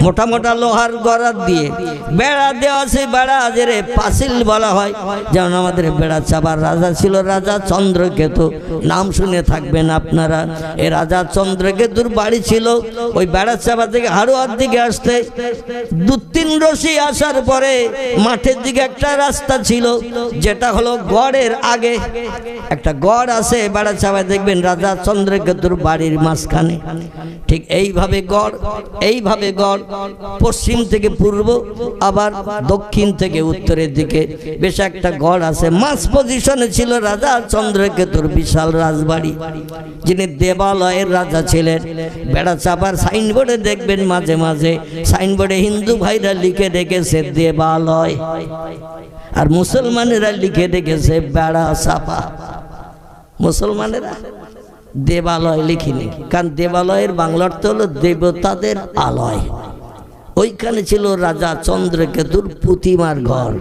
মোটা মোটা লোহার গড়া দিয়ে বেড়া দেওয়া আছে। বেড়া যেরে পাঁচিল বলা হয়। যেমন আমাদের বেড়া চাপার রাজা ছিল রাজা চন্দ্রকেতু, নাম শুনে থাকবেন আপনারা। এই রাজা চন্দ্রকেতুর বাড়ি ছিল ওই বেড়া চাপা থেকে হাড়ুয়ার দিকে আসতে 2-3 রশি আসার পরে মাঠের দিকে একটা রাস্তা ছিল, যেটা হলো গড়ের আগে একটা গড় আছে বেড়া চাপায়, দেখবেন রাজা চন্দ্রকেতুর বাড়ির মাঝখানে। ঠিক এইভাবে গড়, এইভাবে গড়, পশ্চিম থেকে পূর্ব আবার দক্ষিণ থেকে উত্তরের দিকে বেশ একটা গড় আছে। মাঝ পজিশনে ছিল রাজা চন্দ্রকেতুর বিশাল রাজবাড়ি, যিনি দেবালয়ের রাজা ছিলেন। বেড়া চাপার সাইনবোর্ডে দেখবেন মাঝে মাঝে সাইনবোর্ডে হিন্দু ভাইরা লিখে রেখেছে দেবালয়, আর মুসলমানেরা লিখে রেখেছে বেড়া চাপা। মুসলমানেরা দেবালয় লিখিনি, কারণ দেবালয়ের বাংলা অর্থ হলো দেবতাদের আলয়। ওইখানে ছিল রাজা চন্দ্রকেতুর প্রতিমার ঘর।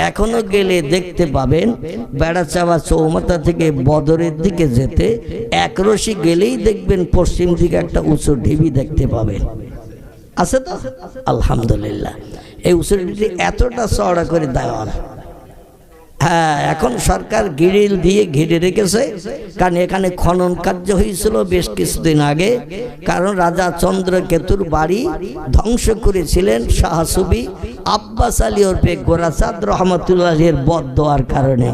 এখনো গেলে দেখতে পাবেন বেড়াচাপা চৌমাথা থেকে বদরের দিকে যেতে 1 রশি গেলেই দেখবেন পশ্চিম দিকে একটা উঁচু ঢিবি দেখতে পাবেন। আছে তো আলহামদুলিল্লাহ। এই উঁচু ঢিবিটি এতটা চওড়া করে দেওয়া, হ্যাঁ, এখন সরকার গ্রিল দিয়ে ঘিরে রেখেছে, কারণ এখানে খনন কার্য হয়েছিল বেশ কিছুদিন আগে। কারণ রাজা চন্দ্রকেতুর বাড়ি ধ্বংস করেছিলেন শাহ সুফি আব্বাস আলী ওরফে গোরাচাঁদ রহমতুল্লাহের বদদোয়ার কারণে।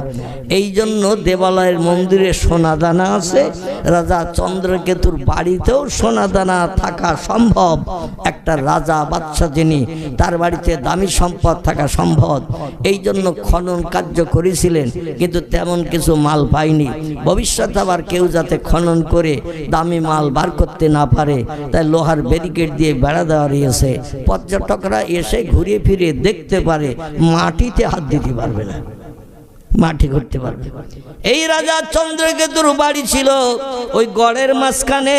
এই জন্য দেবালয়ের মন্দিরে সোনাদানা আছে, রাজা চন্দ্রকেতুর বাড়িতেও সোনাদানা থাকা সম্ভব। একটা রাজা বাদশাহ যিনি, তার বাড়িতে দামি সম্পদ থাকা সম্ভব। এই জন্য খনন কার্য করেছিলেন, কিন্তু তেমন কিছু মাল পায়নি। ভবিষ্যতে আবার কেউ যাতে খনন করে দামি মাল বার করতে না পারে, তাই লোহার ব্যারিকেড দিয়ে বেড়া দেওয়া রয়েছে। পর্যটকরা এসে ঘুরে ফিরে দেখতে পারে, মাটিতে হাত দিতে পারবে না, মাটি করতে পারবে। এই রাজা চন্দ্রকেতুর বাড়ি ছিল ওই গড়ের মাঝখানে।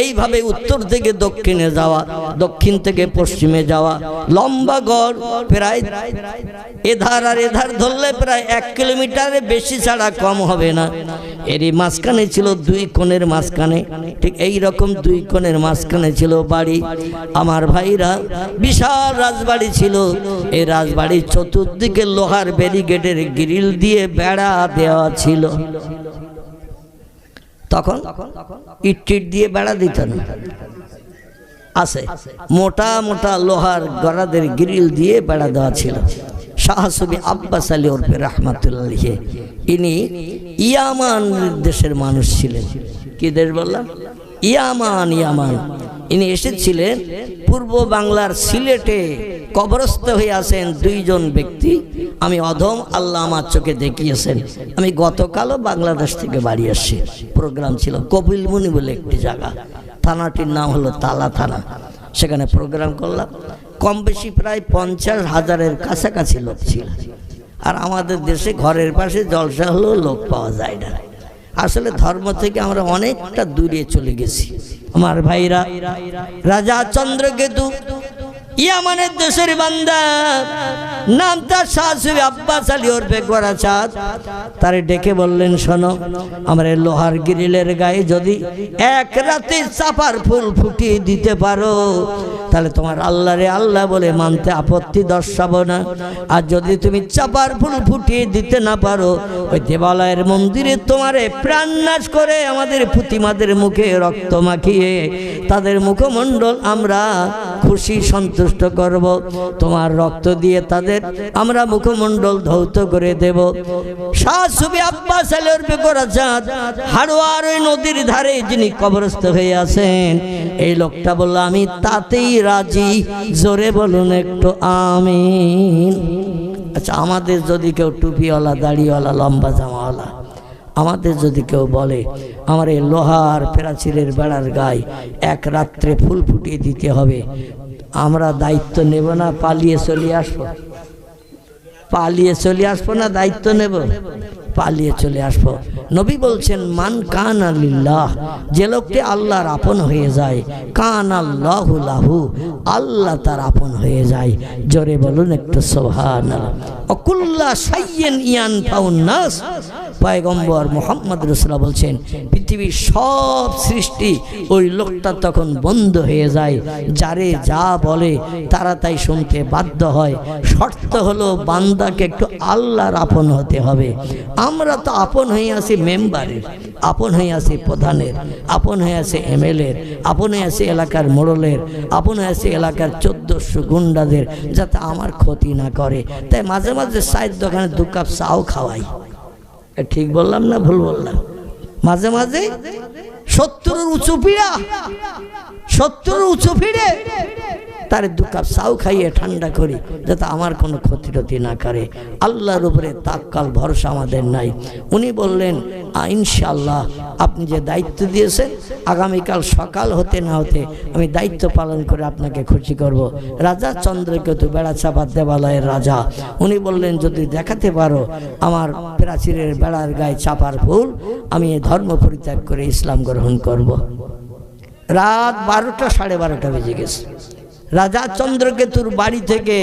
এইভাবে উত্তর থেকে দক্ষিণে যাওয়া, দক্ষিণ থেকে পশ্চিমে যাওয়া লম্বা গড়, প্রায় এধার আর এধার ধরলে প্রায় 1 কিলোমিটারের বেশি ছাড়া কম হবে না। এরই মাঝখানে ছিল 2 কোণের মাঝখানে, ঠিক এই রকম 2 কোণের মাঝখানে ছিল বাড়ি। আমার ভাইরা, বিশাল রাজবাড়ি ছিল। এই রাজবাড়ির চতুর্দিকে লোহার ব্যারিকেডের গ্রিল দিয়ে বেড়া দেওয়া ছিল। তখন ইট দিয়ে বেড়া দিত না, আছে মোটা মোটা লোহার গড়াদের গ্রিল দিয়ে বেড়া দেওয়া ছিল। শাহ সুফি আব্বাস আলী ওরফে রহমতুল্লাহ, ইনি ইয়ামান দেশের মানুষ ছিলেন। কি দেশ বললাম? ইয়ামান। ইয়ামান। ইনি এসেছিলেন পূর্ব বাংলার সিলেটে। কবরস্থ হয়ে আছেন 2 জন ব্যক্তি। আমি অধম, আল্লাহ আমার চোখে দেখিয়েছেন। আমি গতকালও বাংলাদেশ থেকে বাড়ি আসছি, প্রোগ্রাম ছিল কপিলমুনি বলে একটি জায়গা, থানাটির নাম হলো তালা থানা। সেখানে প্রোগ্রাম করলাম। কম বেশি প্রায় 50,000-এর কাছাকাছি লোক ছিল। আর আমাদের দেশে ঘরের পাশে জলসা হলেও লোক পাওয়া যায় না। আসলে ধর্ম থেকে আমরা অনেকটা দূরে চলে গেছি। আমার ভাইরা, রাজা চন্দ্রকেতু ইয়ামানের দেশের বান্দা, নাম তার শাহ সুফি আব্বাস আলী ওরফে গোরাচাঁদ। তারে ডেকে বললেন, শোনো, আমার এই লোহার গ্রিলের গায়ে যদি 1 রাতে চাপার ফুল ফুটিয়ে দিতে পারো, তাহলে তোমার আল্লাহরে আল্লাহ বলে মানতে আপত্তি দর্শাবো না। আর যদি তুমি চাপার ফুল ফুটিয়ে দিতে না পারো, ওই দেবালয়ের মন্দিরে তোমারে প্রাণনাশ করে আমাদের প্রতিমাদের মুখে রক্ত মাখিয়ে তাদের মুখমণ্ডল আমরা খুশি সন্তুষ্ট করব। তোমার রক্ত দিয়ে তাদের আমরা মুখমণ্ডল ধৌত করে দেব। শাহ সুফি আব্বাস আলী ওরফে গোরাচাঁদ হাড়োয়ার ওই নদীর ধারে যিনি কবরস্থ হয়ে আছেন, এই লোকটা বলল, আমি তাতেই রাজি। জোরে বলুন একটু আমিন। আচ্ছা, আমাদের যদি কেউ টুপিওয়ালা, দাড়িওয়ালা, লম্বা জামাওয়ালা, আমাদের যদি কেউ বলে আমার এই লোহার প্রাচীরের বেড়ার গায়ে 1 রাত্রে ফুল ফুটিয়ে দিতে হবে, আমরা দায়িত্ব নেব না? পালিয়ে চলে আসবো? পালিয়ে চলে আসবো না? দায়িত্ব নেব? পালিয়ে চলে আসবো। নবী বলছেন, মান কানা লিল্লাহ, যে লোকটি আল্লাহর আপন হয়ে যায়, কানা আল্লাহু লাহু, আল্লাহ তার আপন হয়ে যায়। জোরে বলুন একটু সুবহানাল্লাহ। অকুল্লা শাইইন ইয়ানফাউন নাস, পয়গম্বর মুহাম্মদ রাসূলুল্লাহ বলছেন পৃথিবীর সব সৃষ্টি ওই লোকটা তখন বন্ধ হয়ে যায়, যারে যা বলে তারা তাই শুনতে বাধ্য হয়। শর্ত হলো বান্দাকে একটু আল্লাহর আপন হতে হবে। আমরা তো আপন হয়ে আছি মেম্বারের, আপন হয়ে আছি প্রধানের, আপন হয়ে আছে এমএলএর, আপন হয়ে আছে এলাকার মোড়লের, আপন হয়ে আছে এলাকার 1400 গুন্ডাদের, যাতে আমার ক্ষতি না করে। তাই মাঝে মাঝে চায়ের দোকানে 2 কাপ চাও খাওয়াই। ঠিক বললাম না ভুল বললাম? মাঝে মাঝে 70 উঁচু পিড়া, 70 উঁচু পিড়ে তারে 2 কাপ চাও খাইয়ে ঠান্ডা করি, যাতে আমার কোনো ক্ষতি টতি না করে। আল্লাহর উপরে তাক্কাল ভরসা আমাদের নাই। উনি বললেন ইনশাআল্লাহ আপনি যে দায়িত্ব দিয়েছেন আগামীকাল সকাল হতে না হতে আমি দায়িত্ব পালন করে আপনাকে খুশি করব। রাজা চন্দ্রকেতু বেড়াচাপা দেবালয়ের রাজা, উনি বললেন যদি দেখাতে পারো আমার প্রাচীরের বেড়ার গায়ে চাপার ফুল, আমি এই ধর্ম পরিত্যাগ করে ইসলাম গ্রহণ করব। রাত 12টা 12:30 বেজে গেছে। রাজা চন্দ্রকেতুর বাড়ি থেকে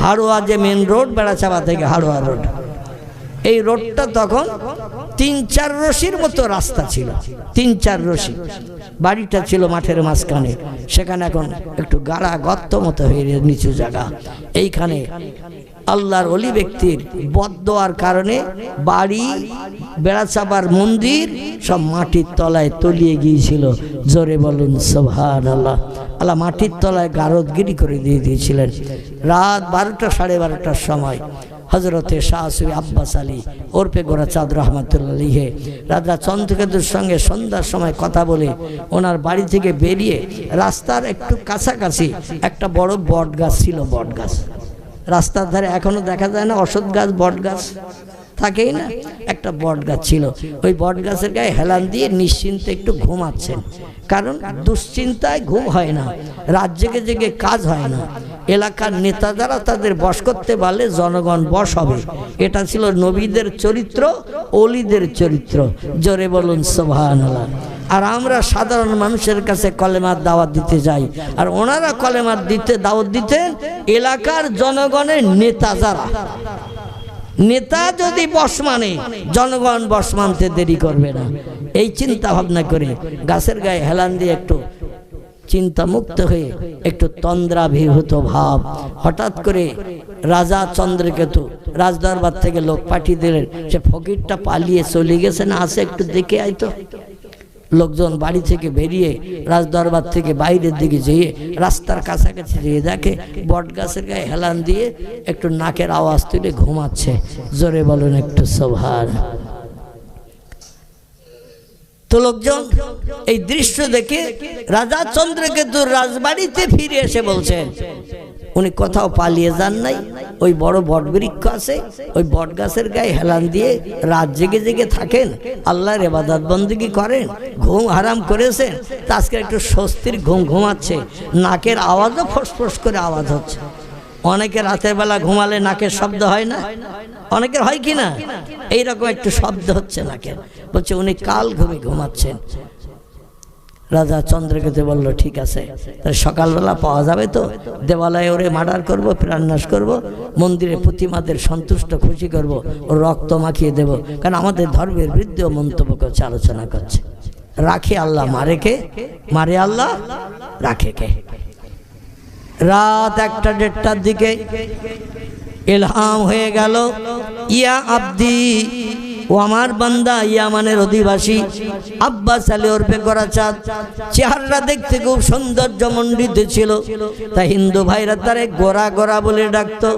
হাড়োয়া, যে মেন রোড বেড়াচাপা থেকে হাড়োয়া রোড, এই রোডটা তখন 3-4 রশির মতো রাস্তা ছিল, 3-4 রশি। বাড়িটা ছিল মাঠের মাঝখানে, সেখানে এখন একটু গাড়া গর্ত মতো হয়ে নিচু জায়গা। এইখানে আল্লাহর ওলি ব্যক্তির বদদোয়ার কারণে বাড়ি, বেড়াচাপার মন্দির সব মাটির তলায় তলিয়ে গিয়েছিল। জোরে বলুন সুবহানাল্লাহ। আল্লাহ মাটির তলায় গারদগিরি করে দিয়ে দিয়েছিলেন। রাত 12টা 12:30টার সময় হজরতে শাহ সুফি আব্বাস আলী ওরফে গোরাচাঁদ রহমতুল্লাহ আলাইহি রাজা চন্দ্রকেতুর সঙ্গে সন্ধ্যার সময় কথা বলে ওনার বাড়ি থেকে বেরিয়ে রাস্তার একটু কাছাকাছি একটা বড় বট গাছ ছিল। বট গাছ রাস্তার ধারে এখনো দেখা যায় না, অশ্বত্থ গাছ বট গাছ থাকেই না, একটা বট গাছ ছিল। ওই বট গাছের গায়ে হেলান দিয়ে নিশ্চিন্তে একটু ঘুমাচ্ছেন, কারণ দুশ্চিন্তায় ঘুম হয় না, রাত জেগে জেগে কাজ হয় না। এলাকার নেতা যারা তাদের বশ করতে পারলে জনগণ বশ হবে। এটা ছিল নবীদের চরিত্র, ওলিদের চরিত্র। জোরে বলুন সুবহানাল্লাহ। আর আমরা সাধারণ মানুষের কাছে কলেমার দাওয়াত দিতে যাই, আর ওনারা কলেমার দাওয়াত দিতেন এলাকার জনগণের নেতা যারা। নেতা যদি বশ মানে জনগণ বশ মানতে দেরি করবে না। এই চিন্তা ভাবনা করে গাছের গায়ে হেলান দিয়ে একটু চিন্তামুক্ত হয়ে একটু তন্দ্রাভিভূত ভাব, হঠাৎ করে রাজা চন্দ্রকেতু রাজদরবার থেকে লোক পাঠিয়ে দিলেন, সে ফকিরটা পালিয়ে চলে গেছে না, আসে একটু দেখে আইতো। লোকজন বাড়ি থেকে বেরিয়ে রাজদরবার থেকে বাইরের দিকে যেয়ে রাস্তার কাছাকাছি যেয়ে দেখে বট গাছের গায়ে হেলান দিয়ে একটু নাকের আওয়াজ তুলে ঘুমাচ্ছে। জোরে বলুন একটু সুবহানাল্লাহ। তো লোকজন এই দৃশ্য দেখে রাজা চন্দ্রকেতুর রাজবাড়িতে ফিরে এসে বলছেন উনি কোথাও পালিয়ে যান নাই, ওই বড় বট বৃক্ষ আছে, ওই বট গাছের গায়ে হেলান দিয়ে রাত জেগে জেগে থাকেন, আল্লাহর ইবাদত বন্দেগী করেন, ঘুম হারাম করেছেন, তা আজকে একটু স্বস্তির ঘুম ঘুমাচ্ছে। নাকের আওয়াজও ফোঁস করে আওয়াজ হচ্ছে। অনেকে রাতের বেলা ঘুমালে নাকের শব্দ হয় না, অনেকের হয় কি না, এইরকম একটু শব্দ হচ্ছে নাকের। বলছে উনি কাল ঘুমাচ্ছেন। রাজা চন্দ্রকেতু বলল ঠিক আছে, সকালবেলা পাওয়া যাবে তো, দেবালয়ে ওরে মার্ডার করব, প্রাণনাশ করব, মন্দিরে প্রতিমাদের সন্তুষ্ট খুশি করব, ওর রক্ত মাখিয়ে দেব, কারণ আমাদের ধর্মের বিরুদ্ধে মন্তব্য করছে, আলোচনা করছে। রাখে আল্লাহ, মারে কে? মারে আল্লাহ, রাখে কে? রাত 1টা-1:30টার দিকে ইলহাম হয়ে গেল, ইয়া আব্দি, ও আমার বান্দা ইয়ামানের অধিবাসী আব্বাস আলী ওরফে গোরাচাঁদ। চেহারা দেখতে খুব সৌন্দর্যমণ্ডিত ছিল, তাই হিন্দু ভাইরা তারে গোরা গোরা বলে ডাকতো।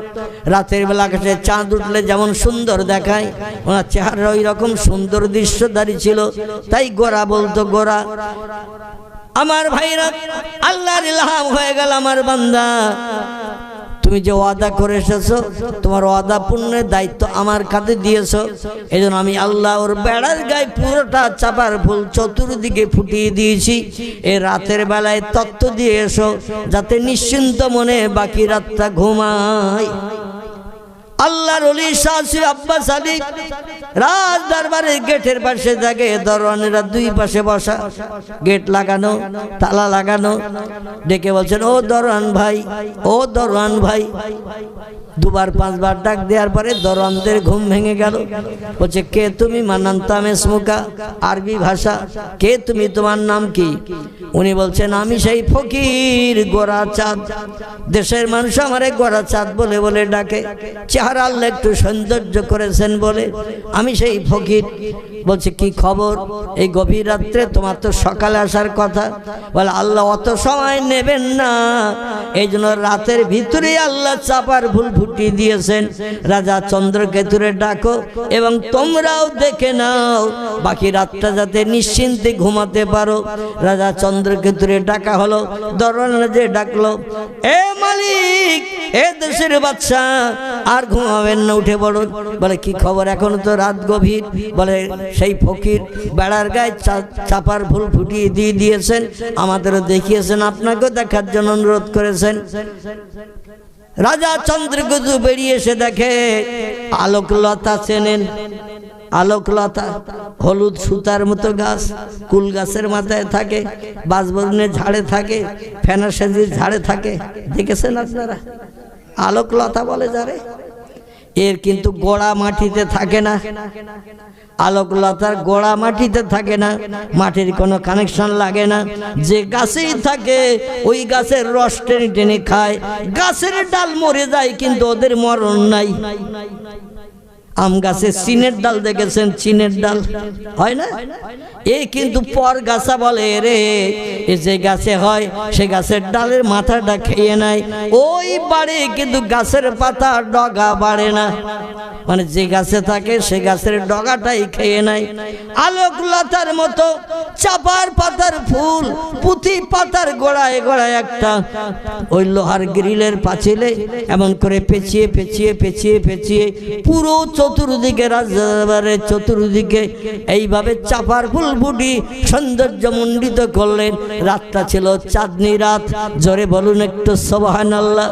রাতের বেলা আকাশে চাঁদ উঠলে যেমন সুন্দর দেখায়, ওনার চেহারা ওই রকম সুন্দর দৃশ্যধারী ছিল, তাই গোরা বলতো গোরা। আমার ভাইরা, আল্লাহর ইলহাম হয়ে গেল, আমার বান্দা তুমি যে ওয়াদা করে এসেছো, তোমার ওয়াদা পূর্ণের দায়িত্ব আমার কাঁধে দিয়েছো। এই জন্য আমি আল্লাহ ওর বেড়ার গায়ে পুরোটা চাপার ফুল চতুর্দিকে ফুটিয়ে দিয়েছি। এই রাতের বেলায় তত্ত্ব দিয়ে এসো, যাতে নিশ্চিন্ত মনে বাকি রাতটা ঘুমায়। আল্লাহর ওলি শাহ সুফি আব্বাস আলী রাজ দরবারের গেটের পাশে থাকে, দরওয়ানেরা 2 পাশে বসা, গেট লাগানো, তালা লাগানো। ডেকে বলছেন ও দরওয়ান ভাই, ও দরওয়ান ভাই। দুবার পাঁচবার ডাক দেওয়ার পরে দরওয়ানদের ঘুম ভেঙে গেল। বলছে, কে তুমি? মানান্তাম ইসমুকা, আরবি ভাষা। কে তুমি, তোমার নাম কি? উনি বলছেন, আমি সেই ফকির গোরা চাঁদ। দেশের মানুষ আমারে গোরা চাঁদ বলে বলে ডাকে, চেহারা আল্লাহ একটু সৌন্দর্য করেছেন বলে আমি সেই ফকির। বলছে, কি খবর এই গভীর রাত্রে? তোমার তো সকালে আসার কথা। বলে, আল্লাহ অত সময় নেবেন না, এই জন্য রাতের ভিতরে আল্লাহ চাপার ফুল ফুটিয়ে দিয়েছেন। রাজা চন্দ্রকেতুরে ডাকো এবং তোমরাও দেখে নাও, বাকি রাতটা যাতে নিশ্চিন্তে ঘুমাতে পারো। রাজা চন্দ্রকেতুরে ডাকা হলো। দরওয়ান যে ডাকলো, এ মালিক, এ দেশের বাদশা, আর ঘুমাবেন না, উঠে পড়ুন। বলে, কি খবর? এখনো তো রাত গভীর। বলে, সেই ফকির বেড়ার গায়ে চাপার ফুল ফুটিয়ে দিয়ে দিয়েছেন, আমাদেরও দেখিয়েছেন, আপনাকেও দেখার জন্য অনুরোধ করেছেন। রাজা চন্দ্রকেতু বেরিয়ে এসে দেখে আলোকলতা। চেনেন আলোকলতা? হলুদ সুতার মতো গাছ, কুল গাছের মাথায় থাকে, বাঁশবনের ঝাড়ে থাকে, ফেনা সেজির ঝাড়ে থাকে। দেখেছেন আপনারা? আলোকলতা বলে যারে। এর কিন্তু গোড়া মাটিতে থাকে না। আলোকলতার গোড়া মাটিতে থাকে না, মাটির কোনো কানেকশন লাগে না। যে গাছেই থাকে ওই গাছের রস টেনে টেনে খায়। গাছের ডাল মরে যায় কিন্তু ওদের মরণ নাই। আম গাছে চিনের ডাল দেখেছেন? চিনের ডাল হয় না? এই কিন্তু পর গাছা বলে রে, এই যে গাছে হয় সে গাছের ডালের মাথাটা খেয়ে নেয়, ওই বাড়ে কিন্তু গাছের পাতা ডগা বাড়ে না। মানে যে গাছে থাকে সে গাছের ডগাটাই খেয়ে নেয়। আলোকলতার মতো চাপার পাতার ফুল পুঁথি পাতার গোড়ায় গোড়ায় একটা ওই লোহার গ্রিলের পাঁচিলে এমন করে পেঁচিয়ে পেঁচিয়ে পেঁচিয়ে পেঁচিয়ে পুরো চতুর্দিকে রাজবাড়ির চতুর্দিকে এইভাবে চাপার ফুল ফুটি সৌন্দর্য মণ্ডিত করলেন। রাতটা ছিল চাঁদনি রাত। জোরে বলুন একটু সুবহানাল্লাহ।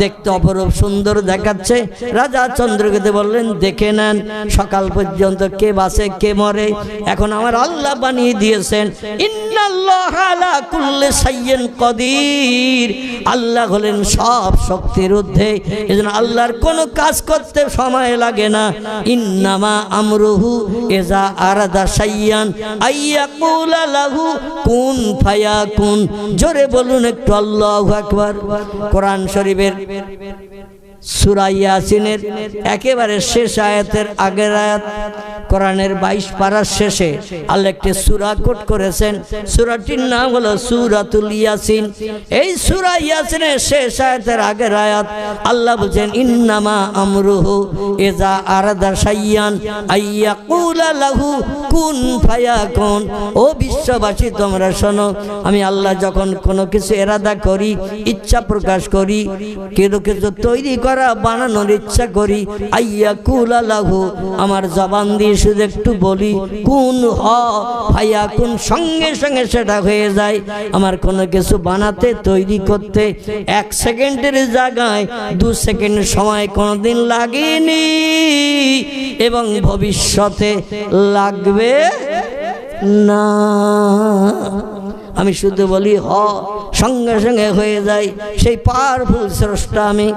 দেখতে অপরূপ সুন্দর দেখাচ্ছে। রাজা চন্দ্রকেতু বললেন, দেখে নেন, সকাল পর্যন্ত কে বাঁচে কে মরে এখন আমার আল্লাহ বানিয়ে দিয়েছেন। ইন্নাল্লাহা আলা কুল্লি শাইইন কাদির। আল্লাহ হলেন সব শক্তির ঊর্ধ্বে, এজন্য আল্লাহর কোনো কাজ করতে সময় লাগে না। ইন্নামা আমরুহু ইজা আরাদা শাইয়ান আইয়াকুলা লাহু কুন ফায়াকুন। জোরে বলুন একটু আল্লাহু আকবার। কোরআন শরীফের সূরা ইয়াসিনের একেবারে শেষ আয়াতের আগের আয়াত, কোরআনের 22 পারার শেষে আল্লাহ একটি সূরা কোট করেছেন। সূরাটির নাম হলো সূরাতুল ইয়াসিন। এই সূরা ইয়াসিনের শেষ আয়াতের আগের আয়াত আল্লাহ বলেন, ইন্নামা আমরুহু ইজা আরাদা শাইয়ান আইয়াকুলা লাহু কুন ফায়াকুন। ও বিশ্ববাসী তোমরা শোনো, আমি আল্লাহ যখন কোনো কিছু ইরাদা করি, ইচ্ছা প্রকাশ করি, কিছু তৈরি বানানোর ইচ্ছা করি, আইয়াকুলা লাহু, আমার জবান দিয়ে শুধু একটু বলি কুন হ ফায়াকুন, সঙ্গে সঙ্গে সেটা হয়ে যায়। আমার কোনো কিছু বানাতে তৈরি করতে 1 সেকেন্ডের জায়গায় 2 সেকেন্ড সময় কোনোদিন লাগেনি এবং ভবিষ্যতে লাগবে না। আমি শুধু বলি হ, সঙ্গে সঙ্গে হয়ে যায়। সেই পাওয়ারফুল স্রষ্টা আমি।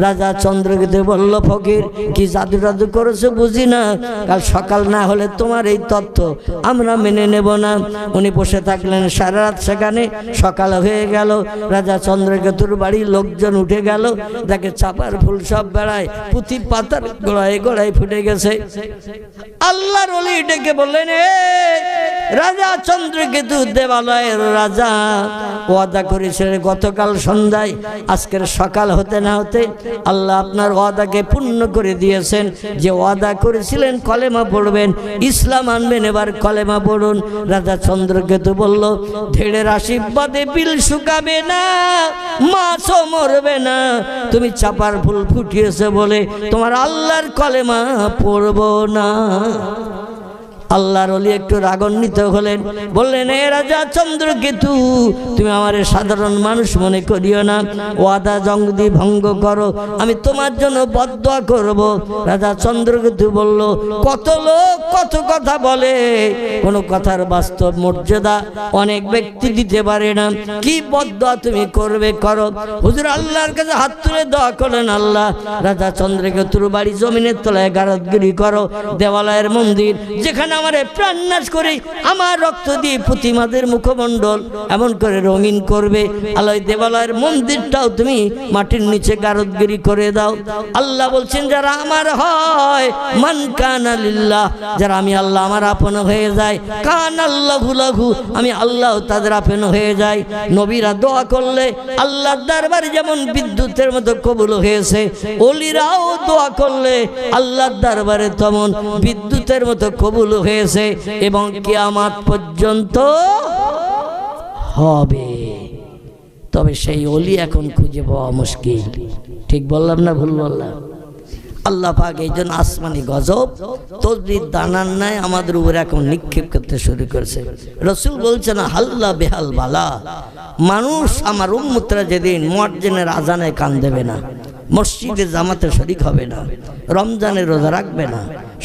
রাজা চন্দ্রকেতু বলল, ফকির কি জাদু টাদু করেছো বুঝি না, কাল সকাল না হলে তোমার এই তথ্য আমরা মেনে নেব না। উনি বসে থাকলেন সারা রাত। সেখানে সকাল হয়ে গেল। রাজা চন্দ্রকেতুর বাড়ির লোকজন উঠে গেল, দেখে চাপার ফুল সব বেড়ায়, পুঁথি পাতার গোড়ায় গোড়ায় ফুটে গেছে। আল্লাহর ওলি ডেকে বললেন, এ রাজা চন্দ্রকেতু, দেবালয়ের রাজা, ওয়াদা করেছিলেন গতকাল সন্ধ্যায়, আজকের সকাল হতে না হতে আল্লাহ আপনার ওয়াদাকে পূর্ণ করে দিয়েছেন। যে ওয়াদা করেছিলেন কলেমা পড়বেন, ইসলাম আনবেন, এবার কলেমা পড়ুন। রাজা চন্দ্রকেতু বলল, ঢেড়ের আশীর্বাদে বিল শুকাবে না, মাছও মরবে না, তুমি চাপার ফুল ফুটিয়েছে বলে তোমার আল্লাহর কলেমা পড়ব না। আল্লাহর ওলি একটু রাগান্বিত হলেন, বললেন এ রাজা চন্দ্রকেতু, তুমি আমার সাধারণ মানুষ মনে করিও না, ওয়াদা জঙ্গদি ভঙ্গ করো, আমি তোমার জন্য বদদোয়া করব। রাজা চন্দ্রকেতু বলল, কত লোক কত কথা বলে, কোনো কথার বাস্তব মর্যাদা অনেক ব্যক্তি দিতে পারে না, কি বদদোয়া তুমি করবে করো। হুজুর আল্লাহর কাছে হাত তুলে দোয়া করলেন, আল্লাহ রাজা চন্দ্রকেতুর বাড়ি জমিনের তলায় গারদগিরি করো, দেওয়ালয়ের মন্দির যেখানে আমার প্রাণ নাশ করে আমার রক্ত দিয়ে প্রতিমাদের মুখমণ্ডল এমন করে রঙিন করবে, আল্লাহ দেওয়ালয়ের মন্দিরটাও তুমি মাটির নিচে গারদগিরি করে দাও। আল্লাহ বলছেন যারা আমার হয়, মান কানা লিল্লাহ, যারা আমি আল্লাহ আমার আপন হয়ে যায়, কান আল্লাহু লাহু, আমি আল্লাহ তাদের আপন হয়ে যায়। নবীরা দোয়া করলে আল্লাহর দরবারে যেমন বিদ্যুতের মতো কবুল হয়েছে, ওলিরাও দোয়া করলে আল্লাহর দরবারে তেমন বিদ্যুতের মতো কবুল হয়েছে এবং কিয়ামত পর্যন্ত হবে। তবে সেই ওলি এখন খুঁজে পাওয়া মুশকিল। ঠিক বললাম না ভুল বললাম? আল্লাহ পাক এই জন্য আসমানি গজব তসবির দানার নাই আমাদের উপরে এখন নিক্ষেপ করতে শুরু করেছে। রসুল বলছেন হাল্লা বেহাল বালা, মানুষ আমার উম্মতরা যেদিন মুয়াজ্জিনের আজানে কান দেবে না, মসজিদে জামাতে শরীক হবে না, রমজানের রোজা রাখবে না,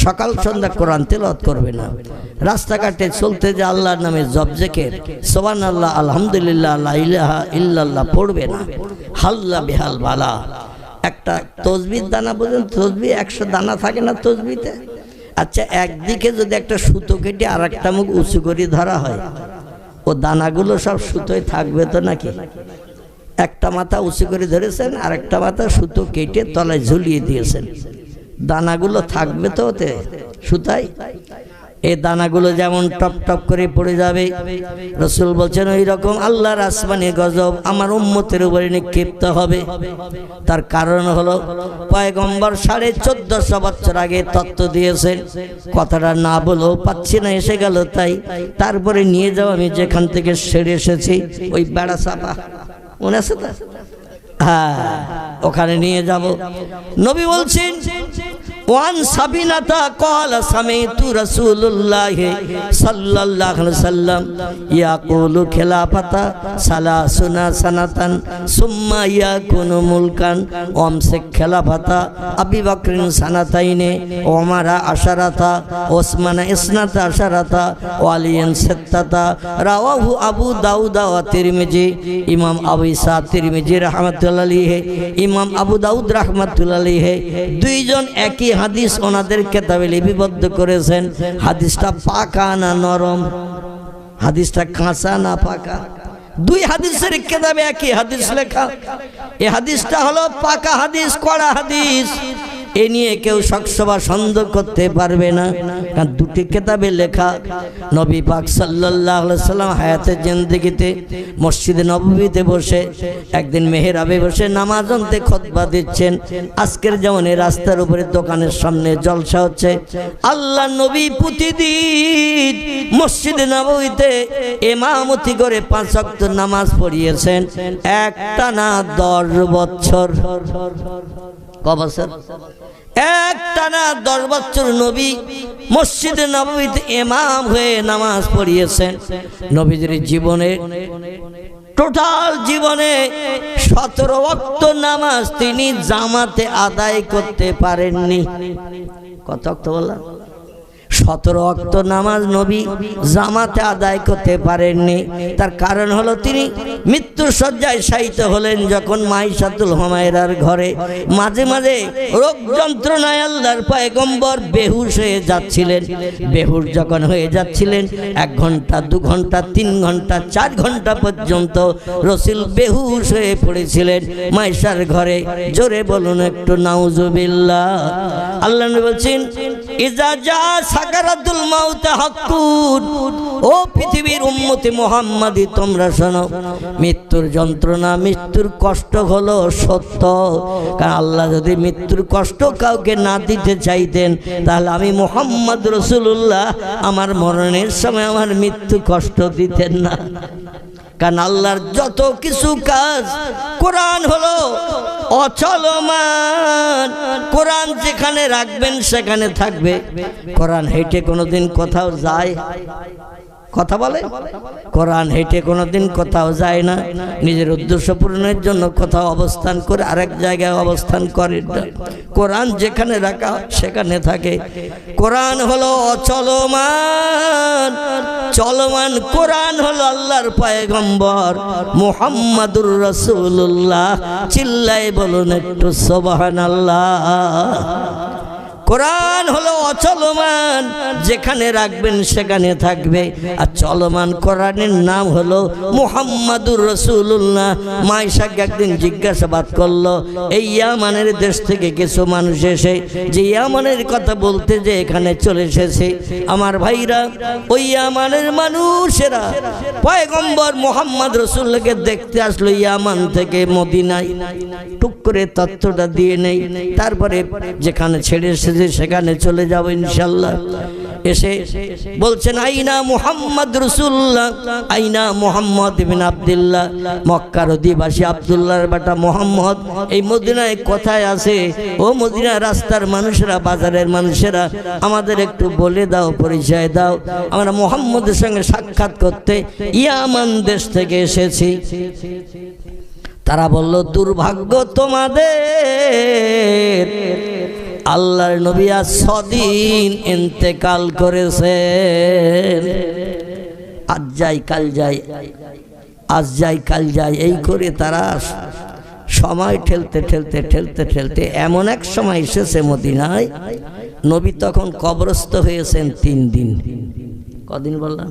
সকাল সন্ধ্যা কোরআন তেলাওয়াত করবে না, রাস্তাঘাটে চলতে যে আল্লাহর নামে জপ জিকির সুবহানাল্লাহ আলহামদুলিল্লাহ লা ইলাহা ইল্লাল্লাহ পড়বে না, হাল্লা বেহাল বালা। একটা তসবির দানা বলেন, তসবি 100 দানা থাকে না তসবিতে? আচ্ছা, একদিকে যদি একটা সুতো কেটে আর একটা মুখ উঁচু করে ধরা হয়, ও দানাগুলো সব সুতোয় থাকবে তো নাকি? একটা মাথা উঁচু করে ধরেছেন আর একটা মাথা সুতো কেটে তলায় ঝুলিয়ে দিয়েছেন, দানাগুলো থাকবে তো ওতে সুতায়? এই দানাগুলো যেমন টপ টপ করে পড়ে যাবে, রসুল বলছেন ওই রকম আল্লাহর আসমানি গজব আমার উম্মতের উপরে নিক্ষিপ্ত হবে। তার কারণ হলো পয়গম্বর 1450 বছর আগে তত্ত্ব দিয়েছেন, কথাটা না বলেও পাচ্ছি না, এসে গেল তাই। তারপরে নিয়ে যাও আমি যেখান থেকে সেরে এসেছি, ওই বেড়া চাপা মনে আছে তো? হ্যাঁ, ওখানে নিয়ে যাব। নবী বলছেন ওয়ান সাবিনাতা ক্বালা সামিতু রাসূলুল্লাহ সাল্লাল্লাহু আলাইহি ওয়াসাল্লাম ইয়াকুলু খিলাফাতা সালাসুনা সানাতান সুম্মা ইয়াকুনু মুলকান ওয়ামসিক খিলাফাতা আবি বকরিন সানাতাইনে ওমরা আশারাতা ওসমান ইসনাতা আশারাতা ওয়ালিয়ান সিত্তাতা রাওয়াহু আবু দাউদ ওয়া তিরমিজি। ইমাম আবু ঈসা তিরমিজি রাহমাতুল্লাহ আলাইহি, ইমাম আবু দাউদ রাহমাতুল্লাহ আলাইহি দুইজন একই হাদিস ওনাদের কিতাবে লিপিবদ্ধ করেছেন। হাদিসটা পাকা না নরম, হাদিসটা কাঁচা না পাকা? দুই হাদিসের কিতাবে একই হাদিস লেখা। এই হাদিসটা হলো পাকা হাদিস, কড়া হাদিস। এ নিয়ে কেউ শকসভা সন্দেহ করতে পারবে না, কারণ দুটি কিতাবে লেখা। নবী পাক সাল্লাল্লাহু আলাইহি সাল্লাম হায়াতে জিন্দেগিতে মসজিদে নববীতে বসে একদিন মেহরাবে বসে নামাজ আনতে খুতবা দিচ্ছেন। আজকের যেমন এই রাস্তার উপরে দোকানের সামনে জলসা হচ্ছে, আল্লাহ নবী প্রতিদিন মসজিদে নববীতে ইমামতি করে 5 ওয়াক্ত নামাজ পড়িয়েছেন, একটানা 10 বছর। ক বছর? একটানা 10 বছর নবী মসজিদে নববীতে ইমাম হয়ে নামাজ পড়িয়েছেন। নবীজির জীবনে টোটাল জীবনে 17 ওয়াক্ত নামাজ তিনি জামাতে আদায় করতে পারেননি। কত ওয়াক্ত বললাম? 17 ওয়াক্ত নামাজ নবী জামাতে আদায় করতে পারেননি। তার কারণ হলো তিনি মৃত্যুর শয্যায় শায়িত হলেন যখন মাইশাতুল হুমায়রার ঘরে। মাঝে মাঝে রোগ যন্ত্রণায় আল্লাহর পয়গম্বর বেহুশ হয়ে যাচ্ছিলেন। বেহুশ যখন হয়ে যাচ্ছিলেন 1 ঘন্টা 2 ঘন্টা 3 ঘন্টা 4 ঘন্টা পর্যন্ত রসুল বেহুশ হয়ে পড়েছিলেন মাইশার ঘরে। জোরে বলুন একটু নাউজুবিল্লাহ। আল্লাহ নবী বলছেন ইজা জা সাকারাতুল মাউত হাক্কুন, ও পৃথিবীর উম্মতি মুহাম্মাদি তোমরা শোনো, মৃত্যুর যন্ত্রণা মৃত্যুর কষ্ট হলো সত্য। কারণ আল্লাহ যদি মৃত্যুর কষ্ট কাউকে না দিতে চাইতেন তাহলে আমি মুহাম্মদ রাসূলুল্লাহ আমার মরণের সময় আমার মৃত্যু কষ্ট দিতেন না। কারণ আল্লাহর যত কিছু কাজ, কোরআন হলো অচলমান। কোরআন যেখানে রাখবেন সেখানে থাকবে। কোরআন হেঁটে কোনোদিন কোথাও যায়? কথা বলে? কোরআন হেঁটে কোনোদিন কোথাও যায় না। নিজের উদ্দেশ্য পূরণের জন্য কোথাও অবস্থান করে আরেক জায়গায় অবস্থান করে। কোরআন যেখানে রাখা সেখানে থাকে। কোরআন হলো অচলমান, চলমান কোরআন হলো আল্লাহর পয়গম্বর মুহাম্মাদুর রাসূলুল্লাহ। চিল্লায় বলুন একটু সুবহানাল্লাহ। কোরআন হলো অচলমান, যেখানে রাখবেন সেখানে থাকবে। আর চলমান কোরআনের নাম হলো মুহাম্মাদুর রাসূলুল্লাহ। মাইশাকে একদিন জিজ্ঞাসাবাদ করলো, এই ইয়ামানের দেশ থেকে কিছু মানুষ এসে যে ইয়ামানের কথা বলতে যে এখানে চলে এসেছে। আমার ভাইরা, ওই ইয়ামানের মানুষেরা পয়গম্বর মুহাম্মদ রাসূলকে দেখতে আসলো ইয়ামান থেকে মদিনায়। টুক করে তথ্যটা দিয়ে নেই, তারপরে যেখানে ছেড়ে এসেছে সেখানে চলে যাব ইনশাআল্লাহ। এসে বলছেন, আইনা মুহাম্মদ রাসূলুল্লাহ, আইনা মুহাম্মদ ইবনে আব্দুল্লাহ। মক্কার অধিবাসী আব্দুল্লাহর বেটা মুহাম্মদ এই মদিনায় কোথায় আছে? ও মদিনার রাস্তার মানুষেরা, বাজারের মানুষেরা, আমাদের একটু বলে দাও, পরিচয় দাও। আমরা মুহাম্মদের সঙ্গে সাক্ষাৎ করতে ইয়ামান দেশ থেকে এসেছি। তারা বলল, দুর্ভাগ্য তোমাদের, আল্লাহর নবী আজ 6 দিন ইন্তেকাল করেছেন। আজ যাই কাল যাই, আজ যাই কাল যাই, এই করে তারা সময় ঠেলতে ঠেলতে ঠেলতে ঠেলতে এমন এক সময় এসেছে মদিনায়, নবী তখন কবরস্থ হয়েছেন 3 দিন। কদিন বললাম?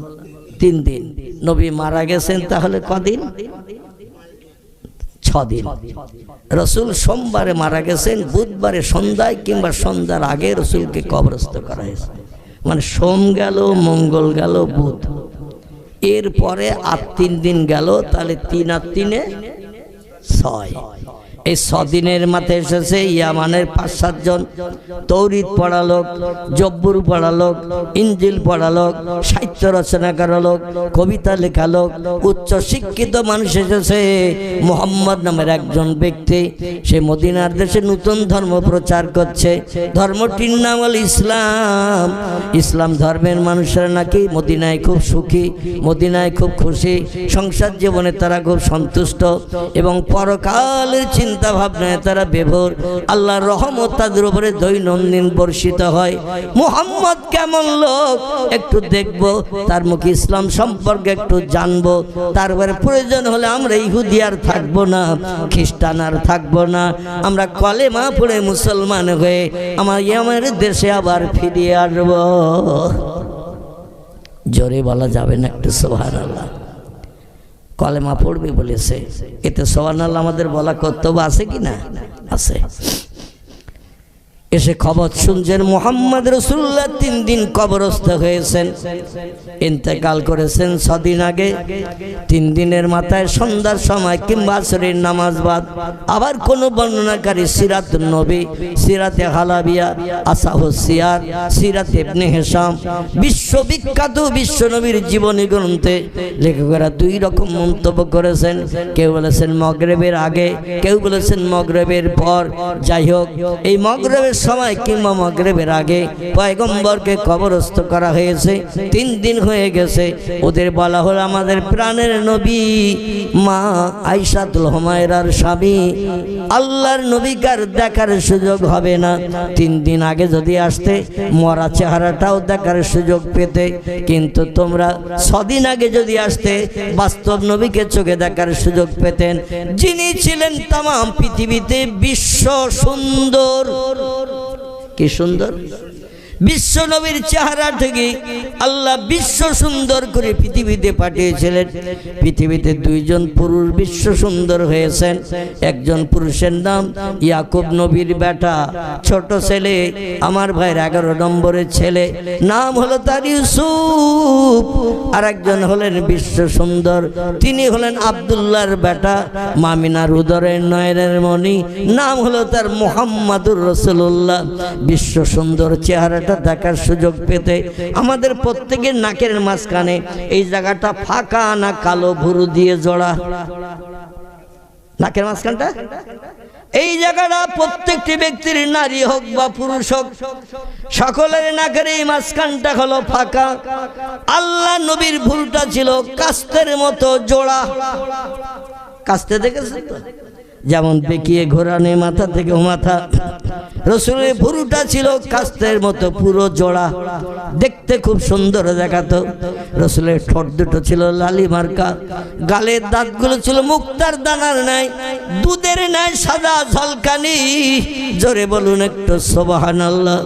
3 দিন। নবী মারা গেছেন তাহলে কদিন? 6 দিন। রসুল সোমবারে মারা গেছেন, বুধবারে সন্ধ্যায় কিংবা সন্ধ্যার আগে রসুলকে কবরস্থ করা হয়েছে। মানে সোম গেল, মঙ্গল গেল, বুধ, এরপরে আর 3 দিন গেল, তাহলে 3 আর 3 6। এই 6 দিনের মাথায় এসেছে ইয়ামানের 5-7 জন তৌরিত পড়া লোক, জব্বুর পড়া লোক, ইঞ্জিল পড়া লোক, সাহিত্য রচনা করা লোক, কবিতা লেখা লোক, উচ্চ শিক্ষিত মানুষ এসেছে। মুহাম্মদ নামের একজন ব্যক্তি, সে মদিনার দেশে নতুন ধর্ম প্রচার করছে। ধর্মটির নাম হল ইসলাম। ইসলাম ধর্মের মানুষেরা নাকি মদিনায় খুব সুখী, মদিনায় খুব খুশি, সংসার জীবনে তারা খুব সন্তুষ্ট এবং পরকালের চিন্তা ভাবনায় তারা বিভোর। আল্লাহর রহমত তাদের উপরে দৈনন্দিন বর্ষিত হয়। মুহাম্মদ কেমন লোক একটু দেখব, তার মুখে ইসলাম সম্পর্কে একটু জানবো, তারপরে প্রয়োজন হলে আমরা ইহুদি আর থাকবো না, খ্রিস্টান আর থাকবো না, আমরা কলেমা পড়ে মুসলমান হয়ে আমার দেশে আবার ফিরিয়ে আসবো। জোরে বলা যাবে না একটু সুবহানাল্লাহ? কলেমা পড়বে বলেছে, এতে সুবহানাল্লাহ আমাদের বলা কর্তব্য আছে কি না? আছে। এসে খবর শুনছেন মুহাম্মদ রাসূলুল্লাহ 3 দিন কবরস্থ হয়েছেন, ইন্তেকাল করেছেন 6 দিন আগে। 3 দিনের মাথায় সন্ধ্যার সময় কিংবা আসরের নামাজ বাদ আবার কোন বর্ণনাকারী সিরাত নবী, সিরাতে হালাবিয়া, আসাহুস সিয়ার, সিরাত ইবনে হিশাম, বিশ্ববিখ্যাত বিশ্ব নবীর জীবনী গ্রন্থে লেখকেরা 2 রকম মন্তব্য করেছেন। কেউ বলেছেন মাগরিবের আগে, কেউ বলেছেন মাগরিবের পর। যাই হোক, এই মাগরিবের সময় কিংবা মাগরিবের আগে পয়গম্বরকে কবরস্থ করা হয়েছে। 3 দিন হয়ে গেছে। ওদের বলা হলো, আমাদের প্রাণের নবী মা আয়েশাতুল হুমায়রার স্বামী আল্লাহর নবীকার দেখার সুযোগ হবে না। 3 দিন আগে যদি আসতে মরা চেহারাটাও দেখার সুযোগ পেতে, কিন্তু তোমরা 6 দিন আগে যদি আসতে বাস্তব নবীকে চোখে দেখার সুযোগ পেতেন, যিনি ছিলেন তাম পৃথিবীতে বিশ্ব সুন্দর। কি সুন্দর! বিশ্ব নবীর চেহারা থেকে আল্লাহ বিশ্ব সুন্দর করে পৃথিবীতে পাঠিয়েছিলেন। পৃথিবীতে 2 জন পুরুষ বিশ্ব সুন্দর হয়েছেন। একজন পুরুষের নাম ইয়াকুব নবীর বেটা, ছোট ছেলে, আমার ভাইয়ের 11 নম্বরের ছেলে, নাম হলো তার ইউসুফ। আর একজন হলেন বিশ্ব সুন্দর, তিনি হলেন আব্দুল্লাহর বেটা, মামিনার উদরের নয়নের মণি, নাম হলো তার মুহাম্মাদুর রাসূলুল্লাহ। বিশ্ব সুন্দর চেহারা দেখার সুযোগ পেতে আমাদের প্রত্যেকের নাকের মাঝখানে এই জায়গাটা ফাঁকা না কালো ভুরু দিয়ে জোড়া? নাকের মাঝখানটা এই জায়গাটা প্রত্যেকটি ব্যক্তির, নারী হোক বা পুরুষ হোক, সকলের নাকের এই মাঝখানটা হলো ফাঁকা। আল্লাহ নবীর ভুলটা ছিল কাস্তের মতো জোড়া। কাস্তে দেখেছেন তো, যেমন বেঁকিয়ে ঘোরানো মাথা থেকে মাথা। রসুলের ভুরুটা ছিল কাস্তের মতো পুরো জোড়া, দেখতে খুব সুন্দর দেখাতো। রসুলের ঠোঁট দুটো ছিল লালি মার্কা, গালের দাঁতগুলো ছিল মুক্তার দানার নাই, দুধের নাই সাদা ঝলকানি। জোরে বলুন একটু সুবহানাল্লাহ।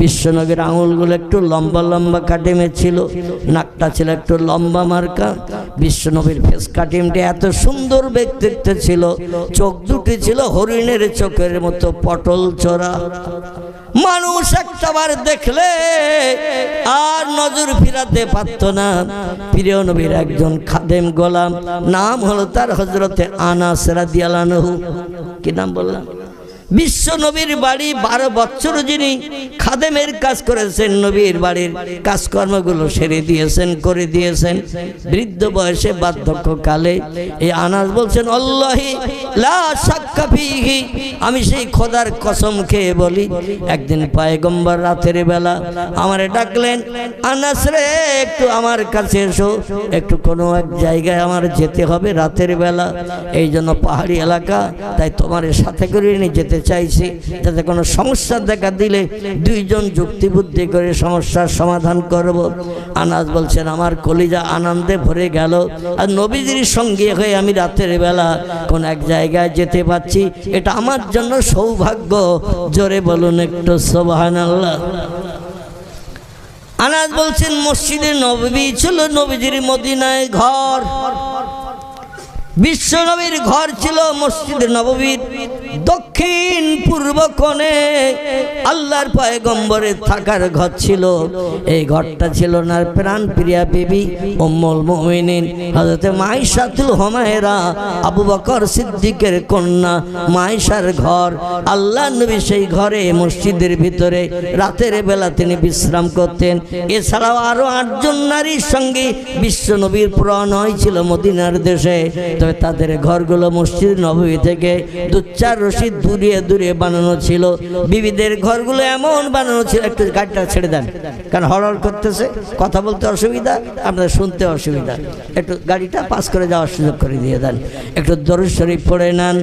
বিশ্বনবীর আঙুলগুলো একটু লম্বা লম্বা কাটিমে ছিল, নাকটা ছিল একটু লম্বা মার্কা। বিশ্বনবীর ফেস কাটিমটা এত সুন্দর ব্যক্তিত্ব ছিল, চোখ দুটি ছিল হরিণের চোখের মতো পটল চোরা। মানুষ একটাবার দেখলে আর নজর ফিরাতে পারত না। প্রিয় নবীর একজন খাদেম গোলাম, নাম হলো তার হযরতে আনাস রাদিয়াল্লাহু আনহু। কি নাম বললাম? বিশ্ব নবীর বাড়ি 12 বছর যিনি খাদেমের কাজ করেছেন, নবীর বাড়ির কাজকর্মগুলো সেরে দিয়েছেন, করে দিয়েছেন। বৃদ্ধ বয়সে বার্ধক্যকালে এই আনাস বলছেন, আল্লাহি লা শাক্কা ফীহি, আমি সেই খোদার কসম খেয়ে বলি, একদিন পয়গম্বর রাতের বেলা আমারে ডাকলেন, আনাস রে একটু আমার কাছে এসো, একটু কোনো এক জায়গায় আমার যেতে হবে রাতের বেলা, এই জন্য পাহাড়ি এলাকা, তাই তোমার সাথে করে নিয়ে যেতে চাইছি, যাতে কোনো সমস্যা দেখা দিলে দুইজন যুক্তি বুদ্ধি করে সমস্যার সমাধান করব। আনাস বলছেন, আমার কলিজা আনন্দে ভরে গেল, আর নবীজির সঙ্গে হয়ে আমি রাতের বেলা কোন এক জায়গায় যেতে পারছি, এটা আমার জন্য সৌভাগ্য। জোরে বলুন একটু সুবহানাল্লাহ। আনাস বলছেন, মসজিদে নববী ছিল নবীজির মদিনায় ঘর। বিশ্ব নবীর ঘর ছিল মসজিদে নববীর দক্ষিণ পূর্ব কোণে। আল্লাহর পয়গম্বরের থাকার ঘর ছিল। এই ঘরটা ছিল না প্রাণ প্রিয়া বিবি উম্মুল মুমিনিন হযরতে মাইশাতুল হুমায়রা, আবু বকর সিদ্দিকের কন্যা মাইশার ঘর। আল্লাহ নবী সেই ঘরে মসজিদের ভিতরে রাতের বেলা তিনি বিশ্রাম করতেন। এছাড়াও আরো 8 জন নারীর সঙ্গে বিশ্ব নবীর প্রণয় ছিল মদিনার দেশে। তবে তাদের ঘরগুলো মসজিদ নববী থেকে 2-4 রশি দূরে দূরে বানানো ছিল। বিবিদের ঘরগুলো এমন বানানো ছিল, একটু গাড়িটা ছেড়ে দেন, কারণ হড়হড় করতেছে, কথা বলতে অসুবিধা, আপনাদের শুনতে অসুবিধা, একটু গাড়িটা পাস করে যাওয়ার সুযোগ করে দিয়ে দেন। একটু দরুদ শরীফ পড়ে নেন।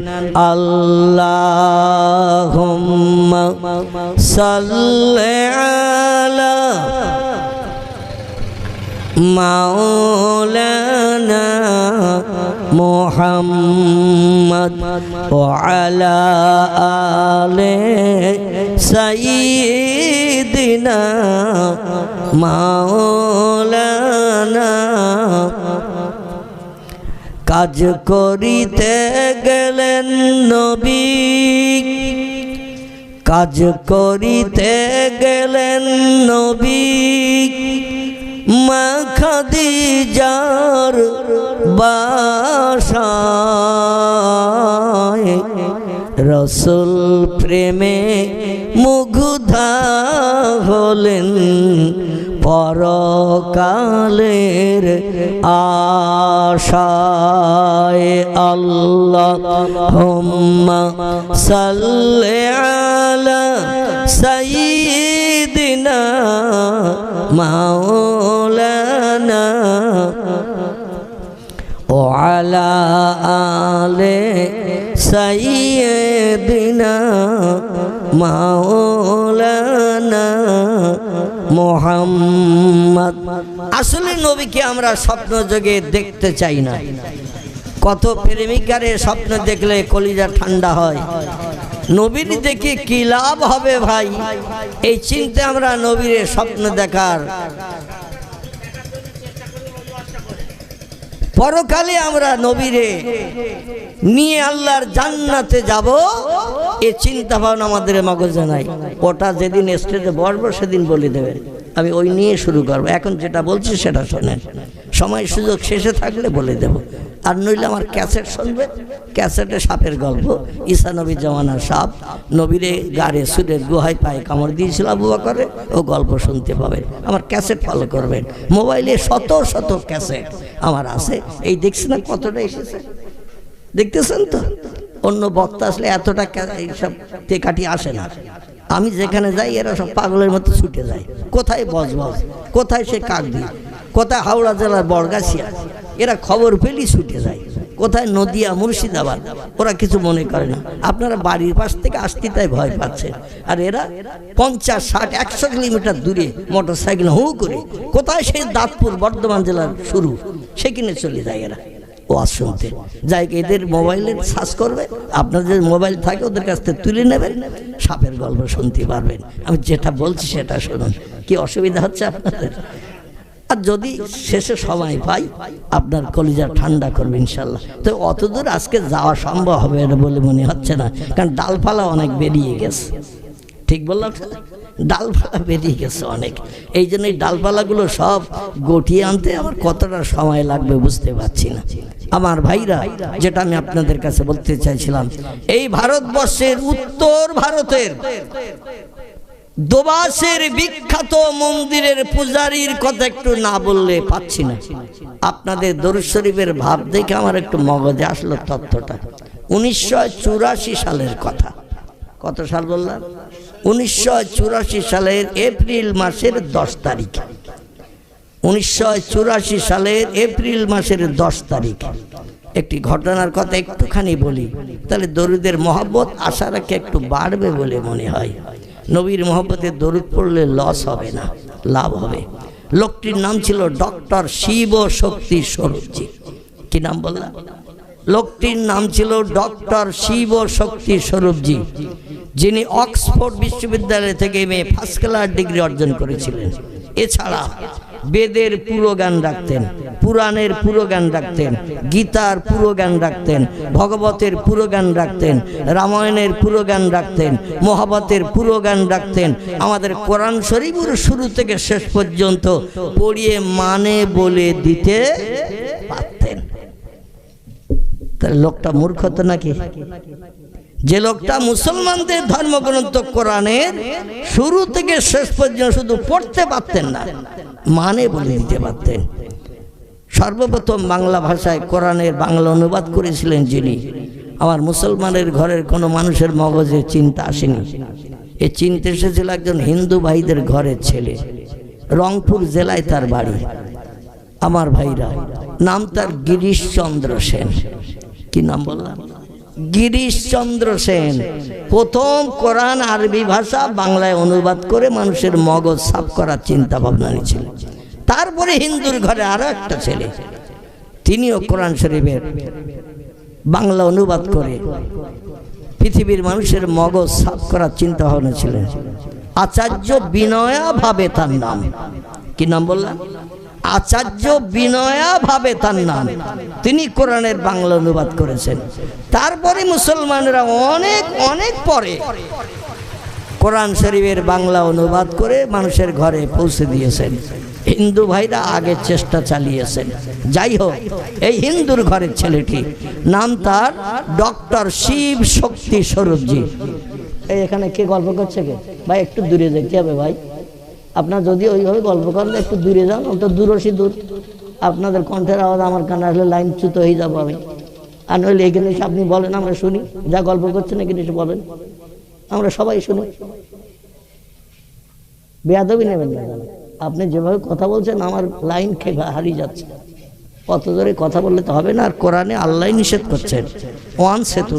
আল্লাহুম্মা সাল্লি আলা মাওলানা মুহাম্মদ ওয়া আলা আলি সাইয়্যিদিনা মাওলানা। কাজ করিতে গেলেন নবী, কাজ করিতে গেলেন নবী, মা খাদিজার বাসায়। রসুল প্রেমে মুগ্ধা হলেন, পরকালের আশায়। আল্লাহুম্মা সাল্লি আলা সাইয়্যিদিনা মাওলানা ওয়া আলা আলি সাইয়্যিদিনা মাওলানা মুহাম্মদ। আসলে নবীকে আমরা স্বপ্ন যোগে দেখতে চাই না। কত প্রেমিকারে স্বপ্ন দেখলে কলিজা ঠান্ডা হয়, নবীর দেখে কি লাভ হবে ভাই, এই চিন্তা আমরা নবীর স্বপ্ন দেখার, পরকালে আমরা নবীরে নিয়ে আল্লাহর জান্নাতে যাব, এই চিন্তা ভাবনা আমাদের মগজে নাই। ওটা যেদিন স্টেজে বসবো সেদিন বলে দেবেন, আমি ওই নিয়ে শুরু করবো। এখন যেটা বলছি সেটা শোনেন, সময় সুযোগ শেষে থাকলে বলে দেব। আর নইলে আমার ক্যাসেট শুনবে, ক্যাসেটে সাপের গল্প, ঈসা নবী জমানার সাপ নবীরে গাড়ে সুরের গুহায় পায়ে কামড় দিয়েছিল আবু বকরে, ও গল্প শুনতে পাবেন। আমার ক্যাসেট ফলো করবেন, মোবাইলে শত শত ক্যাসেট আমার আছে। এই দেখছি না কতটা এসেছে, দেখতেছেন তো, অন্য বক্তা আসলে এতটা এইসব টেকাটি আসে না। আমি যেখানে যাই এরা সব পাগলের মতো ছুটে যায়। কোথায় বজবজ, কোথায় সে কাকদি, কোথায় হাওড়া জেলার বড়গাছিয়া, এরা খবর পেলেই ছুটে যায়। কোথায় নদিয়া, মুর্শিদাবাদ, ওরা কিছু মনে করে না। আপনারা বাড়ির পাশ থেকে আসতে তাই ভয় পাচ্ছেন, আর এরা 50, 60, 100 কিলোমিটার দূরে মোটর সাইকেল হু করে কোথায় সেই দাঁতপুর বর্ধমান জেলার শুরু, সেখানে চলে যায় এরা ওয়াজ শুনতে। যাই এদের মোবাইলের সার্চ করবে, আপনাদের মোবাইল থাকে ওদের কাছ থেকে তুলে নেবেন, সাপের গল্প শুনতে পারবেন। আমি যেটা বলছি সেটা শুনুন, কি অসুবিধা হচ্ছে আপনাদের? আর যদি শেষে সময় পাই আপনার কলিজা ঠান্ডা করবে ইনশাল্লাহ। তো অতদূর আজকে যাওয়া সম্ভব হবে না বলে মনে হচ্ছে না, কারণ ডালপালা অনেক বেরিয়ে গেছে। ঠিক বললাম, ডালপালা বেরিয়ে গেছে অনেক। এই জন্য এই ডালপালাগুলো সব গটিয়ে আনতে আমার কতটা সময় লাগবে বুঝতে পারছি না। আমার ভাইরা, যেটা আমি আপনাদের কাছে বলতে চাইছিলাম, এই ভারতবর্ষের উত্তর ভারতের দোবাসের বিখ্যাত মন্দিরের পূজারীর কথা একটু না বললে পাচ্ছি না। আপনাদের দরুদ শরীফের ভাব দেখে আমার একটু মগজে আসলো তথ্যটা। 1984 সালের কথা। কত সাল বললাম? 1984 সালের এপ্রিল মাসের 10 তারিখ। 1984 সালের এপ্রিল মাসের 10 তারিখ একটি ঘটনার কথা একটুখানি বলি, তাহলে দরুদের মহব্বত আশা রাখে একটু বাড়বে বলে মনে হয়। নবীর মহব্বতে দরুদ পড়লে লস হবে না, লাভ হবে। লোকটির নাম ছিল ডক্টর শিব শক্তি স্বরূপজি। কি নাম বললাম? লোকটির নাম ছিল ডক্টর শিব শক্তি স্বরূপজি, যিনি অক্সফোর্ড বিশ্ববিদ্যালয় থেকে ফার্স্ট ক্লাস ডিগ্রি অর্জন করেছিলেন। এছাড়া বেদের পুরো জ্ঞান রাখতেন, পুরাণের পুরো জ্ঞান রাখতেন, গীতার পুরো জ্ঞান রাখতেন, ভগবতের পুরো জ্ঞান রাখতেন, রামায়ণের পুরো জ্ঞান রাখতেন, মহাভারতের পুরো জ্ঞান রাখতেন। আমাদের কোরআন শরীফের শুরু থেকে শেষ পর্যন্ত পড়িয়ে মানে বলে দিতে পারতেন। তাহলে লোকটা মূর্খ তো নাকি? যে লোকটা মুসলমানদের ধর্মগ্রন্থ কোরআনের শুরু থেকে শেষ পর্যন্ত শুধু পড়তে পারতেন না, মানে বলে দিতে পারতেন। সর্বপ্রথম বাংলা ভাষায় কোরআনের বাংলা অনুবাদ করেছিলেন যিনি, আমার মুসলমানের ঘরের কোনো মানুষের মগজে চিন্তা আসেনি। এই চিন্তা এসেছিল একজন হিন্দু ভাইদের ঘরের ছেলে, রংপুর জেলায় তার বাড়ি। আমার ভাইরা, নাম তার গিরিশচন্দ্র সেন। কি নাম বললাম? গিরিশচন্দ্র সেন প্রথম কোরআন আরবি ভাষা বাংলায় অনুবাদ করে মানুষের মগজ সাফ করার চিন্তা ভাবনা নিয়েছিল। তারপরে হিন্দুর ঘরে আরো একটা ছেলে, তিনিও কোরআন শরীফের বাংলা অনুবাদ করে পৃথিবীর মানুষের মগজ সাফ করার চিন্তা ভাবনা ছিলেন। আচার্য বিনয়া ভাবে তার নাম। কি নাম বললাম? আচার্য বিনয়া ভাবে তার নাম। তিনি কোরআনের বাংলা অনুবাদ করেছেন। তারপরে মুসলমানরা অনেক অনেক পরে কোরআন শরীফের বাংলা অনুবাদ করে মানুষের ঘরে পৌঁছে দিয়েছেন। হিন্দু ভাইরা আগে চেষ্টা চালিয়েছেন। যাই হোক, এই হিন্দুর ঘরের ছেলেটি নাম তার ডক্টর শিব শক্তি স্বরূপজি। এই এখানে কে গল্প করছে? কে ভাই? একটু দূরে যেতে হবে ভাই। আপনার যদি ওইভাবে গল্প করেন একটু দূরে যান, অত দূরসী দূর। আপনাদের কণ্ঠের আওয়াজ আমার কানে আসলে লাইনচ্যুত হয়ে যাবো আমি। আর নইলে এখানে এসে আপনি বলেন, আমরা শুনি যা গল্প করছেন, এখানে এসে বলেন, আমরা সবাই শুনি। বেয়াদবি নেবেন না। আপনি যেভাবে কথা বলছেন আমার লাইন খেয়ে হারিয়ে যাচ্ছে। কত জোরে কথা বললে তো হবে না। আর কোরআনে আল্লাহ নিষেধ করছেন, ওয়ান সেতু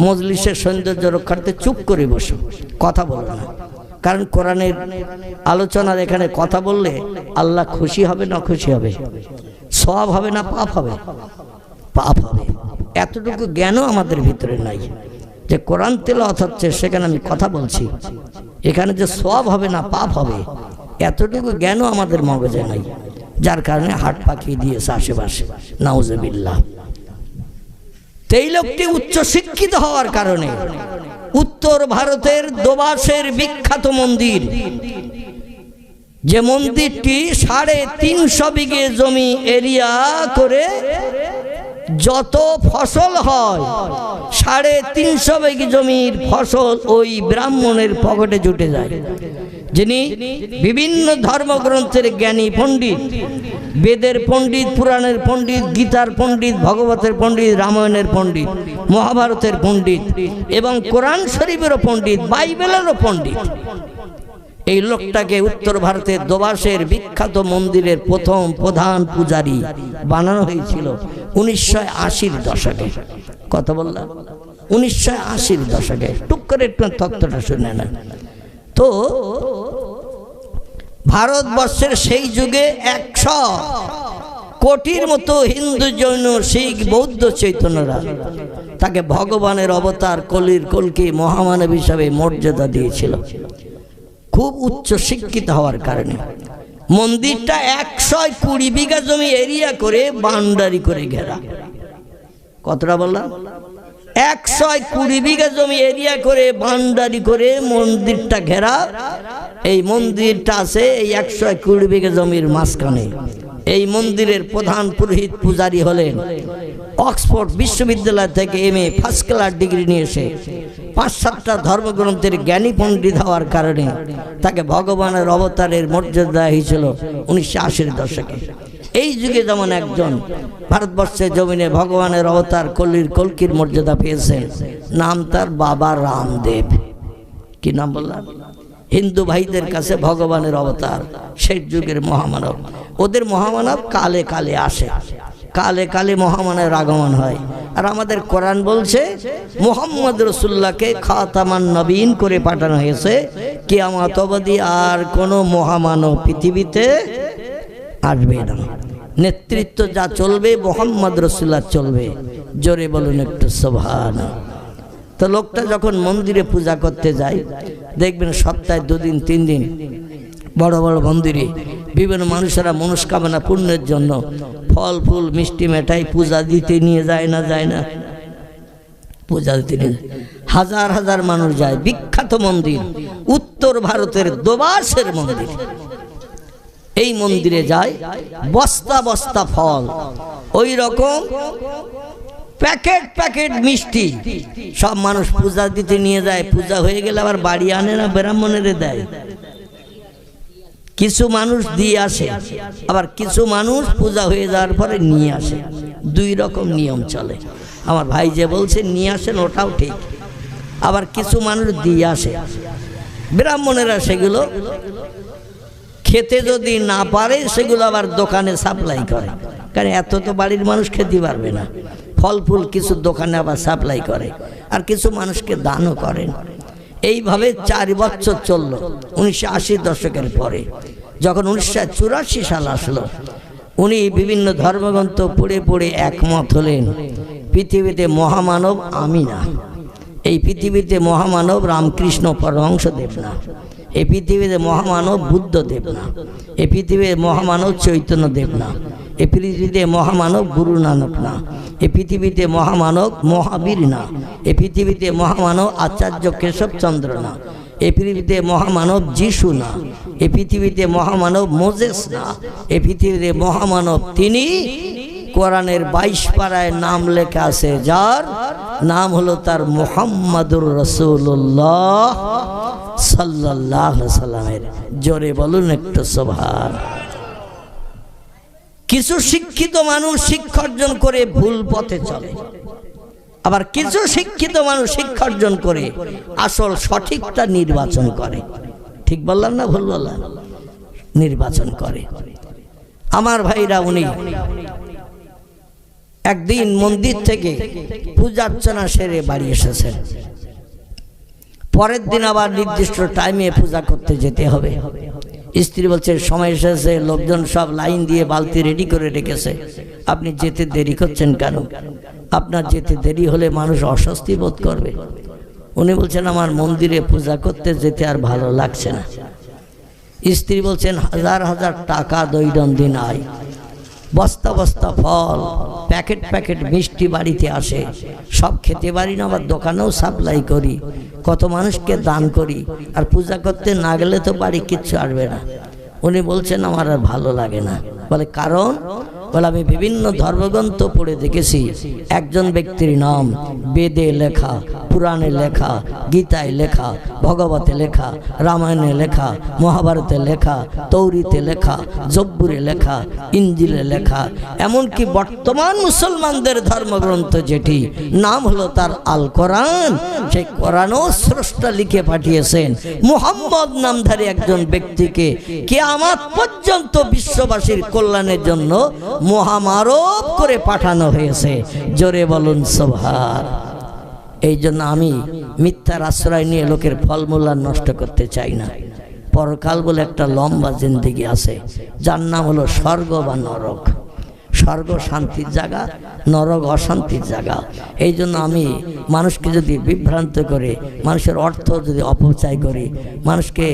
মজলিসের সৌন্দর্য রক্ষার্থে চুপ করে বসো, কথা বলো না। কারণ কোরআনের আলোচনার এখানে কথা বললে আল্লাহ খুশি হবে না খুশি হবে? সওয়াব হবে না পাপ হবে? পাপ হবে। এতটুকু জ্ঞানও আমাদের ভিতরে নাই যে কোরআন তেলাওয়াত হচ্ছে, সেখানে আমি কথা বলছি, এখানে যে সওয়াব হবে না পাপ হবে, এতটুকু জ্ঞানও আমাদের মগজে নাই। যার কারণে হাট পাকিয়ে দিয়েছে আশেপাশে, নাউজুবিল্লাহ। এই লোকটি উচ্চ শিক্ষিত হওয়ার কারণে উত্তর ভারতের দোবাসের বিখ্যাত মন্দির, যে মন্দিরটি 350 বিঘে জমি এরিয়া করে যত ফসল হয় 350 বিঘে জমির ফসল ওই ব্রাহ্মণের পকেটে জুটে যায়। যিনি বিভিন্ন ধর্মগ্রন্থের জ্ঞানী পণ্ডিত, বেদের পণ্ডিত, পুরাণের পণ্ডিত, গীতার পণ্ডিত, ভগবতের পণ্ডিত, রামায়ণের পণ্ডিত, মহাভারতের পণ্ডিত এবং কোরআন শরীফেরও পণ্ডিত, বাইবেলেরও পণ্ডিত। এই লোকটাকে উত্তর ভারতের দোবাসের বিখ্যাত মন্দিরের প্রথম প্রধান পূজারী বানানো হয়েছিল 1980-র দশকে। কত বললাম? 1980-র দশকে। টুক করে একটু তথ্যটা শুনে নেন তো। ভারতবর্ষের সেই যুগে 100 কোটির মতো হিন্দু, জৈন, শিখ, বৌদ্ধ চৈতন্যরা তাকে ভগবানের অবতার, কলির কলকি মহামানব হিসাবে মর্যাদা দিয়েছিল। খুব উচ্চ শিক্ষিত হওয়ার কারণে মন্দিরটা 120 বিঘা জমি এরিয়া করে বাউন্ডারি করে ঘেরা। কতটা বললাম? 120 বিঘা জমি এরিয়া করে বাউন্ডারি করে মন্দিরটা ঘেরা। এই মন্দিরটা আছে এই 120 বিঘা জমির মাঝখানে। এই মন্দিরের প্রধান পুরোহিত পূজারী হলেন অক্সফোর্ড বিশ্ববিদ্যালয় থেকে MA ফার্স্ট ক্লাস ডিগ্রি নিয়ে এসে 5-7টা ধর্মগ্রন্থের জ্ঞানী পণ্ডিত হওয়ার কারণে তাকে ভগবানের অবতারের মর্যাদা দেওয়া হয়েছিল 1980-র দশকে। এই যুগে যেমন একজন ভারতবর্ষের জমিনে ভগবানের অবতার কলির কলকির মর্যাদা পেয়েছেন, নাম তার বাবা রামদেব। কি নাম বললাম? হিন্দু ভাইদের কাছে ভগবানের অবতার, সেই যুগের মহামানব। ওদের মহামানব কালে কালে আসে, কালে কালে মহামানবের আগমন হয়। আর আমাদের কোরআন বলছে মুহাম্মদ রাসূলুল্লাহকে খাতামান নবীন করে পাঠানো হয়েছে, কিয়ামত অবধি আর কোনো মহামানব পৃথিবীতে আসবে না। নেতৃত্ব যা চলবে মুহাম্মদ রাসূলুল্লাহ চলবে। জোরে বলুন একটু সুবহানাল্লাহ। তো লোকটা যখন মন্দিরে পূজা করতে যায়, দেখবেন সপ্তাহে 2 দিন 3 দিন বড় বড় মন্দিরে বিভিন্ন মানুষেরা মনস্কামনা পূর্ণের জন্য ফল ফুল মিষ্টি মেঠাই পূজা দিতে নিয়ে যায় না? যায় না? পূজা দিতে নিয়ে যায়। হাজার হাজার মানুষ যায়। বিখ্যাত মন্দির উত্তর ভারতের দোবাসের মন্দির। এই মন্দিরে যায় বস্তা বস্তা ফল, ওই রকম প্যাকেট প্যাকেট মিষ্টি সব মানুষ পূজা দিতে নিয়ে যায়। পূজা হয়ে গেলে আবার বাড়ি আনে না, ব্রাহ্মণের দেয়। কিছু মানুষ দিয়ে আসে, আবার কিছু মানুষ পূজা হয়ে যাওয়ার পরে নিয়ে আসে। 2 রকম নিয়ম চলে। আমার ভাই যে বলছে নিয়ে আসেন ওটাও ঠিক, আবার কিছু মানুষ দিয়ে আসে। ব্রাহ্মণেরা সেগুলো খেতে যদি না পারে সেগুলো আবার দোকানে সাপ্লাই করে, কারণ এত তো বাড়ির মানুষ খেতে পারবে না। ফল ফুল কিছু দোকানে আবার সাপ্লাই করে, আর কিছু মানুষকে দানও করেন। এইভাবে 4 বছর চলল 1980 দশকের পরে। যখন 1984 সাল আসলো, উনি বিভিন্ন ধর্মগ্রন্থ পড়ে পড়ে একমত হলেন পৃথিবীতে মহামানব আমি না, এই পৃথিবীতে মহামানব রামকৃষ্ণ পরমহংসদেব না, এই পৃথিবীতে মহামানব বুদ্ধদেব না, এই পৃথিবীতে মহামানব চৈতন্যদেব না, এই পৃথিবীতে মহামানব গুরু নানক না, এই পৃথিবীতে মহামানব মহাবীর না, এই পৃথিবীতে মহামানব আচার্য কেশবচন্দ্র না, এই পৃথিবীতে মহামানব যিশু না, এই পৃথিবীতে মহামানব মোজেস না, এই পৃথিবীতে মহামানব তিনি। কোরআনের 22 পারায় নাম লেখা আছে, যার নাম হলো তার মুহাম্মাদুর রাসূলুল্লাহ সাল্লাল্লাহু আলাইহি সাল্লামের। জোরে বলুন একটু সুবহান। কিছু শিক্ষিত মানুষ শিক্ষা অর্জন করে ভুল পথে চলে, আবার কিছু শিক্ষিত মানুষ শিক্ষা অর্জন করে আসল সঠিকটা নির্বাচন করে। ঠিক বললাম না ভুল বললাম? নির্বাচন করে। আমার ভাইরা, উনি একদিন মন্দির থেকে পূজা অর্চনা সেরে বাড়ি এসেছেন। পরের দিন আবার নির্দিষ্ট টাইমে পূজা করতে যেতে হবে। স্ত্রী বলছে সময় এসেছে, লোকজন সব লাইন দিয়ে বালতি রেডি করে রেখেছে, আপনি যেতে দেরি করছেন কেন? আপনার যেতে দেরি হলে মানুষ অস্বস্তি বোধ করবে। উনি বলছেন আমার মন্দিরে পূজা করতে যেতে আর ভালো লাগছে না। স্ত্রী বলছেন হাজার হাজার টাকা দৈনন্দিন আয়, বস্তা বস্তা ফল, প্যাকেট প্যাকেট মিষ্টি বাড়িতে আসে, সব খেতে পারি না, আবার দোকানেও সাপ্লাই করি, কত মানুষকে দান করি, আর পূজা করতে না গেলে তো বাড়ি কিচ্ছু আসবে না। উনি বলছেন আমার আর ভালো লাগে না। বলে কারণ? বলে আমি বিভিন্ন ধর্মগ্রন্থ পড়ে দেখেছি একজন ব্যক্তির নাম বেদে লেখা পুরাণে লেখা, গীতায় লেখা, ভগবতে লেখা, রামায়ণে লেখা, মহাভারতে লেখা, তৌরিতে লেখা, জব্বুরে লেখা, ইঞ্জিলে লেখা, এমনকি বর্তমান মুসলমানদের ধর্মগ্রন্থ যেটি নাম হলো তার আল কোরআন, সেই কোরআনও স্রষ্টা লিখে পাঠিয়েছেন মুহাম্মদ নামধারী একজন ব্যক্তিকে কিয়ামত পর্যন্ত বিশ্ববাসীর কল্যাণের জন্য মহামানব করে পাঠানো হয়েছে। জোরে বলুন সুবহান। এই জন্য আমি মিথ্যার আশ্রয় নিয়ে লোকের ফলমূল নষ্ট করতে চাই না। পরকাল বলে একটা লম্বা জিন্দেগি আছে, যার নাম হলো স্বর্গ বা নরক। স্বর্গ শান্তির জায়গা, নরক অশান্তির জায়গা। এই জন্য আমি মানুষকে যদি বিভ্রান্ত করে, মানুষের অর্থ যদি অপচয় করি, মানুষকে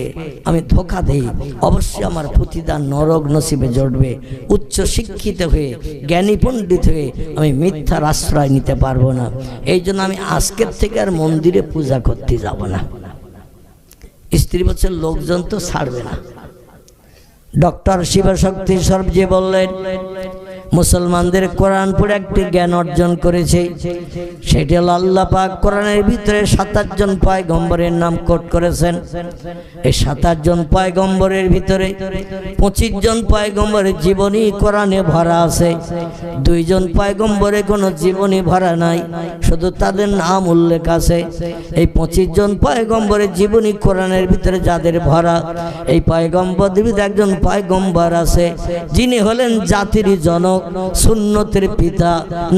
আমি ধোঁকা দেই, অবশ্যই আমার প্রতিদান নরক নসিবে জড়বে। উচ্চ শিক্ষিত হয়ে, জ্ঞানী পণ্ডিত হয়ে আমি মিথ্যার আশ্রয় নিতে পারবো না। এই জন্য আমি আজকের থেকে আর মন্দিরে পূজা করতে যাব না। স্ত্রী বছর লোকজন তো ছাড়বে না। ডক্টর শিবশক্তি সর্বজি বললেন, মুসলমানদের কোরআন পড়ে একটি জ্ঞান অর্জন করেছে, সেটি হল আল্লাহ পাক কোরআনের ভিতরে 27 জন পয়গম্বরের নাম কোট করেছেন। এই 27 জন পয়গম্বরের ভিতরে 25 জন পয়গম্বরের জীবনী কোরআনে ভরা আছে, 2 জন পয়গম্বরে কোনো জীবনী ভরা নাই, শুধু তাদের নাম উল্লেখ আছে। এই 25 জন পয়গম্বরের জীবনী কোরআনের ভিতরে যাদের ভরা, এই পয়গম্বরদের ভিতরে একজন পয়গম্বর আছে যিনি হলেন জাতির জনক, সুন্নতের পিতা,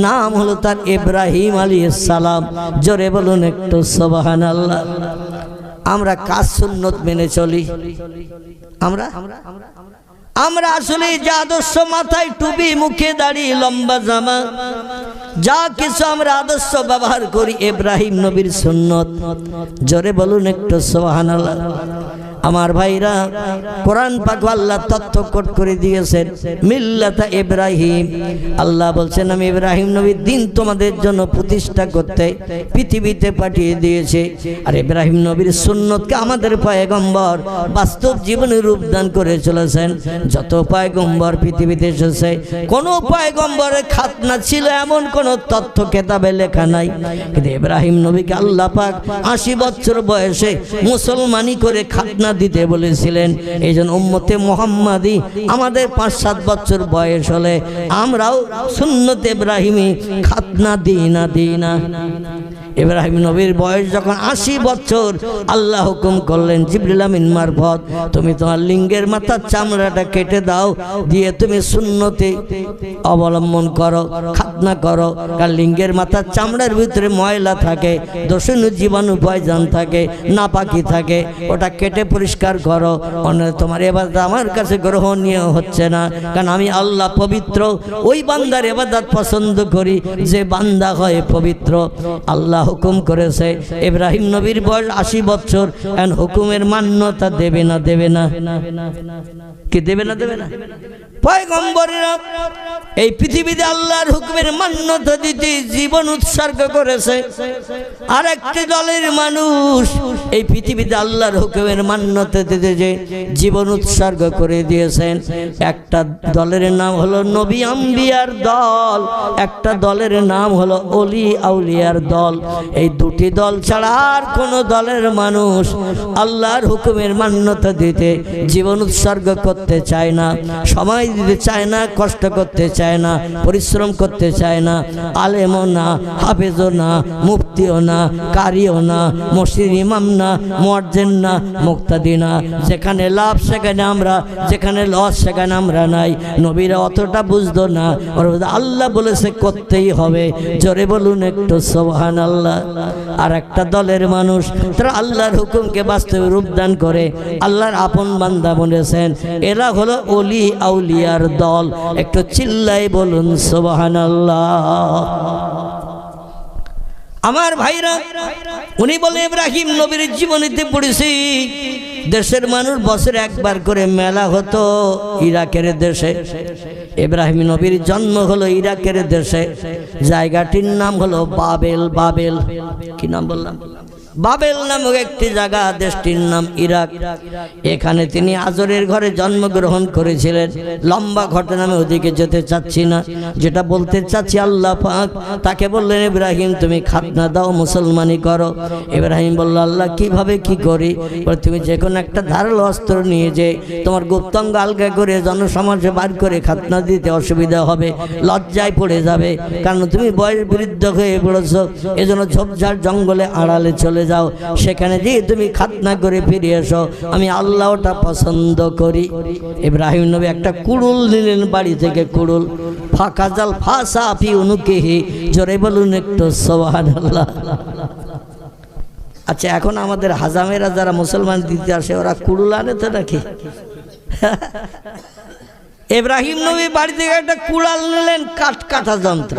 নাম হলো তার ইব্রাহিম আলাইহিস সালাম। জোরে বলুন একটু সুবহানাল্লাহ। আমরা কাজ সুন্নত মেনে চলি। আমরা আসলে যে আদর্শ, মাথায় টুপি, মুখে দাড়ি, লম্বা জামা, যা কিছু আমরা আদর্শ ব্যবহার করি ইব্রাহিম নবীর সুন্নত। জোরে বলুন একটু সুবহানাল্লাহ। আমার ভাইরা, কোরআন পাক আল্লাহ তথ্য কোট করে দিয়েছেন মিল্লাতা ইব্রাহিম। আল্লাহ বলছেন আমি ইব্রাহিম নবীর দিন তোমাদের জন্য প্রতিষ্ঠা করতে পৃথিবীতে পাঠিয়ে দিয়েছে। আর ইব্রাহিম নবীর সুন্নতকে আমাদের পয়গম্বর বাস্তব জীবনে রূপদান করে চলেছেন। যত পয়গম্বর পৃথিবীতে এসেছে, কোনো পয়গম্বরের খাতনা ছিল এমন কোনো তথ্য কেতাবে লেখা নাই, কিন্তু ইব্রাহিম নবীকে আল্লাহ পাক 80 বছর বয়সে মুসলমানি করে খাতনা দিতে বলেছিলেন। এই জন্য উম্মতে মুহাম্মাদি আমাদের 5-7 বছর বয়স হলে আমরাও সুন্নত ইব্রাহিমি খাতনা দিই না। ইব্রাহিম নবীর বয়স যখন 80 বছর, আল্লাহ হুকুম করলেন জিবরিল আমিন মারফত, তুমি তোমার লিঙ্গের মাথার চামড়াটা কেটে দাও, দিয়ে তুমি সুন্নতে অবলম্বন করো, খাতনা করো। কারণ লিঙ্গের মাথার চামড়ার ভিতরে ময়লা থাকে, দোষণীয় জীবাণু পয়জন থাকে, নাপাকি থাকে, ওটা কেটে পরিষ্কার করো। অন্য তোমার ইবাদত আমার কাছে গ্রহণীয় হচ্ছে না, কারণ আমি আল্লাহ পবিত্র। ওই বান্দার ইবাদত পছন্দ করি যে বান্দা হয় পবিত্র। আল্লাহ হুকুম করেছে। ইব্রাহিম নবীর বয়স 80 বছর, এখন হুকুমের মান্যতা দেবে না কি দেবে না? পয়গম্বরেরা এই পৃথিবীতে আল্লাহর হুকুমের মান্যতা দিতে জীবন উৎসর্গ করেছে। আর একটি দলের মানুষ এই পৃথিবীতে আল্লাহর হুকুমের মান্যতা দিতে যে জীবন উৎসর্গ করে দিয়েছেন। একটা দলের নাম হলো নবী আম্বিয়ার দল, একটা দলের নাম হলো ওলি আউলিয়ার দল। এই দুটি দল ছাড়া আর কোন দলের মানুষ আল্লাহর হুকুমের মান্যতা দিতে জীবন উৎসর্গ করতে চায় না, সময় দিতে চায় না, কষ্ট করতে চায় না, পরিশ্রম করতে চায় না। আলেমও না, হাফেজও না, মুফতিও না, কারিও না, মসজিদ ইমাম না, মুয়াজ্জিন না, মুক্তাদি না। যেখানে লাভ সেখানে আমরা, যেখানে লস সেখানে আমরা নাই। নবীরা অতটা বুঝতো না, আল্লাহ বলেছে করতেই হবে। জোরে বলুন একটু সুবহানাল্লাহ। আর একটা দলের মানুষ, তারা আল্লাহর হুকুমকে বাস্তবে রূপদান করে আল্লাহর আপন বান্দা বলেছেন। এরা হলো ওলি আউলিয়ার দল। একটু চিল্লাই বলুন সুবহানাল্লাহ। আমার ভাইরা, উনি বলে ইব্রাহিম নবীর জীবনীতে পড়েছি, দেশের মানুষ বছরে একবার করে মেলা হতো ইরাকের দেশে। ইব্রাহিম নবীর জন্ম হলো ইরাকের দেশে, জায়গাটির নাম হলো বাবেল। কি নাম বললাম? বাবেল নামক একটি জায়গা, দেশটির নাম ইরাক। এখানে তিনি আজরের ঘরে জন্মগ্রহণ করেছিলেন। লম্বা ঘটনা, আমি ওদিকে যেতে চাচ্ছি না। যেটা বলতে চাচ্ছি, আল্লাহ পাক তাকে বললেন, ইব্রাহিম তুমি খাতনা দাও, মুসলমানি করো। ইব্রাহিম বলল, আল্লাহ কিভাবে কি করি? বলে, তুমি যে কোনো একটা ধারালো অস্ত্র নিয়ে যে তোমার গুপ্তাঙ্গ আলগা করে জনসমাজে বার করে খাতনা দিতে অসুবিধা হবে, লজ্জায় পড়ে যাবে, কারণ তুমি বয়স বৃদ্ধ হয়ে পড়েছো। এজন্য ঝোপঝাড় জঙ্গলে আড়ালে চলে যাও, সেখানে দিয়ে তুমি খাতনা করে ফিরে এসো, আমি আল্লাহ ওটা পছন্দ করি। ইব্রাহিম নবী একটা কুড়ুল নিলেন বাড়ি থেকে, কুড়ুল। ফাঁকা জাল ফাঁসা ফি উনুকিহি, জোরে বলুন একটু সুবহানাল্লাহ। আচ্ছা, এখন আমাদের হাজামেরা যারা মুসলমান দিতে আসে, ওরা কুড়ুল আনে তো নাকি? ইব্রাহিম নবী বাড়ি থেকে একটা কুড়াল নিলেন, কাটা যন্ত্র,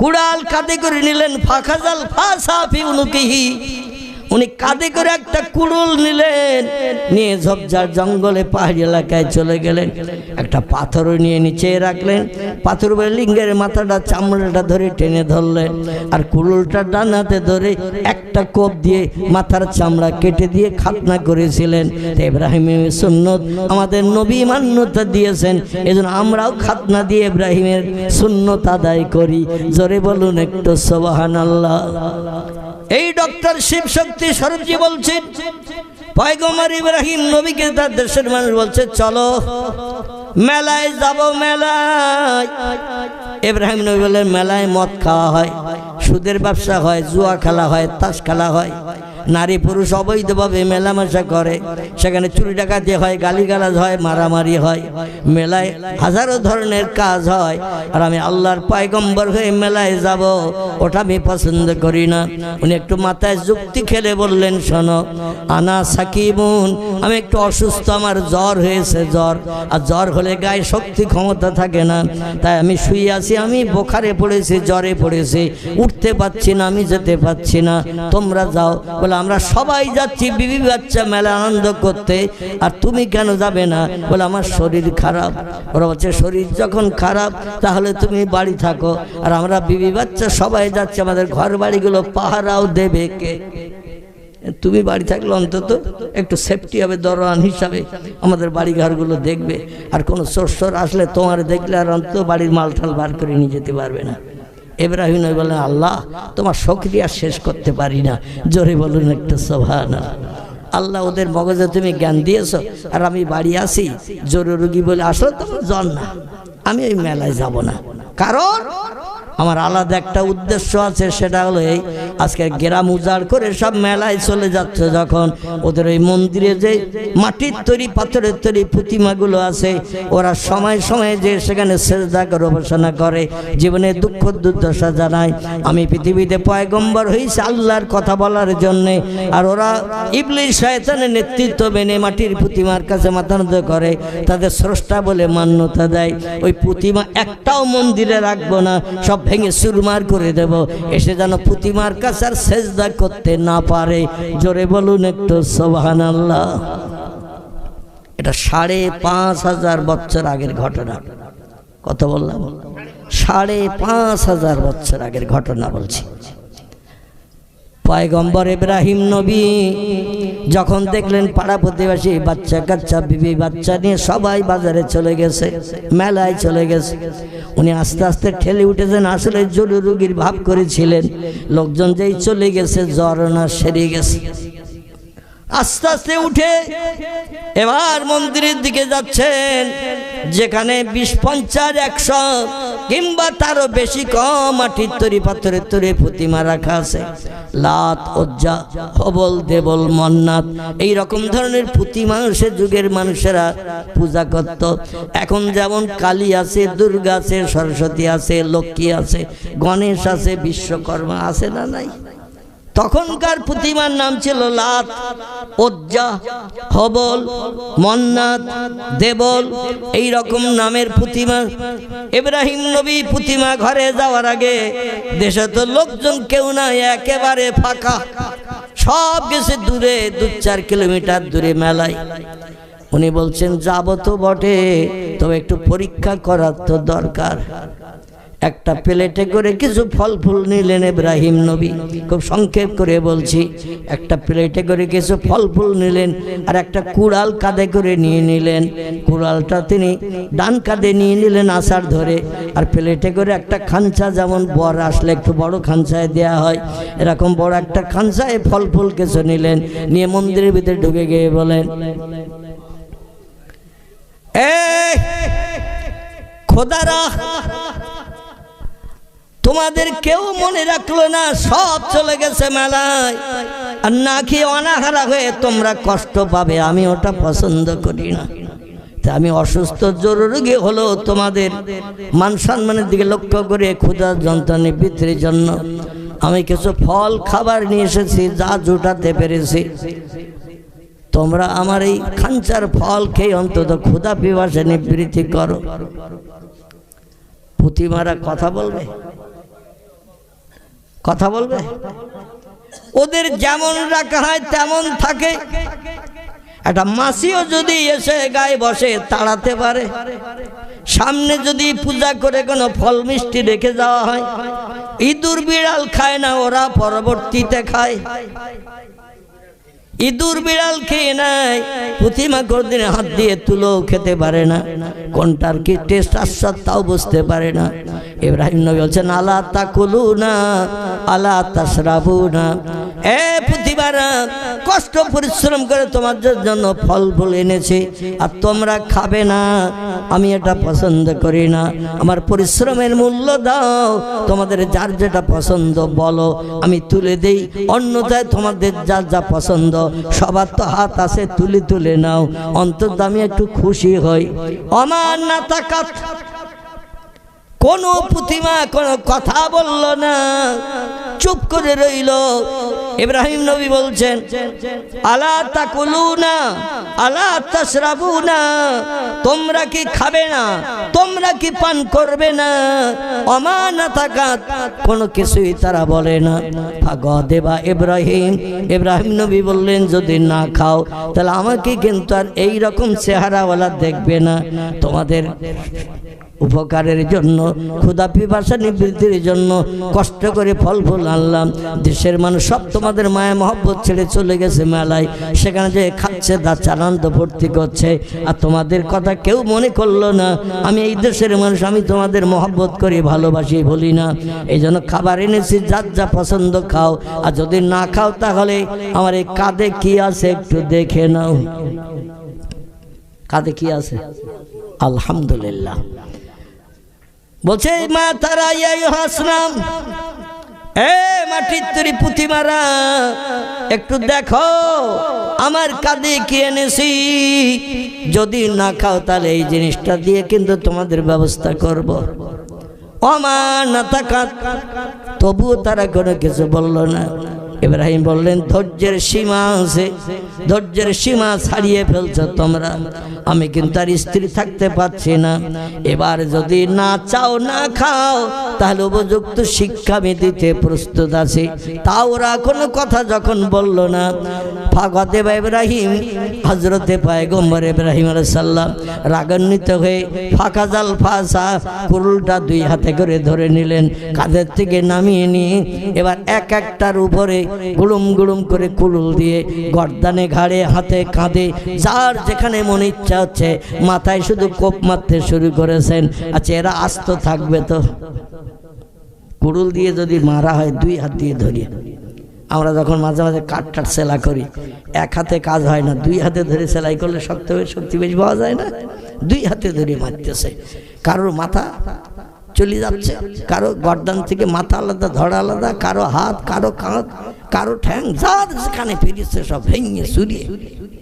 কুড়াল কাঁধে করে নিলেন। ফাঁকাজাল ফাঁসা ফি উনুকিহি, উনি কাঁধে করে একটা কুড়ুল নিলেন, নিয়ে ঝোপঝাড় জঙ্গলে পাহাড়ি এলাকায় চলে গেলেন। একটা পাথর নিয়ে নিচে রাখলেন, পাথর বলে লিঙ্গের মাথাটা চামড়াটা ধরে টেনে ধরলেন, আর কুড়ুলটা ডানাতে ধরে একটা কোপ দিয়ে মাথার চামড়া কেটে দিয়ে খাতনা করেছিলেন। ইব্রাহিমের সুন্নত আমাদের নবী মান্যতা দিয়েছেন, এজন্য আমরাও খাতনা দিয়ে ইব্রাহিমের সুন্নত আদায় করি। জোরে বলুন একটু সুবহানাল্লাহ। এই ডক্টর শিবশক্তি স্বরূপজি বলছেন, পয়গম্বর ইব্রাহিম নবীকে তার দেশের মানুষ বলছে, চলো মেলায় যাব, মেলায়। ইব্রাহিম নবী বললেন, মেলায় মদ খাওয়া হয়, সুদের ব্যবসা হয়, জুয়া খেলা হয়, তাস খেলা হয়, নারী পুরুষ অবৈধভাবে মেলামেশা করে, সেখানে চুরি ডাকাতি হয়, গালিগালাজ হয়, মারামারি হয়, মেলায় হাজারো ধরনের কাজ হয়। আর আমি আল্লাহর পয়গম্বর হয়ে মেলায় যাব, ওটা আমি পছন্দ করি না। উনি একটু মাথায় যুক্তি খেলে বললেন, শোনো, আনা সাকিবুন, আমি একটু অসুস্থ, আমার জ্বর হয়েছে, জ্বর। আর জ্বর হলে গায়ে শক্তি ক্ষমতা থাকে না, তাই আমি শুয়ে আছি, আমি বোখারে পড়েছি, জ্বরে পড়েছি, উঠতে পারছি না, আমি যেতে পারছি না, তোমরা যাও। বলে, আমরা সবাই যাচ্ছি বিবি বাচ্চা মেলা আনন্দ করতে, আর তুমি কেন যাবে না? বলে, আমার শরীর খারাপ। ওরা বলছে, শরীর যখন খারাপ তাহলে তুমি বাড়ি থাকো, আর আমরা বিবি বাচ্চা সবাই যাচ্ছে, আমাদের ঘর বাড়িগুলো পাহারাও দেবে কে? তুমি বাড়ি থাকলে অন্তত একটু সেফটি হবে, দরওয়ান হিসাবে আমাদের বাড়ি ঘরগুলো দেখবে, আর কোনো চোর আসলে তোমার দেখলে আর অন্তত বাড়ির মালঠাল বার করে নিয়ে যেতে পারবে না। ইব্রাহিম নবী বলেন, আল্লাহ তোমার শুকরিয়া শেষ করতে পারি না। জোরে বলুন একটু সুবহানাল্লাহ। আল্লাহ ওদের মগজে তুমি জ্ঞান দিয়েছো, আর আমি বাড়ি আসি জরুরি রোগী বলে, আসলে তোমার জ্বর না, আমি ওই মেলায় যাব না, কারণ আমার আলাদা একটা উদ্দেশ্য আছে। সেটা হলো এই, আজকে গ্রাম উজাড় করে সব মেলায় চলে যাচ্ছে, যখন ওদের ওই মন্দিরে যে মাটির তৈরি পাথরের তৈরি প্রতিমাগুলো আছে, ওরা সময় সময়ে যে সেখানে সেজদা করে উপাসনা করে, জীবনে দুঃখ দুর্দশা জানায়। আমি পৃথিবীতে পয়গম্বর হয়েছি আল্লাহর কথা বলার জন্যে, আর ওরা ইবলিস শয়তানের নেতৃত্ব মেনে মাটির প্রতিমার কাছে মাথা নত করে, তাদের স্রষ্টা বলে মান্যতা দেয়। ওই প্রতিমা একটাও মন্দিরে রাখবো না, সব ভেঙে চুরমার করে দেব, এসে যেন প্রতিমার কাছে আর সেজদা করতে না পারে। জোরে বলুন একটু সুবহানাল্লাহ। এটা ৫,৫০০ বছর আগের ঘটনা। কত বললাম? ৫,৫০০ বছর আগের ঘটনা বলছি। পয়গম্বর ইব্রাহিম নবী যখন দেখলেন পাড়া প্রতিবেশী বাচ্চা কাচ্চা বিবি বাচ্চা নিয়ে সবাই বাজারে চলে গেছে, মেলায় চলে গেছে, উনি আস্তে আস্তে ঠেলে উঠেছেন। আসলে জরুরি রোগীর ভাব করেছিলেন, লোকজন যেই চলে গেছে জ্বর না সেরে গেছে। আস্তে আস্তে উঠে এবার মন্দিরের দিকে যাচ্ছেন, যেখানে ২০, ৫০, ১০০ কিংবা তারও বেশি কম মাটির তৈরি পাথরের তৈরি প্রতিমা রাখা আছে। লাত, উজ্জা, হবল, দেবল, মন্নাত, এই রকম ধরনের প্রতিমা সে যুগের মানুষেরা পূজা করত। এখন যেমন কালী আছে, দুর্গা আছে, সরস্বতী আছে, লক্ষ্মী আছে, গণেশ আছে, বিশ্বকর্মা আছে না নাই? তখনকার প্রতিমার নাম ছিল লাত, উজ্জা, হবল, মন্নাত, দেবল, এই রকম নামের প্রতিমা। ইব্রাহিম নবী প্রতিমা ঘরে যাওয়ার আগে দেশে তো লোকজন কেউ নাই, একেবারে ফাঁকা, সব গেছে দূরে, ২-৪ কিলোমিটার দূরে মেলায়। উনি বলছেন, যাব তো বটে, তবে একটু পরীক্ষা করার তো দরকার। একটা প্লেটে করে কিছু ফল ফুল নিলেন ইব্রাহিম নবী, খুব সংক্ষেপ করে বলছি। একটা প্লেটে করে কিছু ফল ফুল নিলেন, আর একটা কুড়াল কাঁধে করে নিয়ে নিলেন। কুড়ালটা তিনি ডান কাঁধে নিয়ে নিলেন আষাঢ় ধরে, আর প্লেটে করে একটা খাঞ্চা, যেমন বর আসলে একটু বড় খাঞ্চায় দেয়া হয়, এরকম বড় একটা খাঞ্চায় ফল ফুল কিছু নিলেন, নিয়ে মন্দিরের ভিতরে ঢুকে গিয়ে বলেন, এই খোদারা, তোমাদের কেউ মনে রাখলো না, সব চলে গেছে মেলায়, আর না খেয়ে অনাহারা হয়ে তোমরা কষ্ট পাবে, আমি ওটা পছন্দ করি না। আমি অসুস্থ জরুরি হলো তোমাদের মান সম্মানের দিকে লক্ষ্য করে ক্ষুধার যন্ত্রণা নিবৃত্তির জন্য আমি কিছু ফল খাবার নিয়ে এসেছি, যা জোটাতে পেরেছি। তোমরা আমার এই খাঞ্চার ফল খেয়ে অন্তত ক্ষুধা পিপাসা নিবৃত্তি করো। পুঁথিমারা কথা বলবে, কথা বলবে, ওদের যেমন রাখা হয় তেমন থাকে। একটা মাসিও যদি এসে গায়ে বসে তাড়াতে পারে, সামনে যদি পূজা করে কোনো ফল মিষ্টি রেখে যাওয়া হয়, ইঁদুর বিড়াল খায় না, ওরা পরবর্তীতে খায়। ইঁদুর বিড়াল খেয়ে নেয়, পুঁথিমা কোনদিন হাত দিয়ে তুলো খেতে পারে না, কোনটার কি টেস্ট আস্বাদ তাও বুঝতে পারে না। ইব্রাহিম নবী বলছেন, আলা তাকুলুনা আলা তাশরাবুনা, এ পুঁথিমারা, কষ্ট পরিশ্রম করে তোমাদের জন্য ফল ফুল এনেছে, আর তোমরা খাবে না, আমি এটা পছন্দ করি না। আমার পরিশ্রমের মূল্য দাও, তোমাদের যার যেটা পছন্দ বলো, আমি তুলে দেই, অন্যথায় তোমাদের যার যা পছন্দ, সবার তো হাত আছে, তুলে তুলে নাও, অন্তত আমি একটু খুশি হই। আমার না তাকাত, কোনো পুঁথিমা কোনো কথা বলল না, চুপ করে রইল। ইব্রাহিম নবী বলছেন, আলা তাকুলুনা আলা তাশরাবুনা, তোমরা কি খাবে না, তোমরা কি পান করবে না? অমানা তাকাত, কোনো কিছুই তারা বলে না। ফাগদেবা ইব্রাহিম, ইব্রাহিম নবী বললেন, যদি না খাও তাহলে আমাকে কিন্তু আর এইরকম চেহারাওয়ালা দেখবে না। তোমাদের উপকারের জন্য, ক্ষুধা পিপাসা নিবৃত্তির জন্য কষ্ট করে ফল ফুল আনলাম। দেশের মানুষ সব তোমাদের মায়া মহব্বত ছেড়ে চলে গেছে মেলায়, সেখানে যে খাচ্ছে, দাচ্ছে, আনন্দ ফুর্তি করছে, আর তোমাদের কথা কেউ মনে করলো না। আমি এই দেশের মানুষ, আমি তোমাদের মহব্বত করি, ভালোবাসি, বলি না। এই জন্য খাবার এনেছি, যার যা পছন্দ খাও, আর যদি না খাও তাহলে আমার এই কাঁধে কি আছে একটু দেখে নাও। কাঁধে কি আছে? আলহামদুলিল্লাহ। বলছে, মা তারা হাসনাম, এ মাটির তৈরি পুঁথিমারা, একটু দেখো আমার কাঁধে কি এনেছি, যদি না খাও তাহলে এই জিনিসটা দিয়ে কিন্তু তোমাদের ব্যবস্থা করব। অমান না তাকাত, তবুও তারা কোনো কিছু বলল না। ইব্রাহিম বললেন, ধৈর্যের সীমা আছে, ধৈর্যের সীমা ছাড়িয়ে ফেলছো তোমরা, আমি কিন্তু আর স্থির থাকতে পারছি না। এবার যদি না চাও, না খাও, তাহলে উপযুক্ত শিক্ষা আমি দিতে প্রস্তুত আছি। তা ওরা কোনো কথা যখন বলল না, ফাগতে বা ইব্রাহিম, হজরতে পয়গম্বর ইব্রাহিম আলাইহিস সালাম রাগান্বিত হয়ে ফাঁকা জাল ফাঁসা কুরুলটা দুই হাতে করে ধরে নিলেন, কাঁধের থেকে নামিয়ে নিয়ে এবার এক একটার উপরে গুলুম গুলুম করে কুলুল দিয়ে গর্দানে, ঘাড়ে, হাতে, কাঁধে, যার যেখানে মনে ইচ্ছা হচ্ছে মাথায় শুধু কোপ মারতে শুরু করেছেন। আচ্ছা, এরা আস্ত থাকবে তো? কুড়ুল দিয়ে যদি মারা হয়, দুই হাত দিয়ে ধরিয়ে, আমরা যখন মাঝে মাঝে কাঠ সেলা করি, এক হাতে কাজ হয় না, দুই হাতে ধরে সেলাই করলে শক্তি বেশি পাওয়া যায় না। দুই হাতে ধরে মারতেছে, কারোর মাথা চলে যাচ্ছে, কারো গর্দান থেকে মাথা আলাদা, ধড় আলাদা, কারো হাত, কারো কাঁধ, কারো ঠ্যাং, যার যেখানে ফিরেছে সব ভেঙে সুরিয়ে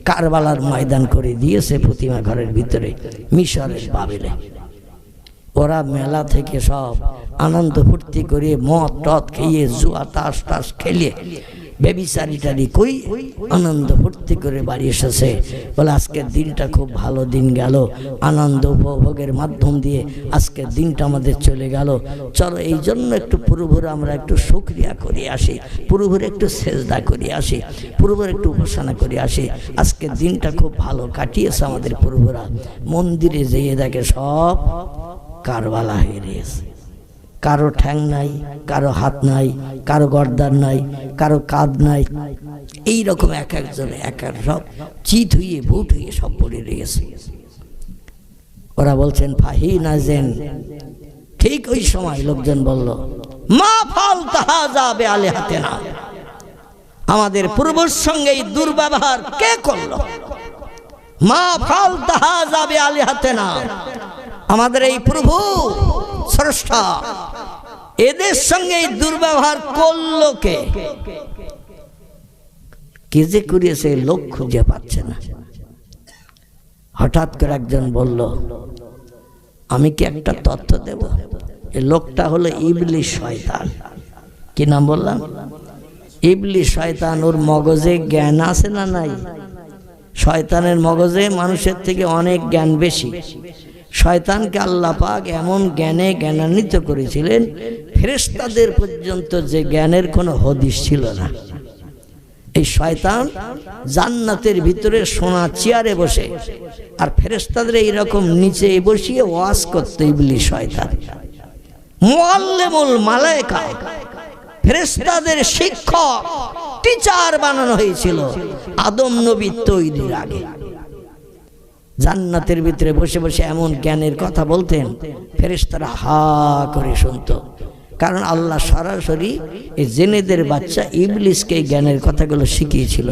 কারবালার ময়দান করে দিয়েছে প্রতিমা ঘরের ভিতরে মিশরের বাবেলে। ওরা মেলা থেকে সব আনন্দ ফুর্তি করে মদ টদ খেয়ে, জুয়া তাস টাস খেলে, বেবিচারিটারি কই আনন্দ ফুর্তি করে বাড়ি এসেছে। বলে, আজকের দিনটা খুব ভালো দিন গেল, আনন্দ উপভোগের মাধ্যম দিয়ে আজকের দিনটা আমাদের চলে গেল। চলো এই জন্য একটু পুরোপুরি আমরা একটু শুকরিয়া করে আসি, পুরোপুরি একটু সেজদা করে আসি, পুরোপুরি একটু উপাসনা করে আসি। আজকের দিনটা খুব ভালো কাটিয়েছে আমাদের পুরোপুরা। মন্দিরে যেয়ে দেখে সব কারবালা হয়ে গেছে। কারো ঠ্যাং নাই, কারো হাত নাই, কারো গর্দান নাই, কারো কাঁধ নাই, এই রকম এক একজন এক এক সব চিত হইয়ে ভুট হইয়ে সব পড়ে রয়েছে। ওরা বলছেন ফাহি নাজেন। ঠিক ওই সময় লোকজন বলল মা ফাল তাহা যাবে আলে হাতে না, আমাদের পূর্বর সঙ্গে এই দুর্ব্যবহার কে করলো? মা ফাল তাহা যাবে আলে হাতে না, আমাদের এই প্রভু স্রষ্টা এদের সঙ্গে এই দুর্ব্যবহার করলো কে? কে যে করিয়েছে লোক খুঁজে পাচ্ছে না। হঠাৎ করে একজন বলল আমি কি একটা তথ্য দেব? এই লোকটা হলো ইবলিস শয়তান। কি নাম বললাম? ইবলিস শয়তান। ওর মগজে জ্ঞান আছে না নাই? শয়তানের মগজে মানুষের থেকে অনেক জ্ঞান বেশি। শয়তানকে আল্লাহ পাক এমন জ্ঞানে জ্ঞানান্বিত করেছিলেন, ফেরেশতাদের পর্যন্ত যে জ্ঞানের কোনো হদিস ছিল না। এই শয়তান জান্নাতের ভিতরে সোনা চেয়ারে বসে আর ফেরেশতাদের এইরকম নিচে বসিয়ে ওয়াজ করতে ইবলিস শয়তান। মুআল্লিমুল মালায়েকা, ফেরেশতাদের শিক্ষক, টিচার বানানো হয়েছিল আদম নবী তৈরির আগে। জান্নাতের ভিতরে বসে বসে এমন জ্ঞানের কথা বলতেন, ফেরেশতারা হা করে শুনতো। কারণ আল্লাহ সরাসরি এই জেনেদের বাচ্চা ইবলিসকে এই জ্ঞানের কথাগুলো শিখিয়েছিল।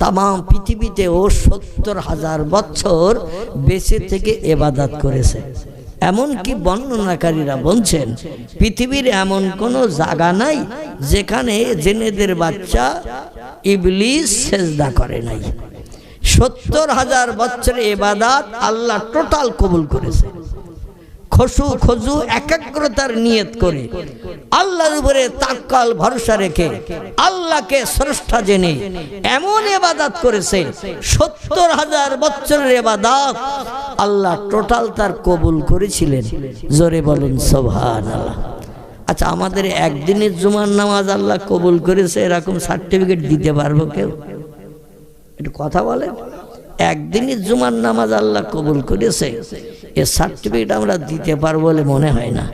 তাম পৃথিবীতে ও ৭০,০০০ বছর বেঁচে থেকে ইবাদত করেছে। এমনকি বর্ণনাকারীরা বলছেন পৃথিবীর এমন কোনো জায়গা নাই যেখানে জেনেদের বাচ্চা ইবলিস সেজদা করে নাই। ৭০,০০০ বছরের ইবাদত আল্লাহ টোটাল কবুল করেছে। খুশু খুজু একাগ্রতার নিয়ত করে আল্লাহর উপরে তাওয়াক্কুল ভরসা রেখে আল্লাহকে স্রষ্টা জেনে এমন ইবাদত করেছে, ৭০,০০০ বছরের ইবাদত আল্লাহ টোটাল তার কবুল করেছিলেন। জোরে বলুন সুবহানাল্লাহ। আচ্ছা, আমাদের একদিনের জুমার নামাজ আল্লাহ কবুল করেছে এরকম সার্টিফিকেট দিতে পারবো কেউ? একটু কথা বলে। একদিনের জুমার নামাজ আল্লাহ কবুল করেছে এর সার্টিফিকেট আমরা দিতে পারবো বলে মনে হয় না।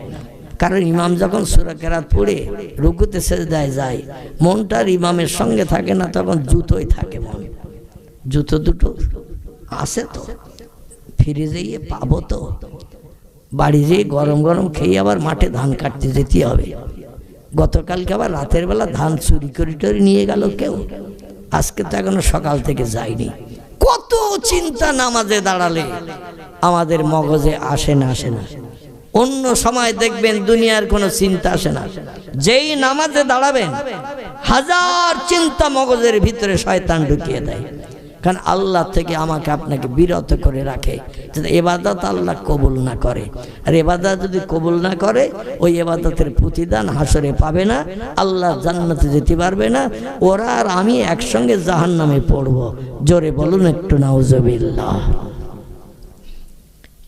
কারণ ইমাম যখন সূরা কেরাত পড়ে রুকুতে সেজদায় যায়, মনটার ইমামের সঙ্গে থাকে না, তখন জুতোই থাকে মন। জুতো দুটো আছে তো, ফিরে যেয়ে পাবো তো, বাড়ি যেয়ে গরম গরম খেয়ে আবার মাঠে ধান কাটতে যেতে হবে। গতকালকে আবার রাতের বেলা ধান চুরি করে নিয়ে গেল কেউ, আজকে তো এখনো সকাল থেকে যায়নি। কত চিন্তা নামাজে দাঁড়ালে আমাদের মগজে আসে না। অন্য সময় দেখবেন দুনিয়ার কোনো চিন্তা আসে না, যেই নামাজে দাঁড়াবেন হাজার চিন্তা মগজের ভিতরে শয়তান ঢুকিয়ে দেয়। কারণ আল্লাহ থেকে আমাকে আপনাকে বিরত করে রাখে যাতে ইবাদত আল্লাহ কবুল না করে। আর ইবাদত যদি কবুল না করে ওই ইবাদতের প্রতিদান হাসরে পাবে না, আল্লাহ জান্নাতে যেতে পারবে না। ওরা আর আমি একসঙ্গে জাহান্নামে পড়ব। জোরে বলুন একটু নাউজুবিল্লাহ।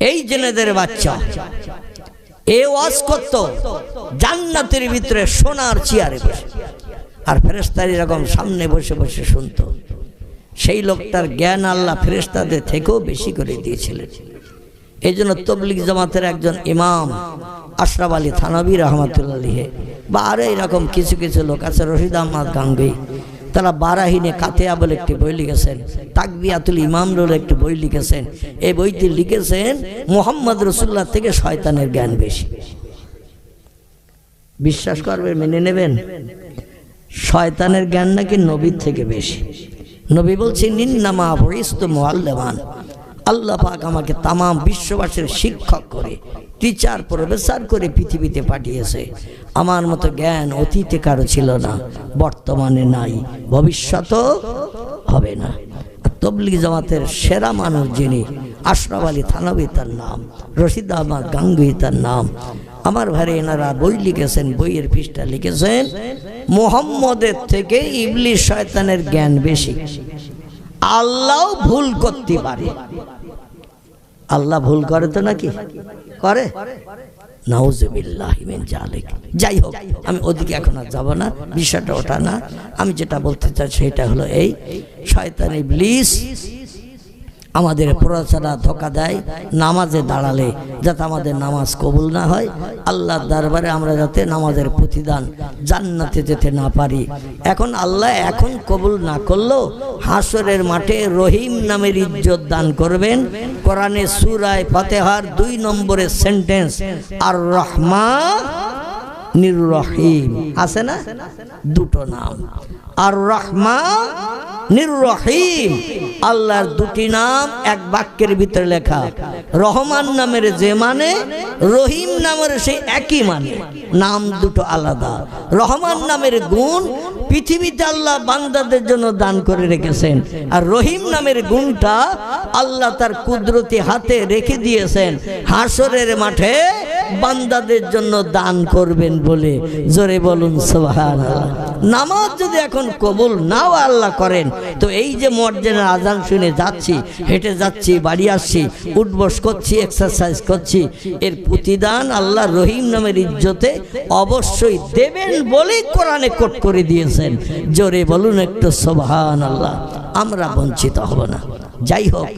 এই জেনেদের বাচ্চা এ ওয়াজ করত জান্নাতের ভিতরে সোনার চেয়ারে বসে, আর ফেরেশতারা এরকম সামনে বসে বসে শুনতো। সেই লোকটার জ্ঞান আল্লাহ ফেরেশতাদের থেকেও বেশি করে দিয়েছিলেন। এই জন্য তবলিগ জামাতের একজন ইমাম আশরাফ আলী থানভী রহমাতুল্লাহ আলাইহি বা আরো এরকম কিছু কিছু লোক আছে, রশিদ আহমদ গাঙ্গুহি, তারা বারাহিনে কাতেয়া বলে একটি বই লিখেছেন, তাকবিয়াতুল ইমাম বলে একটি বই লিখেছেন। এই বইটি লিখেছেন মুহাম্মদ রাসূলুল্লাহ থেকে শয়তানের জ্ঞান বেশি। বিশ্বাস করবেন, মেনে নেবেন? শয়তানের জ্ঞান নাকি নবীর থেকে বেশি। নবী বলছেন ইন্নামা বুইস্তু মুআল্লিমান, আল্লাহ পাক আমাকে তাম বিশ্ববাসীর শিক্ষক করে, টিচার, প্রফেসর করে পৃথিবীতে পাঠিয়েছে। আমার মতো জ্ঞান অতীতে কারো ছিল না, বর্তমানে নাই, ভবিষ্যতেও হবে না। তবলিগ জামাতের সেরা মানুষ যিনি, আশরাফ আলী থানভী তার নাম, রশিদ আহমদ গাঙ্গুহি তার নাম। আমার ভাইরে এনারা বই লিখেছেন, বইয়ের পৃষ্ঠা লিখেছেন মুহাম্মদের থেকে ইবলিস শয়তানের জ্ঞান বেশি। আল্লাহ ভুল করতে পারে। আল্লাহ ভুল করে তো নাকি? করে? নাউজুবিল্লাহি মিন জালিক। যাই হোক, আমি ওদিকে এখন আর যাব না, বিষয়টা ওটা না। আমি যেটা বলতে চাই সেটা হলো এই, শয়তান ইবলিস আমাদের প্রচারা ধোকা দেয় নামাজে দাঁড়ালে, যাতে আমাদের নামাজ কবুল না হয়, আল্লাহর দরবারে আমরা যাতে নামাজের প্রতিদান জান্নাতে যেতে না পারি। এখন আল্লাহ এখন কবুল না করলেও হাসরের মাঠে রহিম নামের ইজ্জত দান করবেন। কোরআনে সূরা ফাতিহার 2 নম্বরের সেন্টেন্স আর রহমানির রহিম আছে না, দুটো নাম আর রহমানির রহিম, আল্লাহর দুটি নাম এক বাক্যের ভিতরে লেখা। রহমান নামের যে মানে, রহিম নামের সেই একই মানে, নাম দুটো আলাদা। রহমান নামের গুণ পৃথিবীতে আল্লাহ বান্দাদের জন্য দান করে রেখেছেন, আর রহিম নামের গুণটা আল্লাহ তার কুদরতি হাতে রেখে দিয়েছেন হাসরের মাঠে বান্দাদের জন্য দান করবেন বলে। জোরে বলুন সুবহানাল্লাহ। নামাজ যদি এখন কবুল নাও আল্লাহ করেন, তো এই যে মসজিদের আজান শুনে যাচ্ছি, হেঁটে যাচ্ছি, বাড়ি আসছি, উঠবস করছি, এক্সারসাইজ করছি, এর প্রতিদান আল্লাহ রহিম নামের ইজ্জতে অবশ্যই দেবেন বলেই কোরআনে কোট করে দিয়েছেন। জোরে বলুন একটু সুবহানাল্লাহ। আমরা বঞ্চিত হব না। যাই হোক,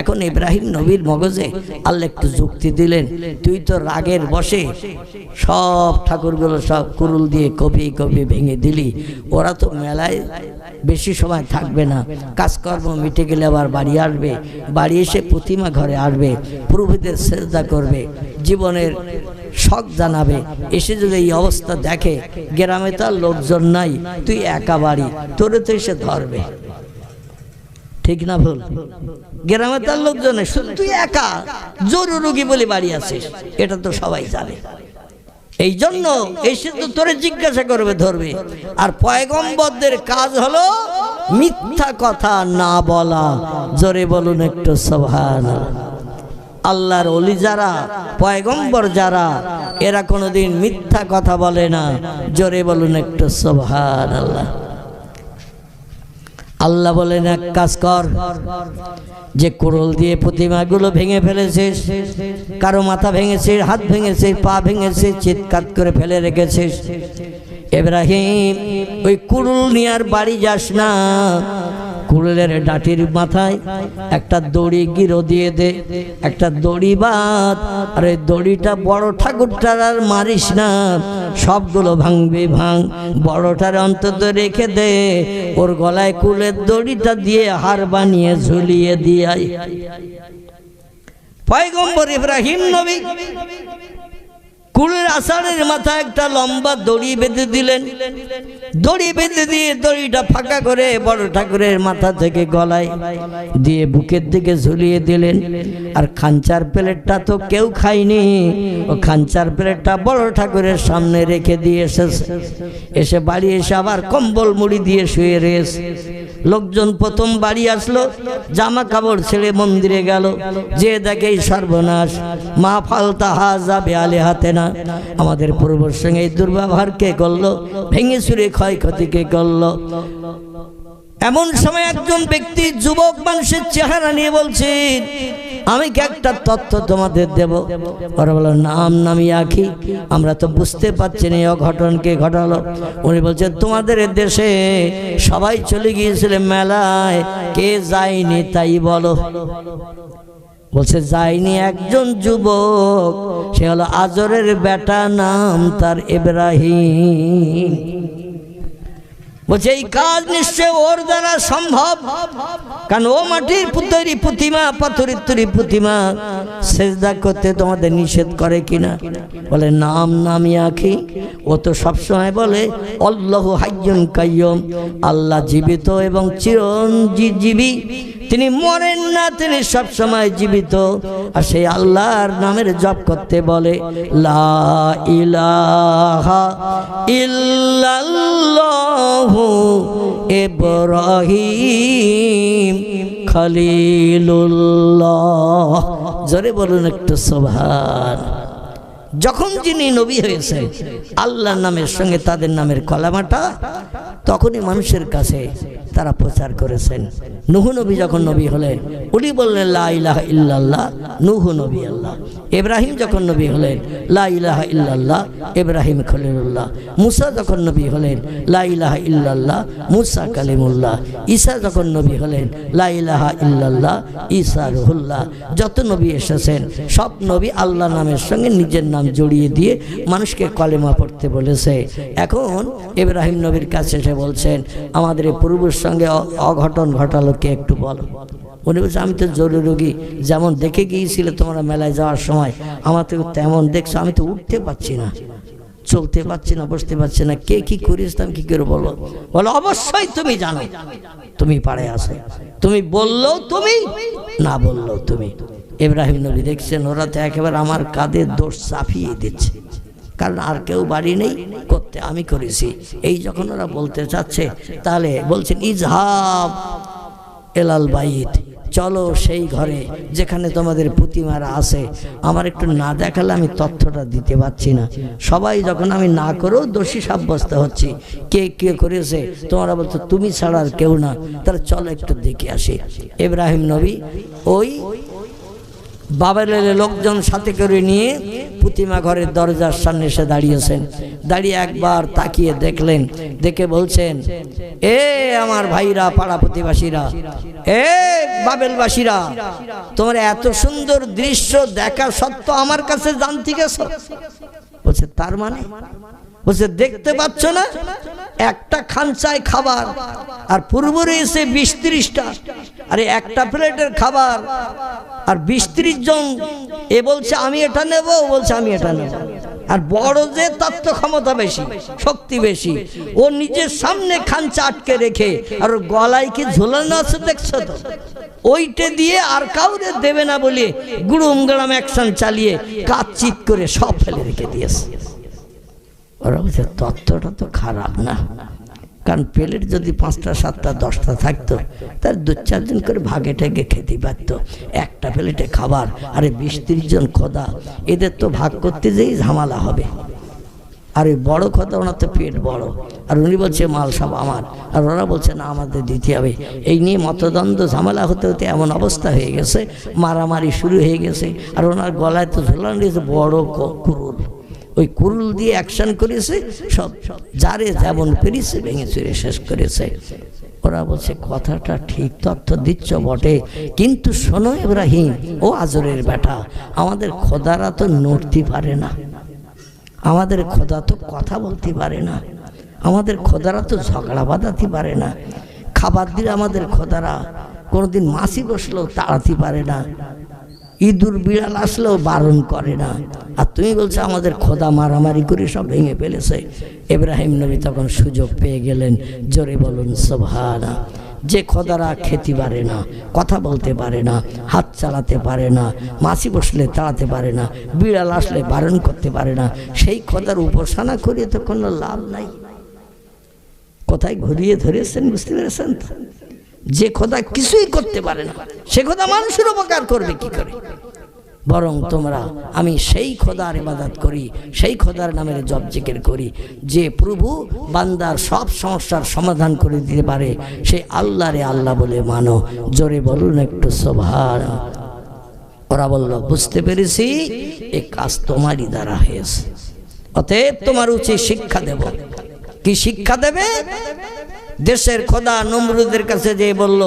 এখন ইব্রাহিম নবীর মগজে আল্লাহ একটু যুক্তি দিলেন, তুই তো রাগের বসে সব ঠাকুরগুলো সব কুরুল দিয়ে কপি কপি ভেঙে দিলি, ওরা তো মেলায় বেশি সময় থাকবে না, কাজকর্ম মিটে গেলে আবার বাড়ি আসবে, বাড়ি এসে প্রতিমা ঘরে আসবে, প্রভুদের সেজদা করবে, জীবনের শখ জানাবে। এসে যদি এই অবস্থা দেখে, গ্রামে তো আর লোকজন নাই, তুই একা বাড়ি, তোরে তো এসে ধরবে, ঠিক না ভুল? গ্রামে তার লোকজনে শুধু তুই একা জরুরি রোগী বলে বাড়ি আছিস, এটা তো সবাই জানে। এই জন্য এসে তো তোরে জিজ্ঞাসা করবে, ধরবে। আর পয়গম্বরদের কাজ হলো মিথ্যা কথা না বলা। জোরে বলুন একটু সুবহানাল্লাহ। আল্লাহর ওলি যারা, পয়গম্বর যারা, এরা কোনোদিন মিথ্যা কথা বলে না। জোরে বলুন একটু সুবহানাল্লাহ। আল্লাহ বলেন, এক কাজ কর, যে কুড়ুল দিয়ে প্রতিমাগুলো ভেঙে ফেলেছিস, কারো মাথা ভেঙেছিস, হাত ভেঙেছিস, পা ভেঙেছিস, চিৎকার করে ফেলে রেখেছিস, ইব্রাহিম ওই কুড়ুল নিয়ে আর বাড়ি যাস না। কুড়ুলের ডাটির মাথায় একটা দড়ি গিরো দিয়ে দে, একটা দড়ি বাঁধ। আর এই দড়িটা বড় ঠাকুরটার আর মারিস না, সবগুলো ভাঙবে ভাঙ, বড়টার অন্তত রেখে দে। ওর গলায় কুলের দড়িটা দিয়ে হার বানিয়ে ঝুলিয়ে দিয়াই। পয়গম্বর ইব্রাহিম নবী কুলের আষাঢ়ের মাথায় একটা লম্বা দড়ি বেঁধে দিলেন। দড়ি বেঁধে দিয়ে দড়িটা ফাঁকা করে বড় ঠাকুরের মাথা থেকে গলায় দিয়ে বুকের দিকে ঝুলিয়ে দিলেন। আর খাঞ্চার প্লেটটা তো কেউ খায়নি, ও খাঞ্চার প্লেটটা বড় ঠাকুরের সামনে রেখে দিয়ে এসে বাড়ি এসে আবার কম্বল মুড়ি দিয়ে শুয়ে রয়েছে। লোকজন প্রথম বাড়ি আসলো, জামা কাপড় ছেড়ে মন্দিরে গেল, যে দেখে সর্বনাশ, মা ফালতা হাজা বেয়ালে হাতে না, আমাদের পূর্বর সঙ্গে এই দুর্ব্যবহার কে করলো, ভেঙে চুরে ক্ষয়ক্ষতি কে করলো। এমন সময় একজন ব্যক্তি যুবক মানুষের চেহারা নিয়ে বলছে, আমি কি একটা তথ্য তোমাদের দেব? ওরা বলল, নাম নামি আঁকি, আমরা তো বুঝতে পারছি না এই অঘটন কে ঘটালো। উনি বলছেন, তোমাদের দেশে সবাই চলে গিয়েছিল মেলায়, কে যায়নি তাই বলো। বলছে, যায়নি একজন যুবক, সে হলো আজরের বেটা, নাম তার ইব্রাহিম। বলছে, এই কাজ নিশ্চয় ওর দ্বারা সম্ভব, কারণ ও মাটির তৈরি প্রতিমা, পাথরের তৈরি প্রতিমা, সেজদা করতে তোমাদের নিষেধ করে কিনা? বলে, নাম নামি আঁকি, ও তো সবসময় বলে আল্লাহু হাইয়ুন কাইয়ুম, আল্লাহ জীবিত এবং চিরঞ্জীবী, তিনি মরেন না, তিনি সবসময় জীবিত। আর সেই আল্লাহর নামের জপ করতে বলে, লা ইলাহা ইল্লাল্লাহু ইব্রাহিম খলিলুল্লাহ। জোরে বলুন একটু সুবহান। যখন যিনি নবী হয়েছে, আল্লাহর নামের সঙ্গে তাদের নামের কলামাটা তখনই মানুষের কাছে তারা প্রচার করেছেন। নূহ নবী যখন নবী হলেন উনি বললেন লা ইলাহা ইল্লাল্লাহ, নূহ নবী আল্লাহ। ইব্রাহিম যখন নবী হলেন লা ইলাহা ইল্লাল্লাহ, ইব্রাহিম খলিলুল্লাহ। মুসা যখন নবী হলেন লা ইলাহা ইল্লাল্লাহ, মুসা কালিমুল্লাহ। ঈসা যখন নবী হলেন লা ইলাহা ইল্লাল্লাহ, ঈসা রুহুল্লাহ। যত নবী এসেছেন সব নবী আল্লাহ নামের সঙ্গে নিজের নাম জড়িয়ে দিয়ে মানুষকে কলেমা পড়তে বলেছে। এখন ইব্রাহিম নবীর কাছে এসে বলছেন আমাদের পূর্বের সঙ্গে অঘটন ঘটালো, কে একটু বলো। উনি বলছে আমি তো জরুরি রোগী, যেমন দেখে গিয়েছিলে তোমরা মেলায় যাওয়ার সময়, আমার তো তেমন দেখছো, আমি তো উঠতে পারছি না, চলতে পারছি না, বসতে পারছি না, কে কি করিস কি করে বলো। বলো অবশ্যই তুমি জানো, তুমি পারে আসো, তুমি বললো তুমি, না বললো তুমি। ইব্রাহিম নবী দেখছেন ওরা তো একেবারে আমার কাঁধে দোষ চাপিয়ে দিচ্ছে, কারণ আর কেউ বাড়ি নেই, করতে আমি করেছি। এই যখন ওরা বলতে চাচ্ছে তাহলে বলছেন ইজহাব এলাল বাইত, চলো সেই ঘরে যেখানে তোমাদের প্রতিমারা আছে। আমার একটু না দেখালে আমি তথ্যটা দিতে পারছি না। সবাই যখন আমি না করেও দোষী সাব্যস্ত হচ্ছি, কে কে করেছে তোমরা বলছো তুমি ছাড়া আর কেউ না, তাহলে চলো একটু দেখে আসি। ইব্রাহিম নবী ওই বাবেলের লোকজন সাথে করে নিয়ে প্রতিমা ঘরের দরজার সামনে এসে দাঁড়িয়েছেন। দাঁড়িয়ে একবার তাকিয়ে দেখলেন, দেখে বলছেন এ আমার ভাইরা, পাড়া প্রতিবাসীরা, এ বাবেলবাসীরা, তোমার এত সুন্দর দৃশ্য দেখা সত্ত্বেও আমার কাছে জানতে গেছো? বলছে তার মানে? বলছে দেখতে পাচ্ছ না একটা খানচায় খাবার আর পূর্ব রয়েছে 20-30টা, আরে একটা প্লেটের খাবার আর 20-30 জন। এ বলছে আমি এটা নেব, বলছে আমি এটা নেব। আর বড় যে তত্ত্ব ক্ষমতা বেশি, শক্তি বেশি, ও নিজের সামনে খানচা আটকে রেখে আর ওর গলায় কি ঝোলানো আছে দেখছো তো, ওইটা দিয়ে আর কাউরে দেবে না বলে গুড়ুম গড়াম অ্যাকশন চালিয়ে কাচ্চিত করে সব ফেলে রেখে দিয়েছে। ওরা বলছে তত্ত্বটা তো খারাপ না, কারণ প্লেট যদি 5টা 7টা 10টা থাকতো তার 2-4 জন করে ভাগে ঠেকে খেতে পারতো। একটা প্লেটে খাবার আরে 20-30 জন খোদা, এদের তো ভাগ করতে যেই ঝামেলা হবে। আর এই বড় খোদা ওনার তো পেট বড়, আর উনি বলছে মাল সব আমার, আর ওরা বলছে না আমাদের দিতে হবে। এই নিয়ে মতদ্বন্দ্ব ঝামেলা হতে হতে এমন অবস্থা হয়ে গেছে, মারামারি শুরু হয়ে গেছে। আর ওনার গলায় তো ঝোলানো রয়েছে বড় কুরুল, ওই কুরুল দিয়ে অ্যাকশন করেছে, সব যারে যেমন পেরেছে ভেঙে চুরে শেষ করেছে। ওরা বলছে কথাটা ঠিক, তথ্য দিচ্ছ বটে, কিন্তু শোনো ইব্রাহিম ও আজরের বেটা, আমাদের খোদারা তো নড়তে পারে না, আমাদের খোদা তো কথা বলতে পারে না, আমাদের খোদারা তো ঝগড়া বাঁধাতে পারে না, খাবার দিলে আমাদের খোদারা কোনোদিন মাছি বসলেও তাড়াতে পারে না, ইঁদুর বিড়াল আসলেও বারণ করে না। আর তুমি বলছো আমাদের খোদা মারামারি করে সব ভেঙে ফেলেছে। ইব্রাহিম নবী তখন সুযোগ পেয়ে গেলেন, জোরে বলুন সুবহানা। যে খোদারা খেতে পারে না, কথা বলতে পারে না, হাত চালাতে পারে না, মাছি বসলে তাড়াতে পারে না, বিড়াল আসলে বারণ করতে পারে না, সেই খোদার উপাসনা করিয়ে তো কোনো লাভ নাই। কোথায় ঘুরিয়ে ধরেছেন বুঝতে পেরেছেন? যে খোদা কিছুই করতে পারে না সে খোদা মানুষের উপকার করবে কি করে? বরং তোমরা আমি সেই খোদার ইবাদত করি, সেই খোদার নামের জপ জিকির করি, যে প্রভু বান্দার সব সমস্যার সমাধান করে দিতে পারে, সেই আল্লাহরে আল্লাহ বলে মানো। জোরে বলুন একটু সুবহান। ওরা বলল বুঝতে পেরেছি, এই কাজ তোমারই দ্বারা হয়েছে, অতএব তোমার উচিত শিক্ষা দেব। কি শিক্ষা দেবে? দেশের খোদা নমরুদের কাছে যে বলল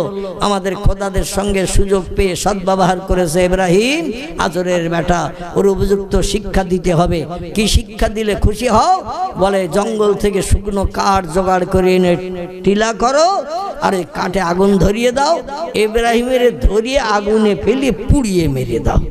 আমাদের খোদাদের সঙ্গে সুযোগ পেয়ে সদ্ব্যবহার করেছে ইব্রাহিম আজরের বেটা, ওর উপযুক্ত শিক্ষা দিতে হবে। কি শিক্ষা দিলে খুশি হও? বলে জঙ্গল থেকে শুকনো কাঠ জোগাড় করে এনে টিলা করো, আর এই কাঠে আগুন ধরিয়ে দাও, ইব্রাহিমের ধরিয়ে আগুনে ফেলে পুড়িয়ে মেরে দাও,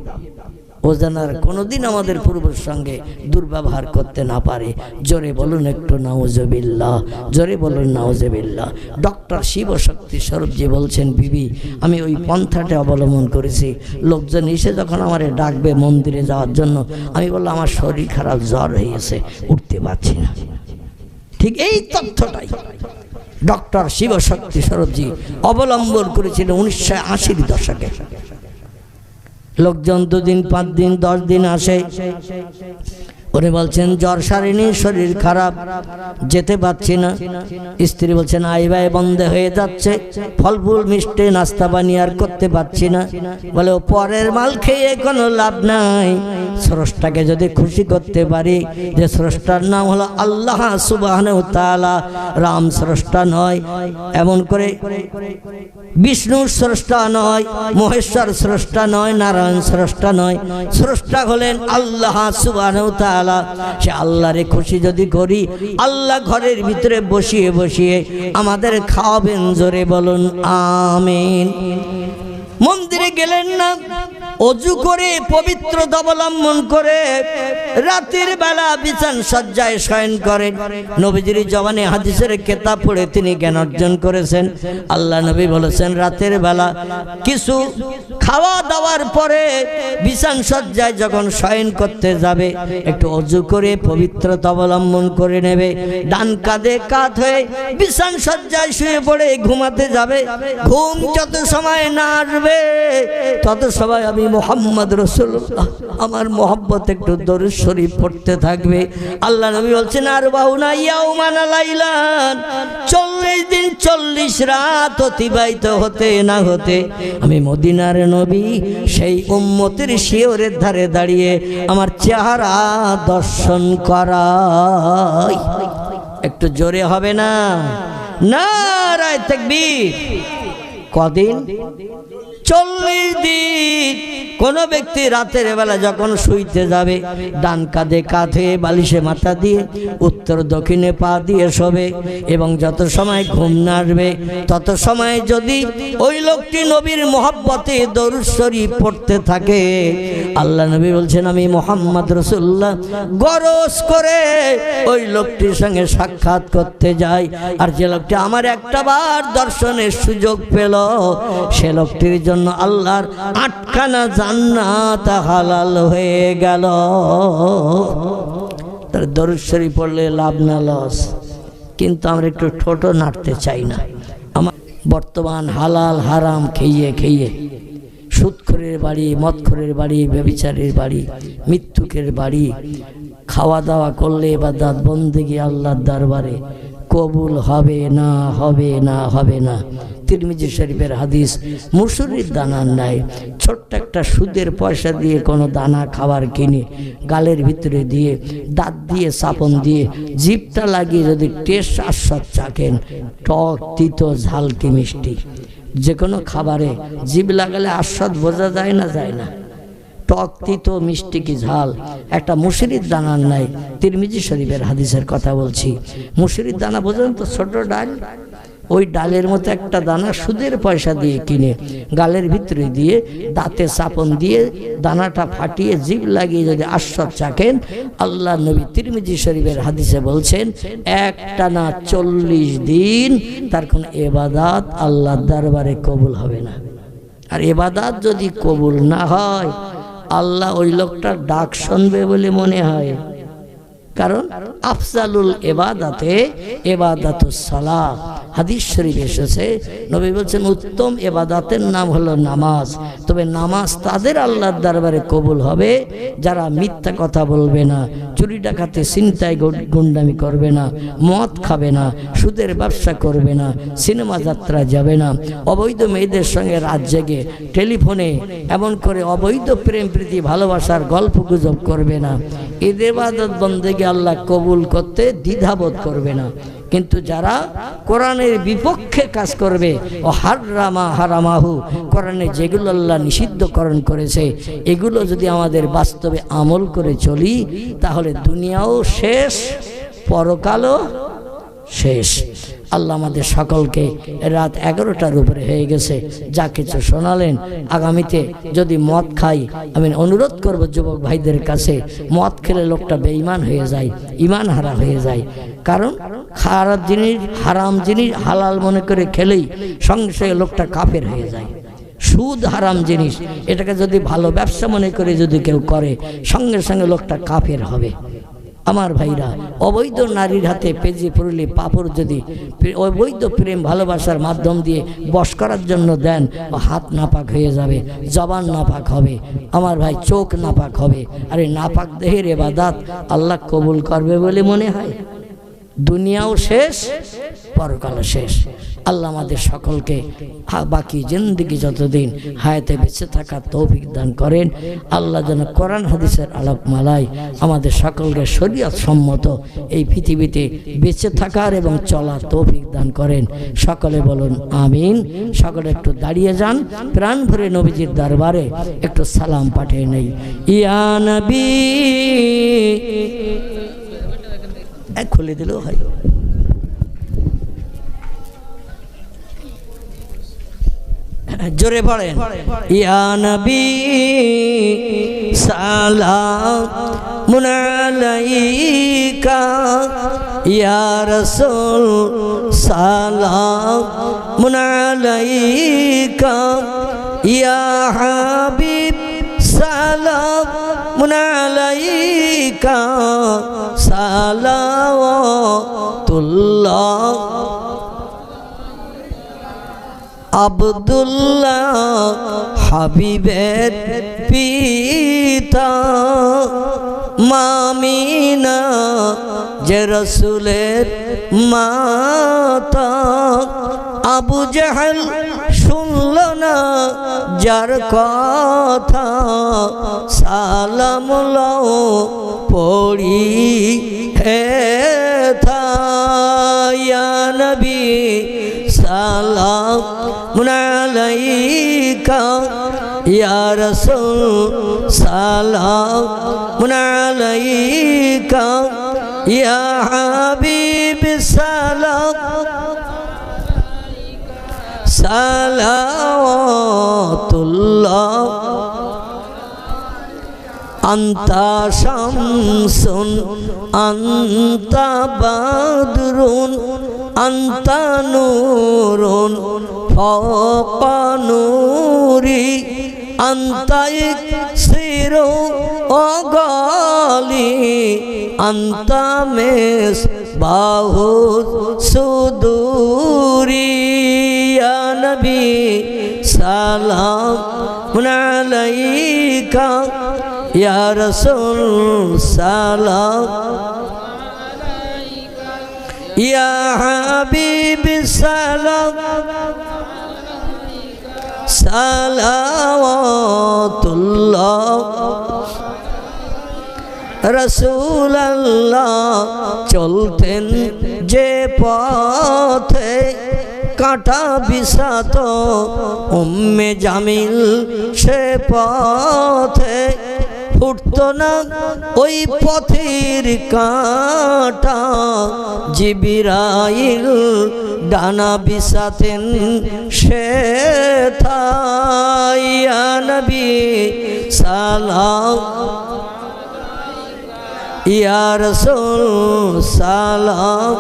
ও যেন আর কোনোদিন আমাদের পূর্বের সঙ্গে দুর্ব্যবহার করতে না পারে। জোরে বলুন একটু নাউজুবিল্লাহ, জোরে বলুন নাউজুবিল্লাহ। ডক্টর শিবশক্তি স্বরূপজি বলছেন, বিবি আমি ওই পন্থাটা অবলম্বন করেছি। লোকজন এসে যখন আমার ডাকবে মন্দিরে যাওয়ার জন্য, আমি বললাম আমার শরীর খারাপ, জ্বর হয়ে গেছে, উঠতে পারছি না। ঠিক এই তথ্যটাই ডক্টর শিবশক্তি স্বরূপজি অবলম্বন করেছিলেন 1980 দশকে। লোকজন 2 দিন 5 দিন 10 দিন আসে, উনি বলছেন জ্বর সারেনি, শরীর খারাপ, যেতে পারছি না। স্ত্রী বলছেন আই ভাই বন্ধ হয়ে যাচ্ছে, ফল ফুল মিষ্টি নাস্তা বানিয়ে আর করতে পারছি না। বলে ও পরের মাল খেয়ে কোনো লাভ নাই, স্রষ্টাকে যদি খুশি করতে পারি, যে স্রষ্টার নাম হলো আল্লাহ সুবহানাহু ওয়া তাআলা, রাম স্রষ্টা নয়, এমন করে বিষ্ণু স্রষ্টা নয়, মহেশ্বর স্রষ্টা নয়, নারায়ণ স্রষ্টা নয়, স্রষ্টা হলেন আল্লাহ সুবহানাহু ওয়া তাআলা। সে আল্লাহরে খুশি যদি করি, আল্লাহ ঘরের ভিতরে বসিয়ে বসিয়ে আমাদের খাওয়াবেন, জোরে বলুন আমিন। মন্দিরে গেলেন না, অজু করে পবিত্রতা অবলম্বন করে রাতের বেলা বিছান সজ্জায় শয়ন করেন। নবীজির জবানে হাদিসের কিতাব পড়ে তিনি জ্ঞান অর্জন করেছেন। আল্লাহ নবী বলেছেন রাতের বেলা কিছু খাওয়া দাওয়ার পরে বিছান সজ্জায় যখন শয়ন করতে যাবে, একটু অজু করে পবিত্রতা অবলম্বন করে নেবে, ডান কাঁধে কাঁধ হয়ে বিছান সজ্জায় শুয়ে পড়ে ঘুমাতে যাবে। ঘুম যত সময় না আসবে তত সময় আমি মুহাম্মদ রাসূলুল্লাহ, আমার মোহাম্মত একটু দরুদ শরীফ পড়তে থাকবে। আল্লাহ নবী বলছেন আর বাহুনা ইয়াউমান লাইলান, 40 দিন 40 রাত অতিবাহিত হতে না হতে আমি মদিনার নবী সেই উম্মতের শিয়রের ধারে দাঁড়িয়ে আমার চেহারা দর্শন করাই। একটু জোরে হবে না? নারায়ে তাকবীর। কদিন? 40 দিন। কোন ব্যক্তি রাতের বেলা যখন শুইতে যাবে, ডান কাঁধে কাঁধে বালিশে মাথা দিয়ে উত্তর দক্ষিণে পা দিয়ে শোবে, এবং যত সময় ঘুম না আসবে তত সময় যদি ওই লোকটি নবীর মহব্বতে দরুদ শরীফ পড়তে থাকে, আল্লাহ নবী বলছেন আমি মুহাম্মদ রাসূলুল্লাহ গরজ করে ওই লোকটির সঙ্গে সাক্ষাৎ করতে যাই। আর যে লোকটি আমার একটা বার দর্শনের সুযোগ পেল, সে লোকটির জন্য আল্লাহর 8খানা জান্নাত হালাল হয়ে গেল। তার দরুদ শরীফ পড়লে লাভ না লস? কিন্তু আমরা একটু ঠোঁট নাড়তে চাই না। আমার বর্তমান হালাল হারাম খেয়ে খেয়ে সুদখোরের বাড়ি, মদখোরের বাড়ি, ব্যভিচারের বাড়ি, মৃত্যুকের বাড়ি, খাওয়া দাওয়া করলে ইবাদত বন্দেগী আল্লাহর দরবারে কবুল হবে না, হবে না, হবে না। তিরমিজি শরীফের হাদিস, মুসুরির দানার নাই ছোট্ট একটা সুদের পয়সা দিয়ে কোনো দানা খাবার কিনে গালের ভিতরে দিয়ে দাঁত দিয়ে চাপন দিয়ে জিভটা লাগিয়ে যদি টেস্ট আস্বাদ চাকেন, টক তিতো ঝাল কি মিষ্টি, যে কোনো খাবারে জিভ লাগালে আস্বাদ বোঝা যায় না? যায় না। টক তিতো মিষ্টি কি ঝাল, একটা মুসুরির দানার নাই। তিরমিজি শরীফের হাদিসের কথা বলছি। মুসুরির দানা বোঝেন তো, ছোট ডাল, ওই ডালের মতো একটা দানা সুদের পয়সা দিয়ে কিনে গালের ভিতরে দিয়ে দাঁতে চাপন দিয়ে দানাটা ফাটিয়ে জিভ লাগিয়ে যদি আস্বাদ চাকেন, আল্লাহ নবী তিরমিজি শরীফের হাদিসে বলছেন একটানা 40 দিন তার কোনো ইবাদত আল্লাহর দরবারে কবুল হবে না। আর ইবাদত যদি কবুল না হয়, আল্লাহ ওই লোকটার ডাক শুনবে বলে মনে হয়। কারণ আফজালুল ইবাদাতে ইবাদাতুস সালাহ, হাদিস শরীফ এসেছে, নবী বলছেন উত্তম ইবাদতের নাম হলো নামাজ। তবে নামাজ তাদের আল্লাহর দরবারে কবুল হবে যারা মিথ্যা কথা বলবে না, চুরি ডাকাতি ছিনতাই গুন্ডামি করবে না, মদ খাবে না, সুদের ব্যবসা করবে না, সিনেমা যাত্রা যাবে না, অবৈধ মেয়েদের সঙ্গে রাত জেগে টেলিফোনে এমন করে অবৈধ প্রেম প্রীতি ভালোবাসার গল্প গুজব করবে না। এদের ইবাদত বন্দেগী আল্লাহ কবুল করতে দ্বিধাবোধ করবে না। কিন্তু যারা কোরআনের বিপক্ষে কাজ করবে, ও হারামা হারামাহু, কোরআনে যেগুলো আল্লাহ নিষিদ্ধকরণ করেছে এগুলো যদি আমাদের বাস্তবে আমল করে চলি, তাহলে দুনিয়াও শেষ, পরকালও শেষ। আল্লাহ আমাদের সকলকে রাত 11টার উপরে হয়ে গেছে, যা কিছু শোনালেন, আগামীতে যদি মদ খাই, আমি অনুরোধ করব যুবক ভাইদের কাছে, মদ খেলে লোকটা বেঈমান হয়ে যায়, ঈমান হারা হয়ে যায়। কারণ খারাপ জিনিস, হারাম জিনিস হালাল মনে করে খেলেই সঙ্গে সঙ্গে লোকটা কাফের হয়ে যায়। সুদ হারাম জিনিস, এটাকে যদি ভালো ব্যবসা মনে করে যদি কেউ করে, সঙ্গে সঙ্গে লোকটা কাফের হবে। আমার ভাইরা, অবৈধ নারীর হাতে পেঁজে পড়লে পাপড় যদি অবৈধ প্রেম ভালোবাসার মাধ্যম দিয়ে বশ করার জন্য দেন, হাত নাপাক হয়ে যাবে, জবান নাপাক হবে, আমার ভাই চোখ নাপাক হবে। আরে নাপাক দেহের ইবাদত আল্লাহ কবুল করবে বলে মনে হয়? দুনিয়াও শেষ, পরকালও শেষ। আল্লাহ আমাদের সকলকে বাকি জিন্দেগি যতদিন হায়াতে বেঁচে থাকার তৌফিক দান করেন। আল্লাহ যেন কোরআন হাদিসের আলোক মালায় আমাদের সকলকে শরীয়ত সম্মত এই পৃথিবীতে বেঁচে থাকার এবং চলার তৌফিক দান করেন। সকলে বলুন আমিন। সকলে একটু দাঁড়িয়ে যান, প্রাণ ভরে নবীজির দরবারে একটু সালাম পাঠিয়ে নেই। ইয়া নবী, খুলে দিলেও হয়। জোরে পড়েন, ইয়া নবী সালামুন আলাইকা, ইয়া রাসূল সালামুন আলাইকা, ইয়া হাবিব সালামুন আলাইকা, সালাওয়াতুল্লাহ আব্দুল্লাহ হাবিবের পিতা, মামিনা যে রাসূলের মাতা, আবু জাহল শুনল না যার কথা, সালাম লও পড়ি হে থা, ইয়া নবী সালামুন আলাইকা, ইয়া রাসূল সালামুন আলাইকা, ইয়া হাবিব সালাওয়াতুল্লাহ, আন্তা শামসুন আন্তা বাদরুন আন্তা নূরুন ফাওকা নূরি, আন্তা ইকসিরু ওয়াগালি, আন্তা মিসবাহু সুদুরি, ইয়া নবী সালামুন আলাইকা, ইয়া রাসূল সালাম, ইয়া হাবিব সালাম, সালাওয়াতুল্লাহ। রাসূলুল্লাহ চলতেন যে পথে, কাঁটা বিছাত উম্মে জামিল সে পথে, ফুটতো না ওই পথের কাঁটা, জিবরাইল ডানা বিছাতেন সে থাই, ইয়া নবী সালাম, ইয়া রাসূল সালাম,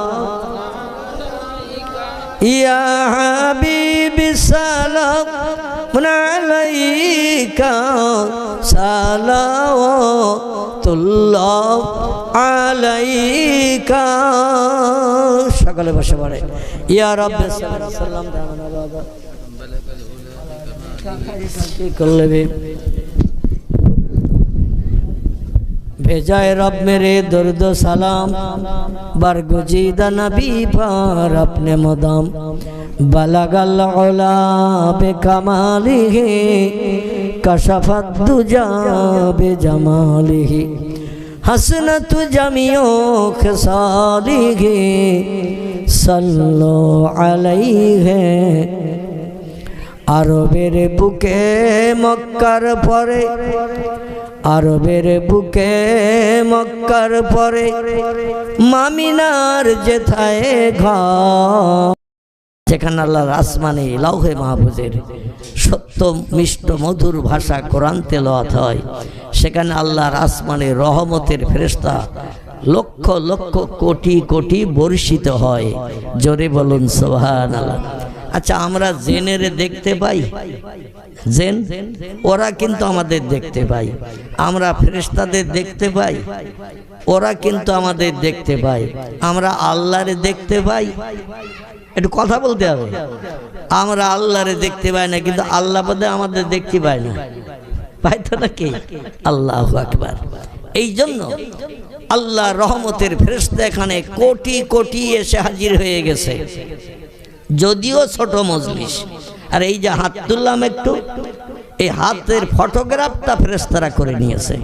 ইয়া হাবিব সালামুন আলাইকা, সালাওয়াতুল্লাহ আলাইকা। সকলে বসে পড়ে, ইয়া রাব্বি সাল্লাম দামানা বাবা করলে भेजाए रब मेरे दर्द सलाम, बरगुजीदा नबी पर अपने मुदाम, बलगल उला बेकमालिही, कशफत दुजा बेजमालिही, हसनत जमियो खिसालिही, सल्लो अलैहि। আরবের বুকে মক্কার পরে, আরবের বুকে মক্কার পরে, মামিনার যেথায় ঘর, যেখানে আল্লাহর আসমানে লাউহে মাহফুজের সত্য মিষ্ট মধুর ভাষা কোরআন তেলাওয়াত হয়, সেখানে আল্লাহর আসমানে রহমতের ফেরেশতা লক্ষ লক্ষ কোটি কোটি বর্ষিত হয়। জোরে বলুন সুবহানাল্লাহ। আচ্ছা আমরা জেনেরে দেখতে পাই, জেন ওরা কিন্তু আমাদের দেখতে পাই, আমরা ফেরেশতাদের দেখতে পাই, ওরা কিন্তু আমাদের দেখতে পায়, আমরা আল্লাহরে দেখতে পাই। একটু কথা বলতে হবে, আমরা আল্লাহরে দেখতে পাই না, কিন্তু আল্লাহ পদে আমাদের দেখতে পাই না, পাই তো নাকি? আল্লাহু আকবার। এই জন্য আল্লাহ রহমতের ফেরেশতা এখানে কোটি কোটি এসে হাজির হয়ে গেছে, যদিও ছোট মজলিস। আর এই যে হাত তুললাম একটু, এই হাতের ফটোগ্রাফটা ফেরেশতারা করে নিয়েছে।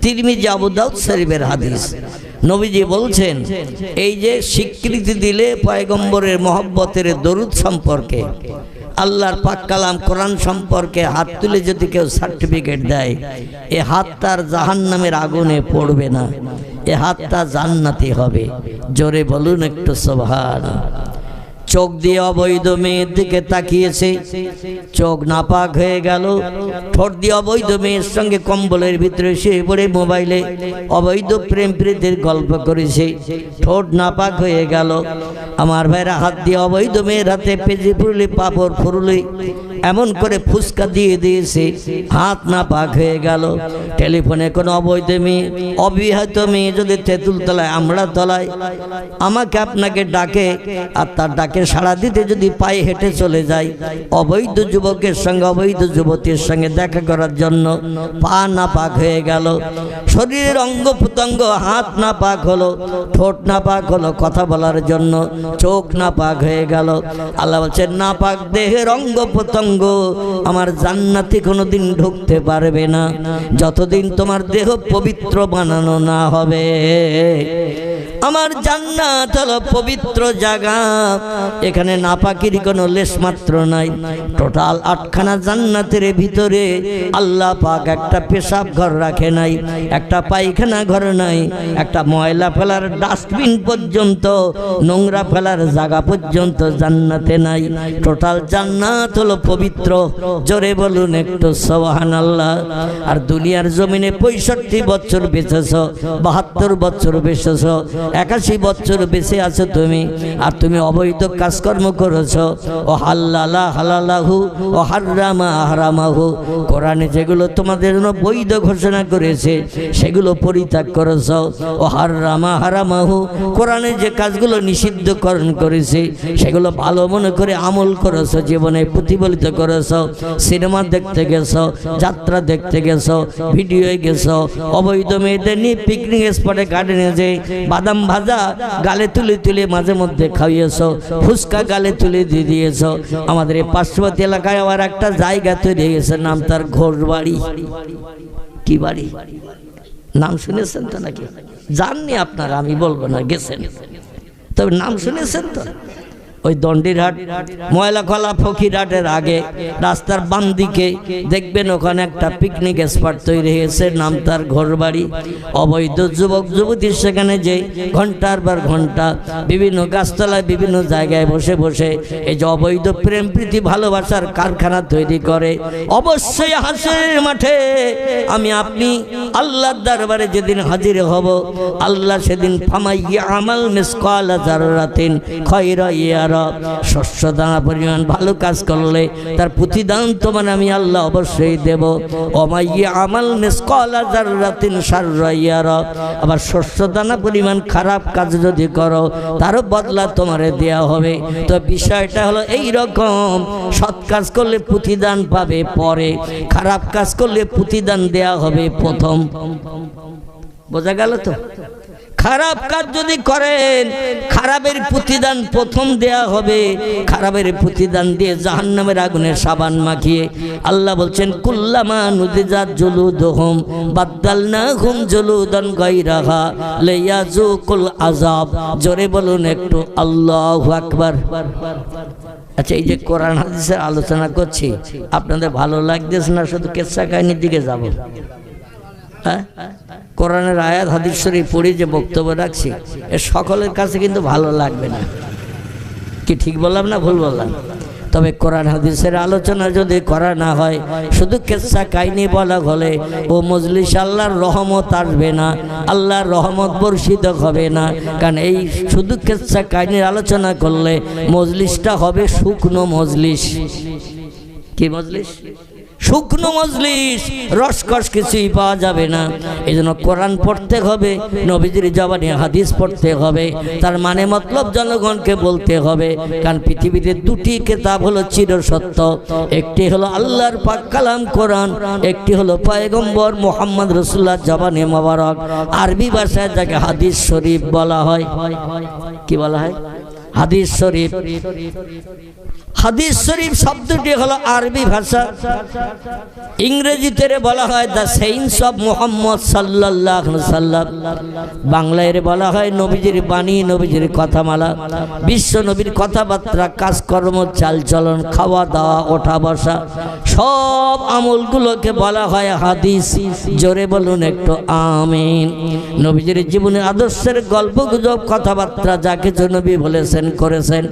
তিরমিজি আবু দাউদ শরীফের হাদিস, নবীজি বলছেন এই যে স্বীকৃতি দিলে পয়গম্বরের মহব্বতের দরুদ সম্পর্কে, আল্লাহর পাক কালাম কোরআন সম্পর্কে হাত তুলে যদি কেউ সার্টিফিকেট দেয়, এ হাত তার জাহান্নামের আগুনে পড়বে না, এ হাতটা জান্নাতি হবে। জোরে বলুন একটু সুবহানাল্লাহ। চোখ দিয়ে অবৈধ মেয়ের দিকে তাকিয়েছে, চোখ নাপাক হয়ে গেল। ঠোঁট দিয়ে অবৈধ মেয়ের সঙ্গে কম্বলের ভিতরে শুয়ে পড়ে মোবাইলে অবৈধ প্রেম প্রীতির গল্প করেছে, ঠোঁট নাপাক হয়ে গেল। আমার ভাইরা হাত দিয়ে অবৈধ মেয়ের হাতে পেঁজি ফুরলি পাপড় ফুরলি এমন করে ফুসকা দিয়ে দিয়েছে, হাত নাপাক হয়ে গেল। টেলিফোনে কোনো অবৈধ মেয়ে, অবিবাহিত মেয়ে যদি তেঁতুল তলায় আমড়া তলায় আমাকে আপনাকে ডাকে, আর তার ডাকে সাড়া দিতে যদি পায়ে হেঁটে চলে যায়, অবৈধ যুবকের সঙ্গে অবৈধ যুবতীর সঙ্গে দেখা করার জন্য পা নাপাক হয়ে গেল। শরীরের অঙ্গ প্রত্যঙ্গ, হাত নাপাক হলো, ঠোঁট নাপাক হলো কথা বলার জন্য, চোখ নাপাক হয়ে গেল। আল্লাহ বলছেন নাপাক দেহের অঙ্গ প্রত্যঙ্গ আমার জান্নাতে কোনোদিন ঢুকতে পারবে না যতদিন তোমার দেহ পবিত্র বানানো না হবে। আমার জান্নাত হলো পবিত্র জায়গা, এখানে নাপাকির কোনো লেশ মাত্র নাই। টোটাল 8খানা জান্নাতের ভিতরে আল্লাহ পাক একটা পেশাব ঘর রাখে নাই, একটা পায়খানা ঘর নাই, একটা ময়লা ফেলার ডাস্টবিন পর্যন্ত, নোংরা ফেলার জায়গা পর্যন্ত জান্নাতে নাই। টোটাল জান্নাত হলো পবিত্র। জোরে বলুন একটু সুবহানাল্লাহ। আর দুনিয়ার জমিনে 65 বছর বেঁচেছ, 72 বছর বেঁচেছ, 81 বছর বেঁচে আছো তুমি, আর তুমি অবৈধ কাজকর্ম করেছো। ও হাল্লালা হালালাহু ও হারামা হারামাহু, কোরআনে যেগুলো তোমাদের জন্য বৈধ ঘোষণা করেছে সেগুলো পরিত্যাগ করেছো। ও হারামা হারামাহু, কোরআনে যে কাজগুলো নিষিদ্ধকরণ করেছে সেগুলো ভালো মনে করে আমল করেছো, জীবনে প্রতিফলিত করেছো। সিনেমা দেখতে গেছো, যাত্রা দেখতে গেছো, ভিডিওয়ে গেছো, অবৈধ মেয়েদের নিয়ে পিকনিক স্পটে গার্ডেনে যে বাদাম ভাজা গালে তুলে তুলে মাঝে মধ্যে খাইয়েছো, ফুচকা গালে তুলে দিয়ে দিয়েছো। আমাদের এই পার্শ্ববর্তী এলাকায় আবার একটা জায়গা তৈরি হয়েছে, নাম তার ঘোড়বাড়ি। কি বাড়ি নাম শুনেছেন তো নাকি? জাননি আপনারা, আমি বলবো না, গেছেন তবে নাম শুনেছেন তো? ওই দণ্ডিরহাট ময়লা খোলা ফকিরহাটের আগে রাস্তার বাম দিকে দেখবেন ওখানে একটা পিকনিক স্পট তৈরি হয়েছে, নাম তার ঘোড়বাড়ি। অবৈধ যুবক যুবতীর সেখানে যে ঘন্টার পর ঘন্টা বিভিন্ন গাছতলায় বিভিন্ন জায়গায় বসে বসে এই যে অবৈধ প্রেম প্রীতি ভালোবাসার কারখানা তৈরি করে। অবশ্যই হাসরের মাঠে আমি আপনি আল্লাহর দরবারে যেদিন হাজির হব, আল্লাহ সেদিন ফামাইয়া আমাল মিসকালা যাররাতিন খায়রা ইয়ারা, শস্য দানা পরিমাণ ভালো কাজ করলে তার প্রতিদান তোমার আমি আল্লাহ অবশ্যই দেব। ওমাইয়া আমাল মিসকালা যাররাতিন শাররা ইয়ারা, আবার শস্য দানা পরিমাণ খারাপ কাজ যদি করো তারও বদলা তোমারে দেয়া হবে। তো বিষয়টা হলো এই রকম, সৎ কাজ করলে প্রতিদান পাবে পরে, খারাপ কাজ করলে প্রতিদান দেয়া হবে প্রথম। বোঝা গেল তো? খারাপ কাজ যদি করেন খারাপের প্রতিদান প্রথম দেয়া হবে, খারাপের প্রতিদান দিয়ে জাহান্নামের আগুনে সাবান মাখিয়ে আল্লাহ বলছেন কুল্লামা নুদিজাত জুলুদুহুম বাদদালনাহুম জুলুদান গায়রাহা লিয়াযুকুল আযাব। জোরে বলুন একটু আল্লাহু আকবার। আচ্ছা, এই যে কোরআন হাদিসের আলোচনা করছি আপনাদের ভালো লাগতেছে না? শুধু কেচ্ছা কাহিনীর দিকে যাব? হ্যাঁ, কোরআনের আয়াত হাদিস শরীফ পড়ে যে বক্তব্য রাখছি এর সকলের কাছে কিন্তু ভালো লাগবে না। কি ঠিক বললাম না ভুল বললাম? তবে কোরআন হাদিসের আলোচনা যদি করা না হয়, শুধু কিসসা কাহিনী বলা হলে ও মজলিস আল্লাহর রহমত আসবে না, আল্লাহর রহমত বর্ষিত হবে না। কারণ এই শুধু কিসসা কাহিনীর আলোচনা করলে মজলিসটা হবে শুকনো মজলিস। কি মজলিস? শুকনো মজলিস, রসকস কিছুই পাওয়া যাবে না। এই জন্য কোরআন পড়তে হবে, নবীজির জবানে হাদিস পড়তে হবে, তার মানে মতলব জনগণকে বলতে হবে। কারণ পৃথিবীতে দুটি কিতাব হলো চিরসত্য, একটি হলো আল্লাহর পাক কালাম কোরআন, একটি হলো পয়গম্বর মুহাম্মদ রাসূলুল্লাহ জবানে মোবারক। আরবি ভাষায় যাকে হাদিস শরীফ বলা হয়। কি বলা হয়? হাদিস শরীফ। হাদিস শরীফ শব্দটি হলো আরবি ভাষা, ইংরেজিতে বলা হয় দ্য সেইন্স অফ মুহাম্মদ সাল্লাল্লাহু আলাইহি সাল্লাম, বাংলায় বলা হয় নবীজির বাণী, নবীজির কথামালা। বিশ্ব নবীর কথাবার্তা, কাজকর্ম, চালচলন, খাওয়া দাওয়া, ওঠা বসা, সব আমলগুলোকে বলা হয় হাদিস। জোরে বলুন একটু আমিন। নবীজির জীবনে আদর্শের গল্প গুজব, কথাবার্তা যা কিছু নবী বলেছেন করেছেন,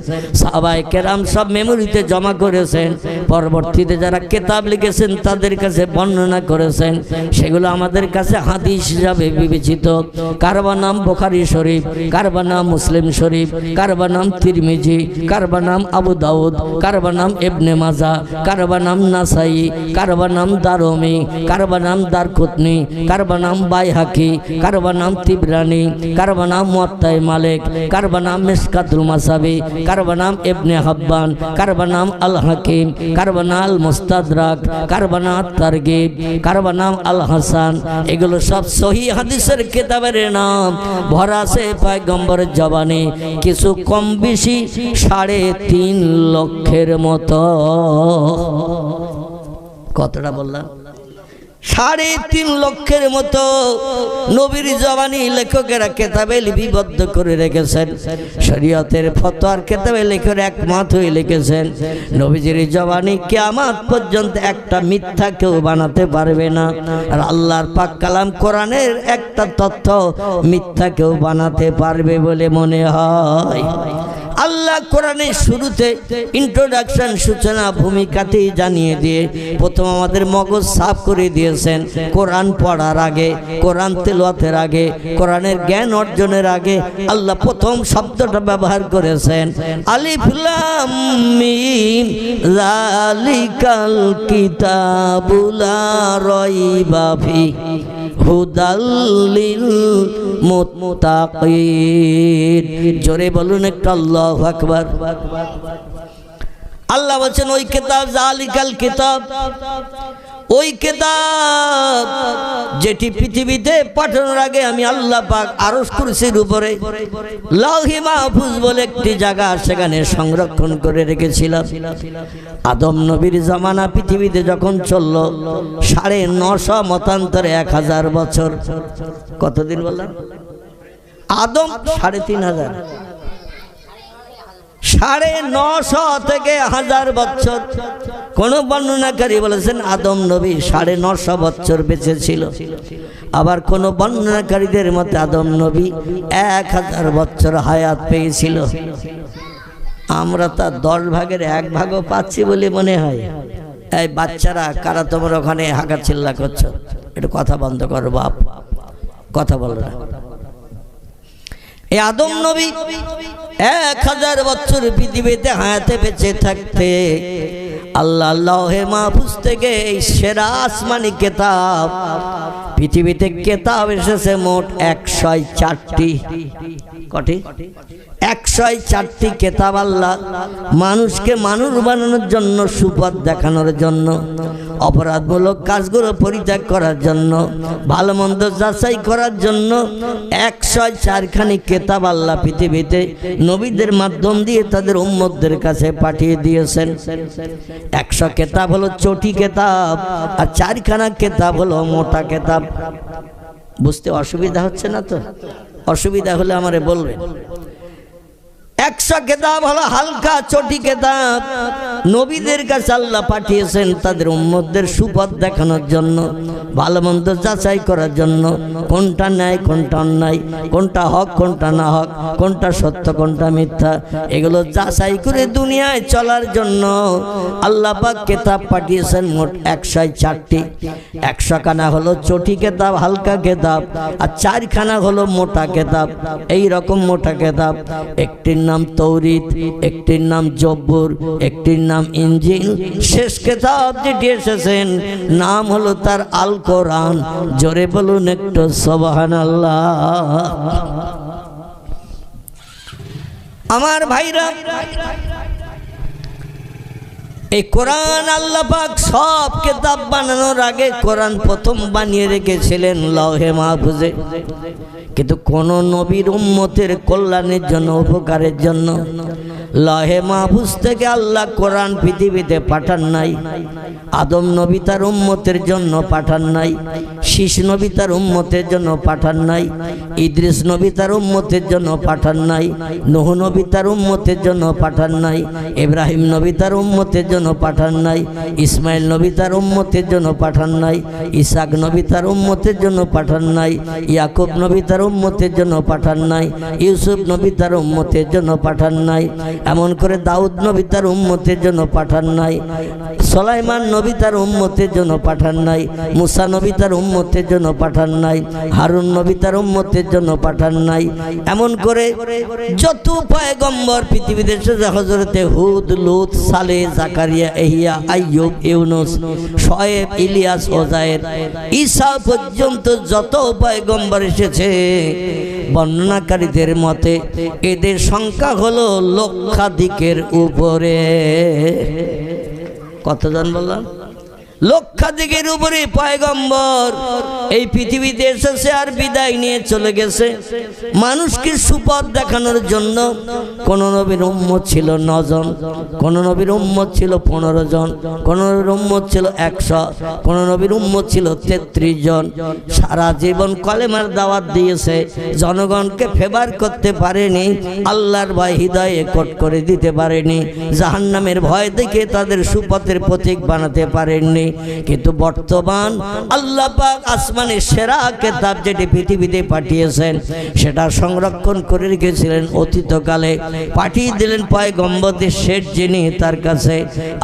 সাহাবায়ে কেরাম সব মেমোরিতে জমা করেছেন। পরবর্তীতে যারা কিতাব লিখেছেন তাদের কাছে বর্ণনা করেছেন, সেগুলো আমাদের কাছে হাদিস হিসাবে বিবেচিত। কারবা নাম বুখারী শরীফ, কারবা নাম মুসলিম শরীফ, কারবা নাম তিরমিজি, কারবা নাম আবু দাউদ, কারবা নাম ইবনে মাজাহ, কারবা নাম নাসাই, কারবা নাম দারমি, কারবা নাম দারকুতনি, কারবা নাম বাইহাকি, কারবা নাম তিবরানি, কারবা নাম মুয়াত্তা মালিক, কারবা নাম মিশকাতুল মাসাবি, কারবা নাম ইবনে হাব্বান, কারবা নাম আল হাকিম, কারবা নাম আল মুস্তাদরাক, কারবা নাম তারগিব, কারবা নাম আল হাসান। এগুলো সব সহিহ হাদিসের কিতাবের নাম, ভরা আছে পয়গম্বরের জবানে। কিছু কম বেশি 3.5 লক্ষের মতো। কতটা বললাম? 3.5 লক্ষের মতো নবীর জবানি লেখকেরা কিতাবে লিপিবদ্ধ করে রেখেছেন। শরীয়তের ফতোয়ার কিতাবে লেখক একমত হয়ে লিখেছেন, নবীজির জবানি কিয়ামত পর্যন্ত একটা মিথ্যা কেউ বানাতে পারবে না। আর আল্লাহর পাক কালাম কোরআনের একটা তথ্য মিথ্যা কেউ বানাতে পারবে বলে মনে হয়। আল্লাহ কোরআনের শুরুতে ইন্ট্রোডাকশন, সূচনা, ভূমিকাতেই জানিয়ে দিয়ে প্রথম আমাদের মগজ সাফ করে দিয়েছেন। কোরআন পড়ার আগে, কোরআন তেলাওয়াতের আগে, কোরআনের জ্ঞান অর্জনের আগে আল্লাহ প্রথম শব্দটা ব্যবহার করেছেন আলিফ লাম মিম যালিকাল কিতাবু লা রাইবা ফি হুদাল লিল মুত্তাকিন। জোরে বলুন একটু আল্লাহু আকবার। আল্লাহ বলেন ওই কিতাব, যালিকাল কিতাব, ওই কিতাব যেটি পৃথিবীতে পাঠানোর আগে আমি আল্লাহ পাক আরশ কুরসির উপরে লাউহে মাহফুজ বলে একটি জায়গা, সেখানে সংরক্ষণ করে রেখেছিলাম। আদম নবীর জামানা পৃথিবীতে যখন চলল 950 মতান্তরে 1000 বছর। কতদিন বললাম? আদম 3,500, 950 থেকে 1000 বছর। কোন বর্ণনাকারী বলেছেন আদম নবী 950 বছর বেঁচে ছিল। আবার কোন বর্ণনাকারীদের মতে আদম নবী 1000 বছর হায়াত পেয়েছিল। আমরা তা 10 ভাগের 1 ভাগও পাচ্ছি বলে মনে হয়। এই বাচ্চারা কারা তোমরা ওখানে হাঁকা চিল্লা করছো? একটু কথা বন্ধ করো বাপ, কথা বলো না। এই আদম নবী 1000 বছর পৃথিবীতে হায়াতে বেঁচে থাকতে আল্লাহ লাউহে মাহফুজ থেকে এই সেরা আসমানি কিতাব, পৃথিবীতে কিতাব এসেছে মোট 104টি। কটি? 104টি কিতাব আল্লাহ মানুষকে মানুষ বানানোর জন্য, সুপথ দেখানোর জন্য, অপরাধমূলক কাজগুলো পরিত্যাগ করার জন্য, ভালো মন্দ যাচাই করার জন্য 104খানি কিতাব আল্লাহ পৃথিবীতে নবীদের মাধ্যম দিয়ে তাদের উম্মতদের কাছে পাঠিয়ে দিয়েছেন। 100 কিতাব হলো চটি কিতাব, আর 4খানা কিতাব হলো মোটা কিতাব। বুঝতে অসুবিধা হচ্ছে না তো? অসুবিধা হলে আমারে বলবেন। 100 কিতাব হলো হালকা চটি কিতাব, নবীদের কাছে আল্লাহ পাঠিয়েছেন তাদের উম্মতদের সুপথ দেখানোর জন্য, ভালো মন্দ যাচাই করার জন্য, কোনটা ন্যায় কোনটা অন্যায়, কোনটা হক কোনটা না হক, কোনটা সত্য কোনটা মিথ্যা, এগুলো যাচাই করে দুনিয়ায় চলার জন্য আল্লাহ পাক কিতাব পাঠিয়েছেন মোট 104টি। 100 খানা হলো চটি কিতাব, হালকা কিতাব, আর 4 খানা হলো মোটা কিতাব। এই রকম মোটা কিতাব, একটির নাম তৌরিত, একটির নাম জব্বুর, একটির নাম ইনজিল, শেষ কিতাব যেটি এসেছেন নাম হলো তার আল কোরআন। জোরে বলুন একটু সুবহানাল্লাহ। আমার ভাইরা, এই কোরআন আল্লাহ পাক সব কিতাব বানানোর আগে কোরআন প্রথম বানিয়ে রেখেছিলেন লৌহে মাহফুজে। কিন্তু কোন নবীর উম্মতের কল্যাণের জন্য, উপকারের জন্য লৌহে মাহফুজ থেকে আল্লাহ কোরআন পৃথিবীতে পাঠান নাই। আদম নবী তার উম্মতের জন্য পাঠান নাই, শীষ নবী তার উম্মতের জন্য পাঠান নাই, ইদ্রিস নবী তার উম্মতের জন্য পাঠান নাই, নূহ নবী তার উম্মতের জন্য পাঠান নাই, ইব্রাহিম নবী তার উম্মতের জন্য পাঠান নাই, ইসমাইল নবী তার উম্মতের জন্য পাঠান নাই, ইসাক নবী তার উম্মতের জন্য পাঠান নাই, ইয়াকুব নবী তার উম্মতের জন্য পাঠান নাই, ইউসুফ নবী তার উম্মতের জন্য পাঠান নাই, এমন করে দাউদ নবী তার উম্মতের জন্য পাঠান নাই, সুলাইমান নবী তার উম্মতের জন্য পাঠান নাই, মুসা নবী তার উম্মতের জন্য পাঠান নাই, হারুন নবী তার উম্মতের জন্য পাঠান নাই। এমন করে যত পয়গম্বর পৃথিবীতে এসেছে, হযরতে হুদ, লূত, সালেহ, জাকারিয়া, ইহইয়া, আইয়ুব, ইউনুস, শুআয়ব, ইলিয়াস, ওযায়ের, ঈসা পর্যন্ত যত পয়গম্বর এসেছে, বর্ণনাকারীদের মতে এদের সংখ্যা হলো লক্ষাধিকের উপরে। কতজন বললাম? লক্ষাধিকের উপরে পয়গম্বর এই পৃথিবীতে এসেছে আর বিদায় নিয়ে চলে গেছে মানুষকে সুপথ দেখানোর জন্য। কোন নবীর উম্মত ছিল 9 জন, কোন নবীর উম্মত ছিল 15 জন, কোন নবীর উম্মত ছিল 100, কোন নবীর উম্মত ছিল 33 জন। সারা জীবন কলেমার দাওয়াত দিয়েছে, জনগণকে ফেভার করতে পারেনি, আল্লাহর ভয় হৃদয়ে কোট করে দিতে পারেনি, জাহান্নামের ভয় দেখে তাদের সুপথের প্রতীক বানাতে পারেননি। কিন্তু বর্তমান আল্লাহ পাক আসমানের সেরা কিতাব যেটি পৃথিবীতে পাঠিয়েছেন সেটা সংরক্ষণ করে রেখেছিলেন অতীতকালে, পাঠিয়ে দিলেন পয়গম্বরদের শেষ যিনি তার কাছে।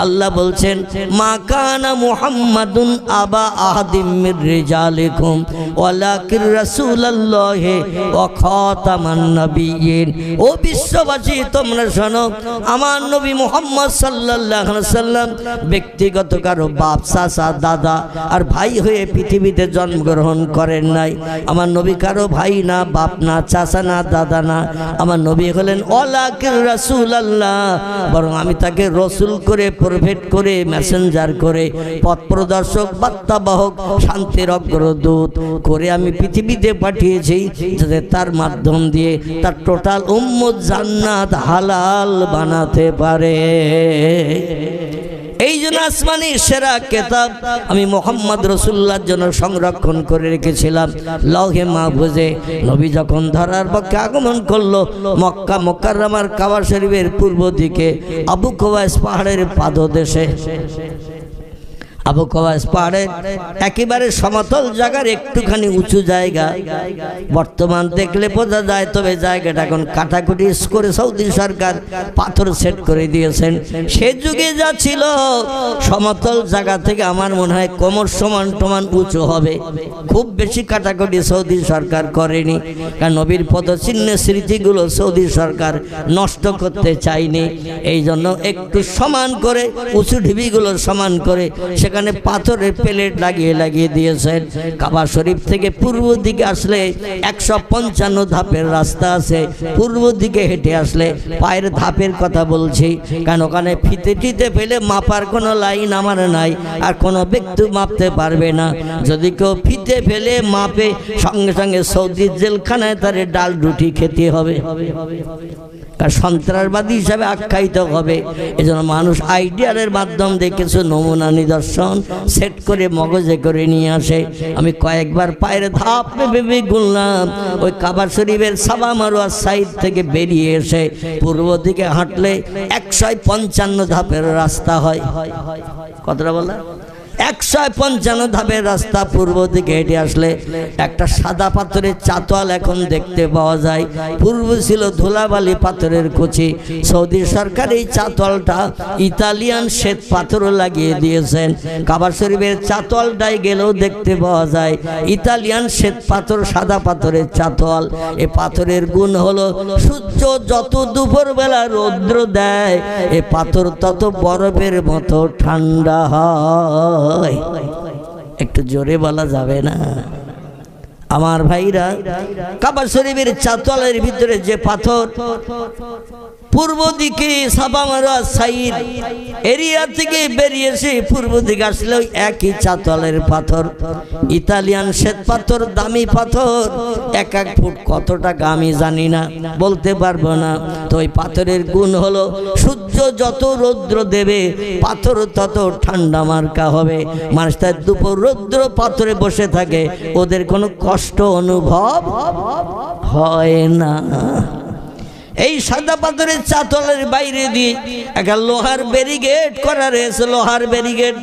আল্লাহ বলছেন, মা কানা মুহাম্মাদুন আবা আহাদিম মির রিজালিকুম ওয়ালাকির রাসূলুল্লাহি ওয়া খাতামান নবিয়্যিন। ও বিশ্ববাসী, তোমরা শোনো, আমার নবী মুহাম্মদ সাল্লাল্লাহু আলাইহি ওয়াসাল্লাম ব্যক্তিগত কারো বাপ, চাচা, দাদা আর ভাই হয়ে পৃথিবীতে জন্মগ্রহণ করেন নাই। আমার নবী কারো ভাই না, বাপ না, চাচা না, দাদা না। আমার নবী হলেন ওয়ালাকির রাসূলুল্লাহ, বরং আমি তাকে রসুল করে, প্রফেট করে, মেসেঞ্জার করে, পথ প্রদর্শক, বার্তাবাহক, শান্তির অগ্রদূত করে আমি পৃথিবীতে পাঠিয়েছি, যাতে তার মাধ্যম দিয়ে তার টোটাল উম্মত জান্নাত হালাল বানাতে পারে। এই জন্য আসমানি সেরা কিতাব আমি মুহাম্মদ রাসূলুল্লাহর জন্য সংরক্ষণ করে রেখেছিলাম লৌহে মাহফুজে। নবী যখন ধরার পক্ষে আগমন করলো মক্কা মুকাররমার কাবা শরীফের পূর্ব দিকে আবু কুবাইস পাহাড়ের পাদদেশে, আবু কুবাইস পাহাড়ের একেবারে সমতল জায়গার একটুখানি উঁচু জায়গা, বর্তমান দেখলে বোঝা যায়, তবে জায়গাটা এখন কাটাকুটি করে সৌদি সরকার পাথর সেট করে দিয়েছেন। সে যুগে যা ছিল সমতল জায়গা থেকে আমার মনে হয় কোমর সমান টমান উঁচু হবে, খুব বেশি কাটাকুটি সৌদি সরকার করেনি, কারণ নবীর পদচিহ্নের স্মৃতিগুলো সৌদি সরকার নষ্ট করতে চায়নি। এই জন্য একটু সমান করে উঁচু ঢিবিগুলো সমান করে সেখানে পাথরের প্লেট লাগিয়ে দিয়েছেন। কাবা শরীফ থেকে পূর্ব দিকে আসলে 155 ধাপের রাস্তা আছে, পূর্ব দিকে হেঁটে আসলে পায়ের ধাপের কথা বলছি, কারণ ওখানে ফিতে টিতে ফেলে মাপার কোনো লাইন আমার নাই, আর কোনো ব্যক্তি মাপতে পারবে না। যদি কেউ ফিতে ফেলে মাপে, সঙ্গে সঙ্গে সৌদি জেলখানায় তার ডাল রুটি খেতে হবে। সন্ত্রাসবাদী হিসাবে আখ্যায়িত হবে। এজন্য মানুষ আইডিয়ালের মাধ্যম দিয়ে কিছু নমুনা নিদর্শন সেট করে মগজে করে নিয়ে আসে। আমি কয়েকবার পায়ের ধাপ ভেবে গুনলাম, ওই কাবা শরীফের সাবা মারোয়া সাইড থেকে বেরিয়ে এসে পূর্ব দিকে হাঁটলে 155 ধাপের রাস্তা হয়। কতটা বললা? 155 ধাপের রাস্তা। পূর্ব দিকে হেঁটে আসলে একটা সাদা পাথরের চাতোয়াল এখন দেখতে পাওয়া যায়। পূর্ব ছিল ধুলাবালি পাথরের কুচি। সৌদি সরকার এই চাতোয়ালটা ইতালিয়ান শ্বেত পাথরও লাগিয়ে দিয়েছেন। কাবা শরীফের চাতোয়ালটায় গেলেও দেখতে পাওয়া যায় ইতালিয়ান শ্বেত পাথর, সাদা পাথরের চাতোয়াল। এ পাথরের গুণ হলো সূর্য যত দুপুরবেলা রৌদ্র দেয় এ পাথর তত বরফের মতো ঠান্ডা হয়। একটু জোরে বলা যাবে না আমার ভাইরা? কাবা শরীফের চাতোয়ালের ভিতরে যে পাথর, পূর্ব দিকে সাবা মারোয়া সাইড এরিয়া থেকে বেরিয়েছে পূর্ব দিকে আসলে ওই একই চাতোয়ালের পাথর, ইতালিয়ান শ্বেত পাথর, দামি পাথর। 1 ফুট কত টাকা আমি জানি না, বলতে পারবো না। তো ওই পাথরের গুণ হলো সূর্য যত রৌদ্র দেবে পাথর তত ঠান্ডা মার্কা হবে। মানুষ তার দুপুর রৌদ্র পাথরে বসে থাকে, ওদের কোনো কষ্ট অনুভব হয় না। এই সাদা পাথরের চাতলের বাইরে দিয়ে একটা লোহার ব্যারিকেড করা রয়েছে, লোহার ব্যারিকেড।